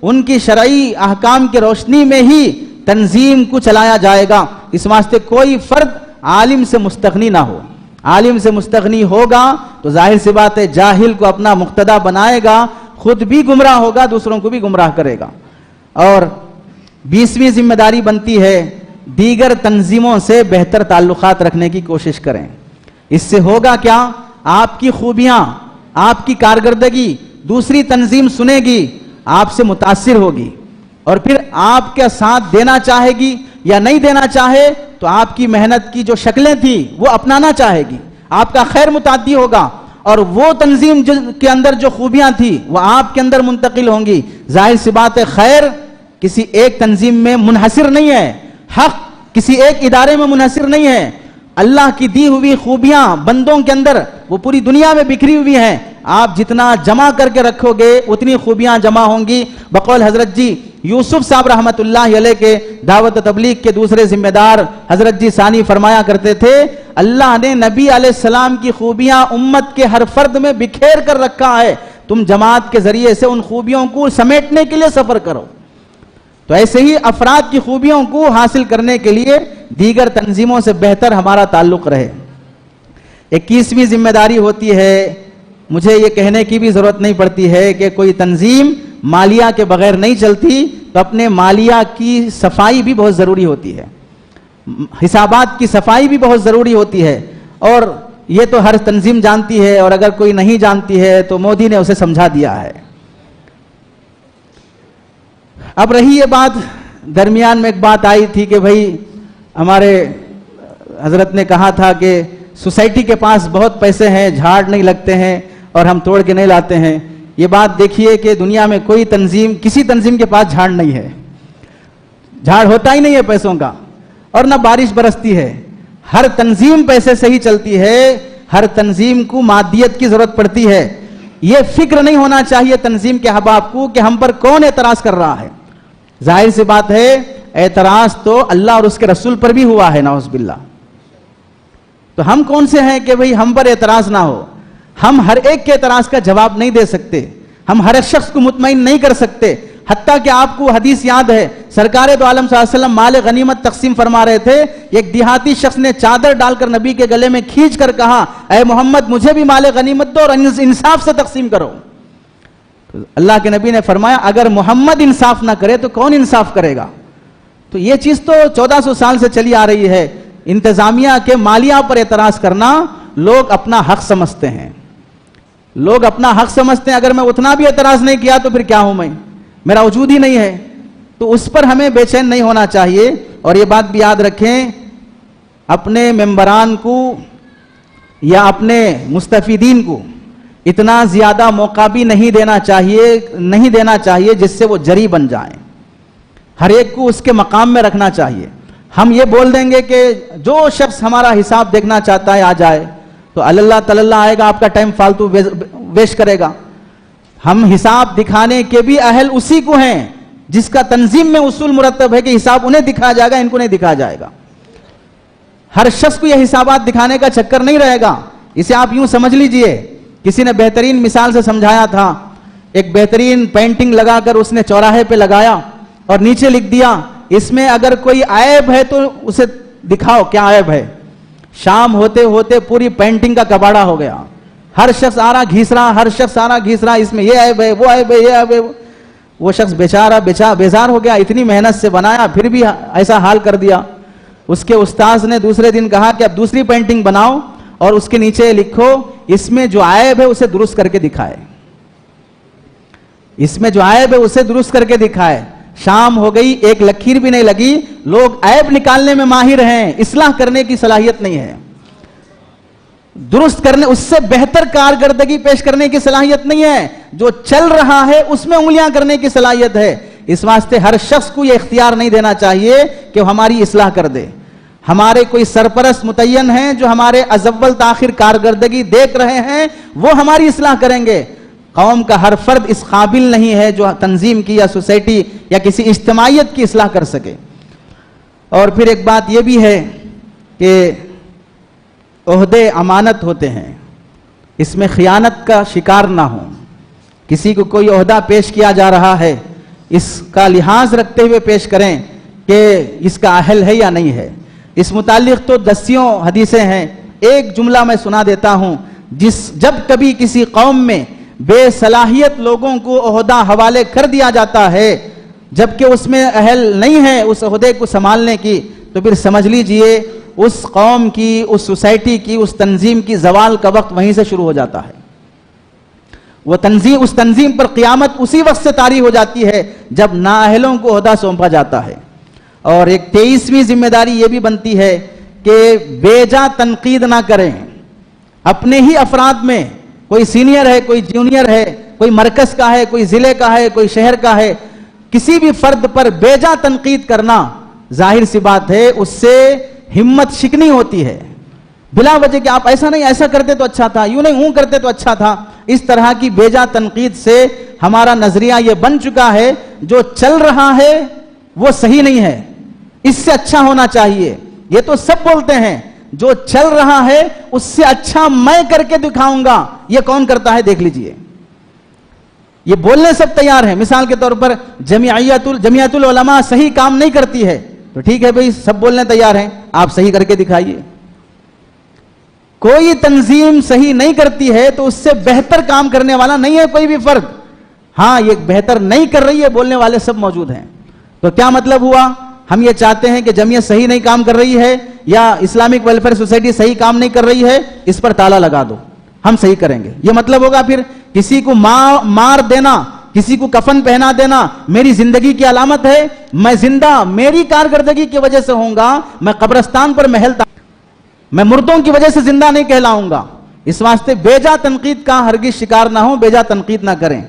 ان کی شرعی احکام کی روشنی میں ہی تنظیم کو چلایا جائے گا. اس واسطے کوئی فرد عالم سے مستغنی نہ ہو. عالم سے مستغنی ہوگا تو ظاہر سی بات ہے جاہل کو اپنا مقتدا بنائے گا، خود بھی گمراہ ہوگا، دوسروں کو بھی گمراہ کرے گا. اور 20ویں ذمہ داری بنتی ہے دیگر تنظیموں سے بہتر تعلقات رکھنے کی کوشش کریں. اس سے ہوگا کیا؟ آپ کی خوبیاں، آپ کی کارکردگی دوسری تنظیم سنے گی، آپ سے متاثر ہوگی، اور پھر آپ کے ساتھ دینا چاہے گی یا نہیں دینا چاہے تو آپ کی محنت کی جو شکلیں تھیں وہ اپنانا چاہے گی. آپ کا خیر متعدی ہوگا، اور وہ تنظیم کے اندر جو خوبیاں تھیں وہ آپ کے اندر منتقل ہوں گی. ظاہر سی بات ہے خیر کسی ایک تنظیم میں منحصر نہیں ہے، حق کسی ایک ادارے میں منحصر نہیں ہے. اللہ کی دی ہوئی خوبیاں بندوں کے اندر وہ پوری دنیا میں بکھری ہوئی ہیں. آپ جتنا جمع کر کے رکھو گے اتنی خوبیاں جمع ہوں گی. بقول حضرت جی یوسف صاحب رحمت اللہ علیہ کے دعوت تبلیغ کے دوسرے ذمہ دار حضرت جی ثانی فرمایا کرتے تھے، اللہ نے نبی علیہ السلام کی خوبیاں امت کے ہر فرد میں بکھیر کر رکھا ہے، تم جماعت کے ذریعے سے ان خوبیوں کو سمیٹنے کے لیے سفر کرو. تو ایسے ہی افراد کی خوبیوں کو حاصل کرنے کے لیے دیگر تنظیموں سے بہتر ہمارا تعلق رہے. 21ویں ذمہ داری ہوتی ہے، مجھے یہ کہنے کی بھی ضرورت نہیں پڑتی ہے کہ کوئی تنظیم مالیہ کے بغیر نہیں چلتی، تو اپنے مالیہ کی صفائی بھی بہت ضروری ہوتی ہے، حسابات کی صفائی بھی بہت ضروری ہوتی ہے. اور یہ تو ہر تنظیم جانتی ہے، اور اگر کوئی نہیں جانتی ہے تو مودی نے اسے سمجھا دیا ہے. اب رہی یہ بات، درمیان میں ایک بات آئی تھی کہ بھائی ہمارے حضرت نے کہا تھا کہ سوسائٹی کے پاس بہت پیسے ہیں، جھاڑ نہیں لگتے ہیں اور ہم توڑ کے نہیں لاتے ہیں. یہ بات دیکھیے کہ دنیا میں کوئی تنظیم، کسی تنظیم کے پاس جھاڑ نہیں ہے، جھاڑ ہوتا ہی نہیں ہے پیسوں کا، اور نہ بارش برستی ہے. ہر تنظیم پیسے سے ہی چلتی ہے، ہر تنظیم کو مادیت کی ضرورت پڑتی ہے. یہ فکر نہیں ہونا چاہیے تنظیم کے احباب کو کہ ہم پر کون اعتراض کر رہا ہے. ظاہر سی بات ہے اعتراض تو اللہ اور اس کے رسول پر بھی ہوا ہے، نعوذ باللہ. تو ہم کون سے ہیں کہ بھئی ہم پر اعتراض نہ ہو؟ ہم ہر ایک کے اعتراض کا جواب نہیں دے سکتے، ہم ہر ایک شخص کو مطمئن نہیں کر سکتے. حتیٰ کہ آپ کو حدیث یاد ہے، سرکار دو عالم صلی اللہ علیہ وسلم مال غنیمت تقسیم فرما رہے تھے، ایک دیہاتی شخص نے چادر ڈال کر نبی کے گلے میں کھینچ کر کہا، اے محمد مجھے بھی مال غنیمت دو اور انصاف سے تقسیم کرو. اللہ کے نبی نے فرمایا اگر محمد انصاف نہ کرے تو کون انصاف کرے گا؟ تو یہ چیز تو 1400 سال سے چلی آ رہی ہے. انتظامیہ کے مالیہ پر اعتراض کرنا لوگ اپنا حق سمجھتے ہیں، لوگ اپنا حق سمجھتے ہیں. اگر میں اتنا بھی اعتراض نہیں کیا تو پھر کیا ہوں، میں میرا وجود ہی نہیں ہے. تو اس پر ہمیں بے چین نہیں ہونا چاہیے. اور یہ بات بھی یاد رکھیں، اپنے ممبران کو یا اپنے مستفیدین کو اتنا زیادہ موقع بھی نہیں دینا چاہیے جس سے وہ جری بن جائیں. ہر ایک کو اس کے مقام میں رکھنا چاہیے. ہم یہ بول دیں گے کہ جو شخص ہمارا حساب دیکھنا چاہتا ہے آ جائے, تو اللہ تعالی آئے گا, آپ کا ٹائم فالتو ویسٹ کرے گا. ہم حساب دکھانے کے بھی اہل اسی کو ہیں جس کا تنظیم میں اصول مرتب ہے کہ حساب انہیں دکھایا جائے گا, ان کو نہیں دکھایا جائے گا. ہر شخص کو یہ حسابات دکھانے کا چکر نہیں رہے گا. اسے آپ یوں سمجھ لیجئے, کسی نے بہترین مثال سے سمجھایا تھا. ایک بہترین پینٹنگ لگا کر اس نے چوراہے پہ لگایا اور نیچے لکھ دیا اس میں اگر کوئی عیب ہے تو اسے دکھاؤ کیا عیب ہے. شام ہوتے ہوتے پوری پینٹنگ کا کباڑا ہو گیا. ہر شخص آ رہا گھیس رہا, ہر شخص آ رہا گھیس رہا, اس میں یہ عیب ہے, وہ عیب ہے, یہ عیب ہے. وہ شخص بیچارہ بیزار ہو گیا, اتنی محنت سے بنایا پھر بھی ایسا حال کر دیا. اس کے استاذ نے دوسرے دن کہا کہ اب دوسری پینٹنگ بناؤ اور اس کے نیچے لکھو اس میں جو عیب ہے اسے درست کر کے دکھائے, اس میں جو عیب ہے اسے درست کر کے دکھائے. شام ہو گئی, ایک لکیر بھی نہیں لگی. لوگ عیب نکالنے میں ماہر ہیں, اصلاح کرنے کی صلاحیت نہیں ہے, درست کرنے, اس سے بہتر کارکردگی پیش کرنے کی صلاحیت نہیں ہے. جو چل رہا ہے اس میں انگلیاں کرنے کی صلاحیت ہے. اس واسطے ہر شخص کو یہ اختیار نہیں دینا چاہیے کہ وہ ہماری اصلاح کر دے. ہمارے کوئی سرپرست متعین ہیں جو ہمارے از اول تاخیر کارکردگی دیکھ رہے ہیں, وہ ہماری اصلاح کریں گے. قوم کا ہر فرد اس قابل نہیں ہے جو تنظیم کی یا سوسائٹی یا کسی اجتماعیت کی اصلاح کر سکے. اور پھر ایک بات یہ بھی ہے کہ عہدے امانت ہوتے ہیں, اس میں خیانت کا شکار نہ ہوں. کسی کو کوئی عہدہ پیش کیا جا رہا ہے, اس کا لحاظ رکھتے ہوئے پیش کریں کہ اس کا اہل ہے یا نہیں ہے. اس متعلق تو دسیوں حدیثیں ہیں. ایک جملہ میں سنا دیتا ہوں. جب کبھی کسی قوم میں بے صلاحیت لوگوں کو عہدہ حوالے کر دیا جاتا ہے جبکہ اس میں اہل نہیں ہے اس عہدے کو سنبھالنے کی, تو پھر سمجھ لیجئے اس قوم کی, اس سوسائٹی کی, اس تنظیم کی زوال کا وقت وہیں سے شروع ہو جاتا ہے. وہ تنظیم, اس تنظیم پر قیامت اسی وقت سے طاری ہو جاتی ہے جب نااہلوں کو عہدہ سونپا جاتا ہے. اور ایک 23ویں ذمہ داری یہ بھی بنتی ہے کہ بیجا تنقید نہ کریں. اپنے ہی افراد میں کوئی سینئر ہے, کوئی جونیئر ہے, کوئی مرکز کا ہے, کوئی ضلع کا ہے, کوئی شہر کا ہے, کسی بھی فرد پر بیجا تنقید کرنا ظاہر سی بات ہے اس سے ہمت شکنی ہوتی ہے. بلا وجہ کہ آپ ایسا نہیں, ایسا کرتے تو اچھا تھا, یوں نہیں, کرتے تو اچھا تھا. اس طرح کی بیجا تنقید سے ہمارا نظریہ یہ بن چکا ہے جو چل رہا ہے وہ صحیح نہیں ہے, اس سے اچھا ہونا چاہیے. یہ تو سب بولتے ہیں جو چل رہا ہے اس سے اچھا میں کر کے دکھاؤں گا. یہ کون کرتا ہے دیکھ لیجئے. یہ بولنے سب تیار ہیں. مثال کے طور پر جمعیت العلماء صحیح کام نہیں کرتی ہے تو ٹھیک ہے بھئی, سب بولنے تیار ہیں, آپ صحیح کر کے دکھائیے. کوئی تنظیم صحیح نہیں کرتی ہے تو اس سے بہتر کام کرنے والا نہیں ہے کوئی بھی فرد. ہاں یہ بہتر نہیں کر رہی ہے, بولنے والے سب موجود ہیں. تو کیا مطلب ہوا؟ ہم یہ چاہتے ہیں کہ جمعیت صحیح نہیں کام کر رہی ہے یا اسلامک ویلفیئر سوسائٹی صحیح کام نہیں کر رہی ہے, اس پر تالا لگا دو, ہم صحیح کریں گے. یہ مطلب ہوگا پھر کسی کو مار دینا, کسی کو کفن پہنا دینا میری زندگی کی علامت ہے. میں زندہ میری کارکردگی کی وجہ سے ہوں گا, میں قبرستان پر محلتا, میں مردوں کی وجہ سے زندہ نہیں کہلاؤں گا. اس واسطے بیجا تنقید کا ہرگز شکار نہ ہوں, بیجا تنقید نہ کریں.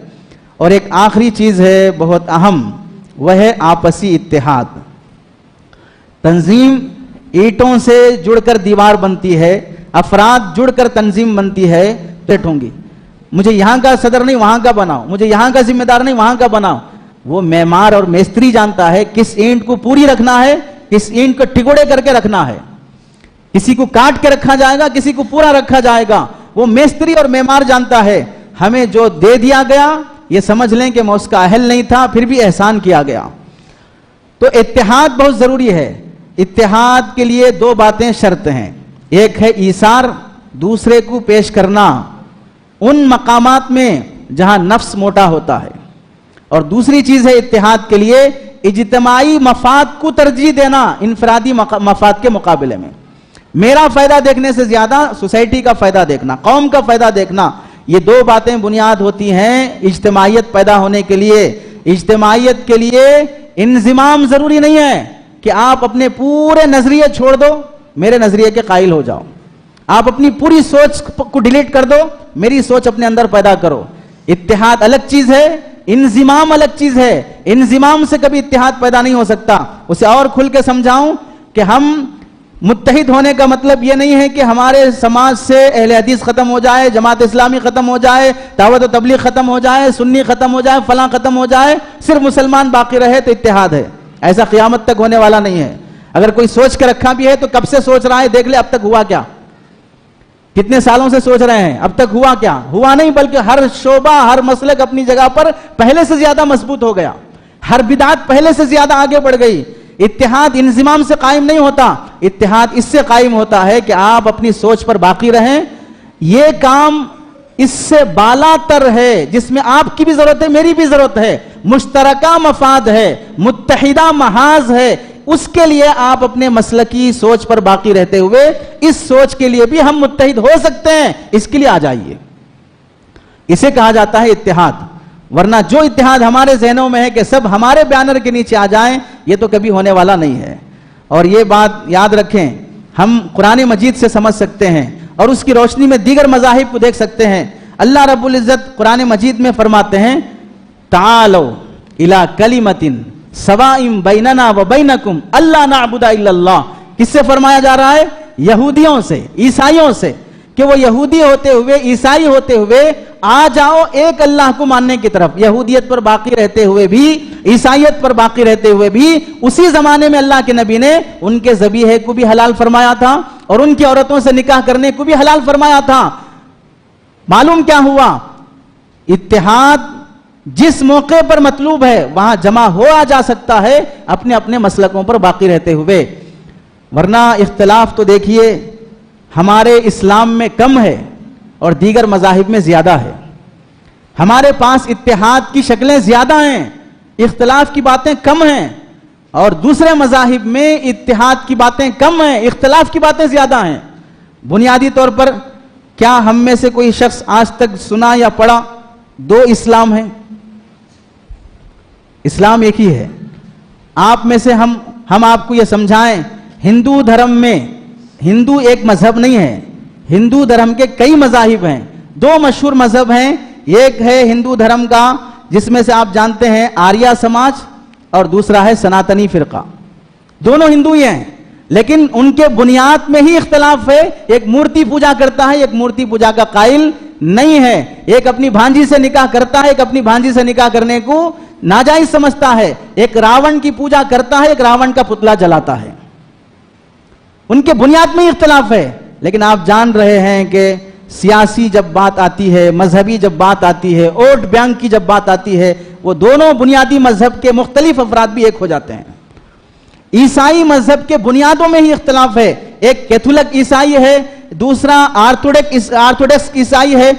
اور ایک آخری چیز ہے بہت اہم, وہ ہے آپسی اتحاد. تنظیم اینٹوں سے جڑ کر دیوار بنتی ہے, افراد جڑ کر تنظیم بنتی ہے. ہوں گی مجھے یہاں کا صدر نہیں وہاں کا بناؤ, مجھے یہاں کا ذمہ دار نہیں وہاں کا بناؤ. وہ معمار اور میستری جانتا ہے کس اینٹ کو پوری رکھنا ہے, کس اینٹ کو ٹکڑے کر کے رکھنا ہے. کسی کو کاٹ کے رکھا جائے گا, کسی کو پورا رکھا جائے گا. وہ میستری اور معمار جانتا ہے. ہمیں جو دے دیا گیا یہ سمجھ لیں کہ میں اس کا اہل نہیں تھا, پھر بھی احسان کیا گیا. تو اتحاد بہت ضروری ہے. اتحاد کے لیے دو باتیں شرط ہیں. ایک ہے ایثار, دوسرے کو پیش کرنا ان مقامات میں جہاں نفس موٹا ہوتا ہے. اور دوسری چیز ہے اتحاد کے لیے اجتماعی مفاد کو ترجیح دینا انفرادی مفاد کے مقابلے میں. میرا فائدہ دیکھنے سے زیادہ سوسائٹی کا فائدہ دیکھنا, قوم کا فائدہ دیکھنا. یہ دو باتیں بنیاد ہوتی ہیں اجتماعیت پیدا ہونے کے لیے. اجتماعیت کے لیے انضمام ضروری نہیں ہے کہ آپ اپنے پورے نظریے چھوڑ دو, میرے نظریے کے قائل ہو جاؤ. آپ اپنی پوری سوچ کو ڈیلیٹ کر دو, میری سوچ اپنے اندر پیدا کرو. اتحاد الگ چیز ہے, انضمام الگ چیز ہے. انضمام سے کبھی اتحاد پیدا نہیں ہو سکتا. اسے اور کھل کے سمجھاؤں کہ ہم متحد ہونے کا مطلب یہ نہیں ہے کہ ہمارے سماج سے اہل حدیث ختم ہو جائے, جماعت اسلامی ختم ہو جائے, دعوت و تبلیغ ختم ہو جائے, سنی ختم ہو جائے, فلاں ختم ہو جائے, صرف مسلمان باقی رہے تو اتحاد ہے. ایسا قیامت تک ہونے والا نہیں ہے. اگر کوئی سوچ کے رکھا بھی ہے تو کب سے سوچ رہا ہے, دیکھ لے اب تک ہوا کیا. کتنے سالوں سے سوچ رہے ہیں, اب تک ہوا کیا. ہوا نہیں, بلکہ ہر شعبہ, ہر مسلک اپنی جگہ پر پہلے سے زیادہ مضبوط ہو گیا. ہر بدعت پہلے سے زیادہ آگے بڑھ گئی. اتحاد انضمام سے قائم نہیں ہوتا, اتحاد اس سے قائم ہوتا ہے کہ آپ اپنی سوچ پر باقی رہیں. یہ کام اس سے بالا تر ہے جس میں آپ کی بھی ضرورت ہے, میری بھی ضرورت ہے, مشترکہ مفاد ہے, متحدہ محاذ ہے. اس کے لیے آپ اپنے مسلکی سوچ پر باقی رہتے ہوئے اس سوچ کے لیے بھی ہم متحد ہو سکتے ہیں, اس کے لیے آ جائیے. اسے کہا جاتا ہے اتحاد. ورنہ جو اتحاد ہمارے ذہنوں میں ہے کہ سب ہمارے بینر کے نیچے آ جائیں, یہ تو کبھی ہونے والا نہیں ہے. اور یہ بات یاد رکھیں, ہم قرآن مجید سے سمجھ سکتے ہیں اور اس کی روشنی میں دیگر مذاہب کو دیکھ سکتے ہیں. اللہ رب العزت قرآن مجید میں فرماتے ہیں, تعالوا الی کلمۃ سواء بیننا و بینکم الا نعبد الا اللہ. کس سے فرمایا جا رہا ہے؟ یہودیوں سے, عیسائیوں سے, کہ وہ یہودی ہوتے ہوئے, عیسائی ہوتے ہوئے آ جاؤ ایک اللہ کو ماننے کی طرف. یہودیت پر باقی رہتے ہوئے بھی, عیسائیت پر باقی رہتے ہوئے بھی, اسی زمانے میں اللہ کے نبی نے ان کے ذبیحے کو بھی حلال فرمایا تھا اور ان کی عورتوں سے نکاح کرنے کو بھی حلال فرمایا تھا. معلوم کیا ہوا؟ اتحاد جس موقع پر مطلوب ہے وہاں جمع ہوا جا سکتا ہے اپنے اپنے مسلکوں پر باقی رہتے ہوئے. ورنہ اختلاف تو دیکھیے ہمارے اسلام میں کم ہے اور دیگر مذاہب میں زیادہ ہے. ہمارے پاس اتحاد کی شکلیں زیادہ ہیں, اختلاف کی باتیں کم ہیں, اور دوسرے مذاہب میں اتحاد کی باتیں کم ہیں, اختلاف کی باتیں زیادہ ہیں. بنیادی طور پر کیا ہم میں سے کوئی شخص آج تک سنا یا پڑھا دو اسلام ہیں؟ اسلام ایک ہی ہے. آپ میں سے ہم آپ کو یہ سمجھائیں, ہندو دھرم میں ہندو ایک مذہب نہیں ہے, ہندو دھرم کے کئی مذاہب ہیں. دو مشہور مذہب ہیں, ایک ہے ہندو دھرم کا جس میں سے آپ جانتے ہیں آریہ سماج, اور دوسرا ہے سناتنی فرقہ. دونوں ہندو ہی ہیں لیکن ان کے بنیاد میں ہی اختلاف ہے. ایک مورتی پوجا کرتا ہے, ایک مورتی پوجا کا قائل نہیں ہے. ایک اپنی بھانجی سے نکاح کرتا ہے, ایک اپنی بھانجی سے نکاح کرنے کو ناجائز سمجھتا ہے. ایک راون کی پوجا کرتا ہے, ایک راون کا پتلا جلاتا ہے. ان کے بنیاد میں اختلاف ہے. لیکن آپ جان رہے ہیں کہ سیاسی جب بات آتی ہے, مذہبی جب بات آتی ہے, ووٹ بینک کی جب بات آتی ہے, وہ دونوں بنیادی مذہب کے مختلف افراد بھی ایک ہو جاتے ہیں. عیسائی مذہب کے بنیادوں میں ہی اختلاف ہے. ایک کیتھولک عیسائی ہے, دوسرا آرتھوڈکس عیسائی ہے,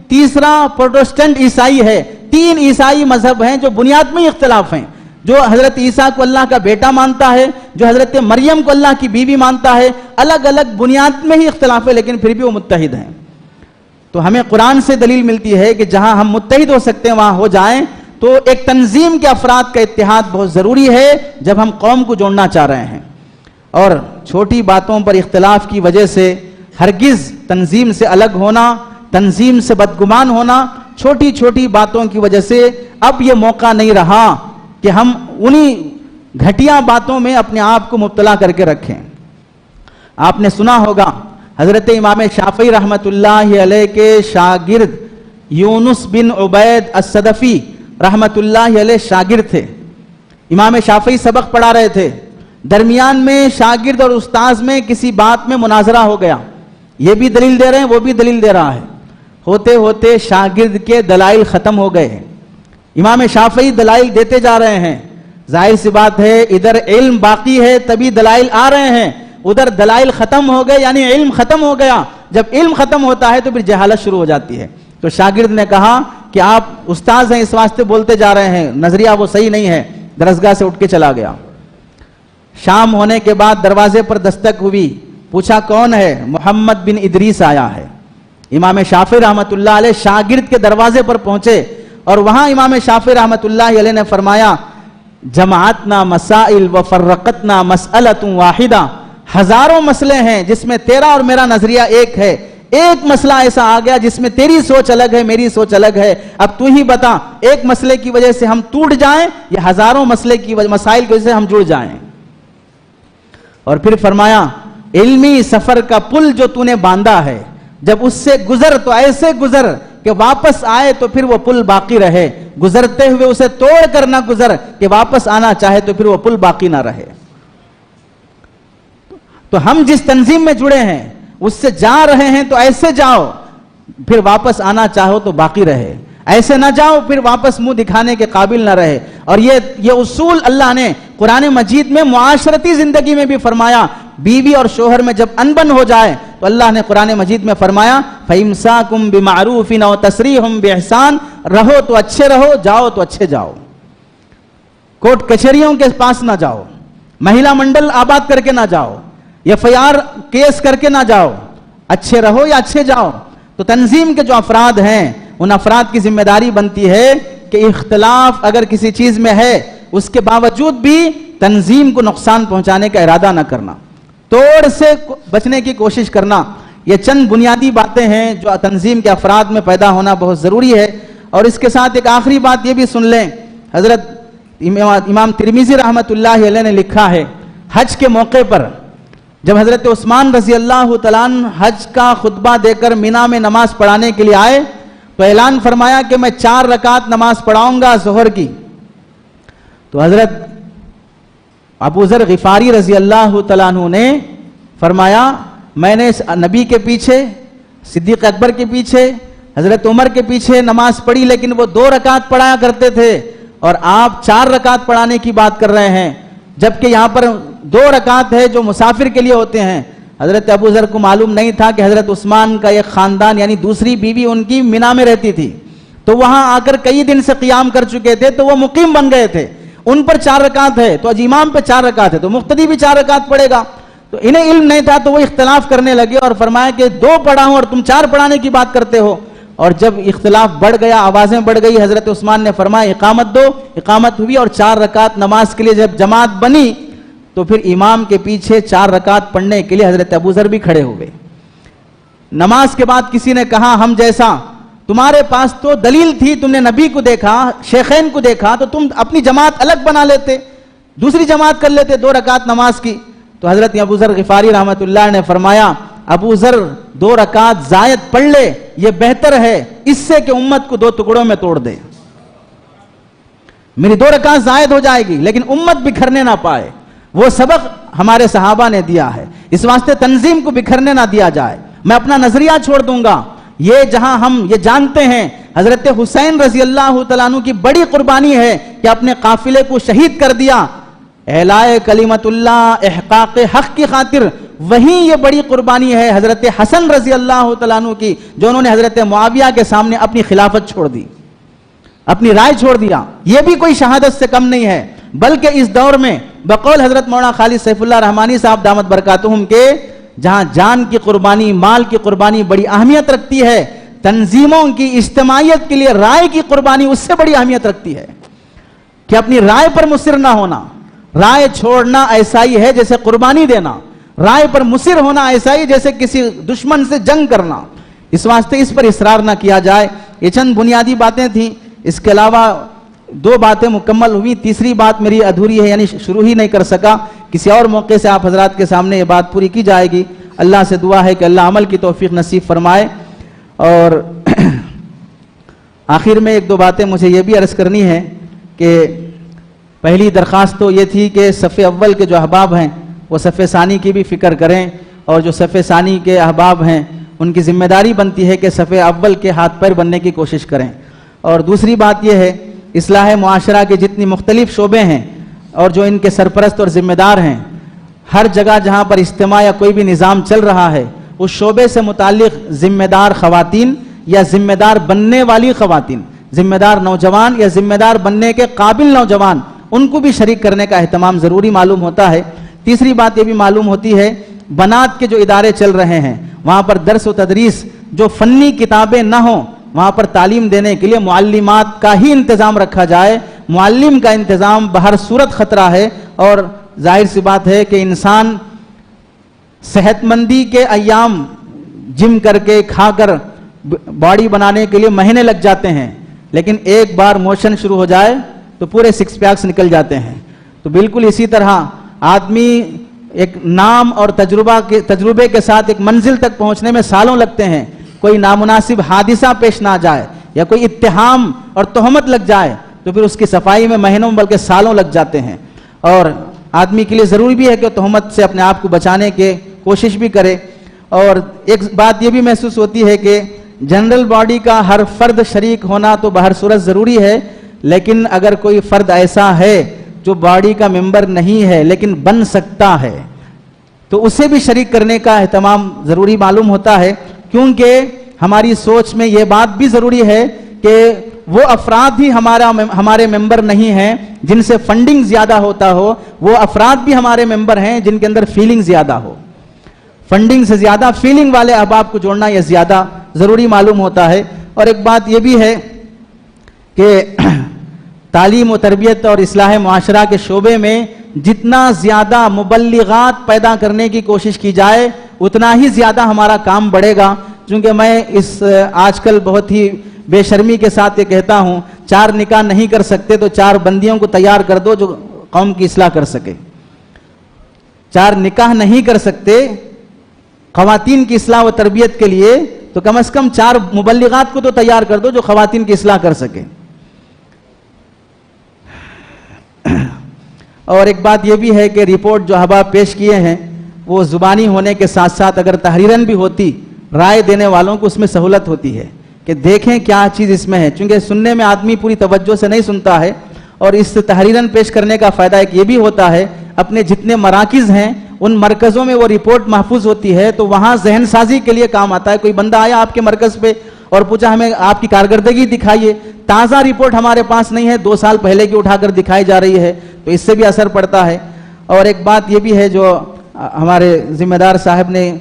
تیسرا پروٹسٹنٹ عیسائی ہے. تین عیسائی مذہب ہیں جو بنیاد میں ہی اختلاف ہیں. جو حضرت عیسیٰ کو اللہ کا بیٹا مانتا ہے, جو حضرت مریم کو اللہ کی بیوی مانتا ہے, الگ الگ بنیاد میں ہی اختلاف ہے لیکن پھر بھی وہ متحد ہیں. تو ہمیں قرآن سے دلیل ملتی ہے کہ جہاں ہم متحد ہو سکتے ہیں وہاں ہو جائیں. تو ایک تنظیم کے افراد کا اتحاد بہت ضروری ہے جب ہم قوم کو جوڑنا چاہ رہے ہیں. اور چھوٹی باتوں پر اختلاف کی وجہ سے ہرگز تنظیم سے الگ ہونا, تنظیم سے بدگمان ہونا, چھوٹی چھوٹی باتوں کی وجہ سے اب یہ موقع نہیں رہا کہ ہم انہی گھٹیا باتوں میں اپنے آپ کو مبتلا کر کے رکھیں. آپ نے سنا ہوگا حضرت امام شافعی رحمت اللہ علیہ کے شاگرد یونس بن عبید الصدفی رحمت اللہ علیہ شاگرد تھے. امام شافعی سبق پڑھا رہے تھے, درمیان میں شاگرد اور استاذ میں کسی بات میں مناظرہ ہو گیا. یہ بھی دلیل دے رہے ہیں, وہ بھی دلیل دے رہا ہے. ہوتے ہوتے شاگرد کے دلائل ختم ہو گئے. امام شافعی دلائل دیتے جا رہے ہیں. ظاہر سی بات ہے ادھر علم باقی ہے تبھی دلائل آ رہے ہیں, ادھر دلائل ختم ہو گئے یعنی علم ختم ہو گیا. جب علم ختم ہوتا ہے تو پھر جہالت شروع ہو جاتی ہے. تو شاگرد نے کہا کہ آپ استاذ ہیں اس واسطے بولتے جا رہے ہیں, نظریہ وہ صحیح نہیں ہے. درسگاہ سے اٹھ کے چلا گیا. شام ہونے کے بعد دروازے پر دستک ہوئی, پوچھا کون ہے؟ محمد بن ادریس آیا ہے. امام شافعی رحمت اللہ علیہ شاگرد کے دروازے پر پہنچے اور وہاں امام شافعی رحمت اللہ علیہ نے فرمایا جماعتنا مسائل وفرقتنا مسئلۃ واحدہ. ہزاروں مسئلے ہیں جس میں تیرا اور میرا نظریہ ایک ہے, ایک مسئلہ ایسا آ گیا جس میں تیری سوچ الگ ہے، میری سوچ الگ ہے، اب تو ہی بتا ایک مسئلے کی وجہ سے ہم ٹوٹ جائیں یا ہزاروں مسائل کی وجہ سے ہم جڑ جائیں۔ اور پھر فرمایا علمی سفر کا پل جو تو نے باندھا ہے، جب اس سے گزر تو ایسے گزر کہ واپس آئے تو پھر وہ پل باقی رہے، گزرتے ہوئے اسے توڑ کر نہ گزر کہ واپس آنا چاہے تو پھر وہ پل باقی نہ رہے۔ تو ہم جس تنظیم میں جڑے ہیں اس سے جا رہے ہیں تو ایسے جاؤ، پھر واپس آنا چاہو تو باقی رہے، ایسے نہ جاؤ پھر واپس منہ دکھانے کے قابل نہ رہے۔ اور یہ اصول اللہ نے قرآن مجید میں معاشرتی زندگی میں بھی فرمایا۔ بیوی اور شوہر میں جب انبن ہو جائے تو اللہ نے قرآن مجید میں فرمایا فَإِمْسَاكُمْ بِمَعْرُوفٍ أَوْ تَسْرِيحٌ بِإِحْسَانٍ، رہو تو اچھے رہو، جاؤ تو اچھے جاؤ، کورٹ کچہریوں کے پاس نہ جاؤ، مہیلا منڈل آباد کر کے نہ جاؤ، FIR کیس کر کے نہ جاؤ، اچھے رہو یا اچھے جاؤ۔ تو تنظیم کے جو افراد ہیں ان افراد کی ذمہ داری بنتی ہے کہ اختلاف اگر کسی چیز میں ہے اس کے باوجود بھی تنظیم کو نقصان پہنچانے کا ارادہ نہ کرنا، توڑ سے بچنے کی کوشش کرنا۔ یہ چند بنیادی باتیں ہیں جو تنظیم کے افراد میں پیدا ہونا بہت ضروری ہے۔ اور اس کے ساتھ ایک آخری بات یہ بھی سن لیں، حضرت امام ترمذی رحمۃ اللہ علیہ نے لکھا ہے حج کے موقع پر جب حضرت عثمان رضی اللہ تعالیٰ عنہ حج کا خطبہ دے کر مینا میں نماز پڑھانے کے لیے آئے تو اعلان فرمایا کہ میں 4 رکعت نماز پڑھاؤں گا ظہر کی۔ تو حضرت ابو ذر غفاری رضی اللہ تعالیٰ عنہ نے فرمایا میں نے نبی کے پیچھے، صدیق اکبر کے پیچھے، حضرت عمر کے پیچھے نماز پڑھی لیکن وہ 2 رکعت پڑھایا کرتے تھے اور آپ 4 رکعت پڑھانے کی بات کر رہے ہیں، جبکہ یہاں پر 2 رکعت ہے جو مسافر کے لیے ہوتے ہیں۔ حضرت ابو ذر کو معلوم نہیں تھا کہ حضرت عثمان کا ایک خاندان یعنی دوسری بیوی ان کی مینا میں رہتی تھی، تو وہاں آ کر کئی دن سے قیام کر چکے تھے تو وہ مقیم بن گئے تھے، ان پر 4 رکعت ہے تو امام پہ 4 رکعت ہے تو مقتدی بھی 4 رکعت پڑھے گا۔ تو انہیں علم نہیں تھا تو وہ اختلاف کرنے لگے اور فرمایا کہ 2 پڑھا ہوں اور تم 4 پڑھانے کی بات کرتے ہو۔ اور جب اختلاف بڑھ گیا، آوازیں بڑھ گئی، حضرت عثمان نے فرمایا اقامت دو، اقامت ہوئی اور 4 رکعت نماز کے لیے جب جماعت بنی تو پھر امام کے پیچھے 4 رکعت پڑھنے کے لیے حضرت ابو ذر بھی کھڑے ہوئے۔ نماز کے بعد کسی نے کہا ہم جیسا تمہارے پاس تو دلیل تھی، تم نے نبی کو دیکھا، شیخین کو دیکھا، تو تم اپنی جماعت الگ بنا لیتے، دوسری جماعت کر لیتے 2 رکعت نماز کی۔ تو حضرت ابو ذر غفاری رحمۃ اللہ نے فرمایا ابو ذر 2 رکعت زائد پڑھ لے، یہ بہتر ہے اس سے کہ امت کو 2 ٹکڑوں میں توڑ دے۔ میری 2 رکعت زائد ہو جائے گی لیکن امت بکھرنے نہ پائے، وہ سبق ہمارے صحابہ نے دیا ہے، اس واسطے تنظیم کو بکھرنے نہ دیا جائے۔ میں اپنا نظریہ چھوڑ دوں گا، یہ جہاں ہم یہ جانتے ہیں حضرت حسین رضی اللہ تعالیٰ عنہ کی بڑی قربانی ہے کہ اپنے قافلے کو شہید کر دیا اعلاء کلمت اللہ، احقاق حق کی خاطر، وہیں یہ بڑی قربانی ہے حضرت حسن رضی اللہ تعالیٰ عنہ کی جو انہوں نے حضرت معاویہ کے سامنے اپنی خلافت چھوڑ دی، اپنی رائے چھوڑ دیا۔ یہ بھی کوئی شہادت سے کم نہیں ہے، بلکہ اس دور میں بقول حضرت مولانا خالد سیف اللہ رحمانی صاحب دامت برکاتہم کے جہاں جان کی قربانی، مال کی قربانی بڑی اہمیت رکھتی ہے، تنظیموں کی اجتماعیت کے لیے رائے کی قربانی اس سے بڑی اہمیت رکھتی ہے کہ اپنی رائے پر مصر نہ ہونا۔ رائے چھوڑنا ایسا ہی ہے جیسے قربانی دینا، رائے پر مصر ہونا ایسا ہی جیسے کسی دشمن سے جنگ کرنا۔ اس واسطے اس پر اصرار نہ کیا جائے۔ یہ چند بنیادی باتیں تھیں، اس کے علاوہ 2 باتیں مکمل ہوئی، تیسری بات میری ادھوری ہے یعنی شروع ہی نہیں کر سکا، کسی اور موقع سے آپ حضرات کے سامنے یہ بات پوری کی جائے گی۔ اللہ سے دعا ہے کہ اللہ عمل کی توفیق نصیب فرمائے۔ اور آخر میں 1-2 باتیں مجھے یہ بھی عرض کرنی ہے کہ پہلی درخواست تو یہ تھی کہ صف اول کے جو احباب ہیں وہ صف ثانی کی بھی فکر کریں، اور جو صف ثانی کے احباب ہیں ان کی ذمہ داری بنتی ہے کہ صف اول کے ہاتھ پیر بننے کی کوشش کریں۔ اور دوسری بات یہ ہے اصلاح معاشرہ کے جتنی مختلف شعبے ہیں اور جو ان کے سرپرست اور ذمہ دار ہیں، ہر جگہ جہاں پر اجتماع یا کوئی بھی نظام چل رہا ہے اس شعبے سے متعلق ذمہ دار خواتین یا ذمہ دار بننے والی خواتین، ذمہ دار نوجوان یا ذمہ دار بننے کے قابل نوجوان، ان کو بھی شریک کرنے کا اہتمام ضروری معلوم ہوتا ہے۔ تیسری بات یہ بھی معلوم ہوتی ہے بنات کے جو ادارے چل رہے ہیں وہاں پر درس و تدریس، جو فنی کتابیں نہ ہوں وہاں پر تعلیم دینے کے لیے معلمات کا ہی انتظام رکھا جائے۔ معلم کا انتظام بہر صورت خطرہ ہے، اور ظاہر سی بات ہے کہ انسان صحت مندی کے ایام جم کر کے کھا کر باڈی بنانے کے لیے مہینے لگ جاتے ہیں، لیکن ایک بار موشن شروع ہو جائے تو پورے سکس پیکس نکل جاتے ہیں۔ تو بالکل اسی طرح آدمی ایک نام اور تجربے کے ساتھ ایک منزل تک پہنچنے میں سالوں لگتے ہیں۔ کوئی نامناسب حادثہ پیش نہ جائے یا کوئی اتہام اور تہمت لگ جائے تو پھر اس کی صفائی میں مہینوں بلکہ سالوں لگ جاتے ہیں، اور آدمی کے لیے ضروری بھی ہے کہ تہمت سے اپنے آپ کو بچانے کی کوشش بھی کرے۔ اور ایک بات یہ بھی محسوس ہوتی ہے کہ جنرل باڈی کا ہر فرد شریک ہونا تو بہر صورت ضروری ہے، لیکن اگر کوئی فرد ایسا ہے جو باڈی کا ممبر نہیں ہے لیکن بن سکتا ہے تو اسے بھی شریک کرنے کا اہتمام ضروری معلوم ہوتا ہے، کیونکہ ہماری سوچ میں یہ بات بھی ضروری ہے کہ وہ افراد ہی ہمارے ممبر نہیں ہیں جن سے فنڈنگ زیادہ ہوتا ہو، وہ افراد بھی ہمارے ممبر ہیں جن کے اندر فیلنگ زیادہ ہو۔ فنڈنگ سے زیادہ فیلنگ والے احباب کو جوڑنا یہ زیادہ ضروری معلوم ہوتا ہے۔ اور ایک بات یہ بھی ہے کہ تعلیم و تربیت اور اصلاح معاشرہ کے شعبے میں جتنا زیادہ مبلغات پیدا کرنے کی کوشش کی جائے اتنا ہی زیادہ ہمارا کام بڑھے گا، چونکہ میں آج کل بہت ہی بے شرمی کے ساتھ یہ کہتا ہوں، 4 نکاح نہیں کر سکتے تو 4 بندیوں کو تیار کر دو جو قوم کی اصلاح کر سکے۔ 4 نکاح نہیں کر سکتے خواتین کی اصلاح و تربیت کے لیے تو کم از کم 4 مبلغات کو تو تیار کر دو جو خواتین کی اصلاح کر سکے۔ اور ایک بات یہ بھی ہے کہ رپورٹ جو احباب پیش کیے ہیں وہ زبانی ہونے کے ساتھ ساتھ اگر تحریراً بھی ہوتی، رائے دینے والوں کو اس میں سہولت ہوتی ہے کہ دیکھیں کیا چیز اس میں ہے، چونکہ سننے میں آدمی پوری توجہ سے نہیں سنتا ہے، اور اس تحریراً پیش کرنے کا فائدہ ایک یہ بھی ہوتا ہے اپنے جتنے مراکز ہیں ان مرکزوں میں وہ رپورٹ محفوظ ہوتی ہے تو وہاں ذہن سازی کے لیے کام آتا ہے۔ کوئی بندہ آیا آپ کے مرکز پہ اور پوچھا ہمیں آپ کی کارکردگی دکھائیے، تازہ رپورٹ ہمارے پاس نہیں ہے، 2 سال پہلے کی اٹھا کر دکھائی جا رہی ہے، تو اس سے بھی اثر پڑتا ہے۔ اور ایک بات یہ بھی ہے جو ہمارے ذمہ دار صاحب نے،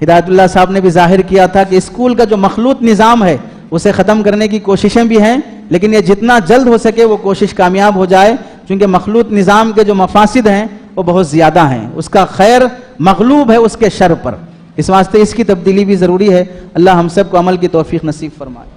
ہدایت اللہ صاحب نے بھی ظاہر کیا تھا کہ اسکول کا جو مخلوط نظام ہے اسے ختم کرنے کی کوششیں بھی ہیں، لیکن یہ جتنا جلد ہو سکے وہ کوشش کامیاب ہو جائے، چونکہ مخلوط نظام کے جو مفاسد ہیں وہ بہت زیادہ ہیں، اس کا خیر مغلوب ہے اس کے شر پر، اس واسطے اس کی تبدیلی بھی ضروری ہے۔ اللہ ہم سب کو عمل کی توفیق نصیب فرمائے۔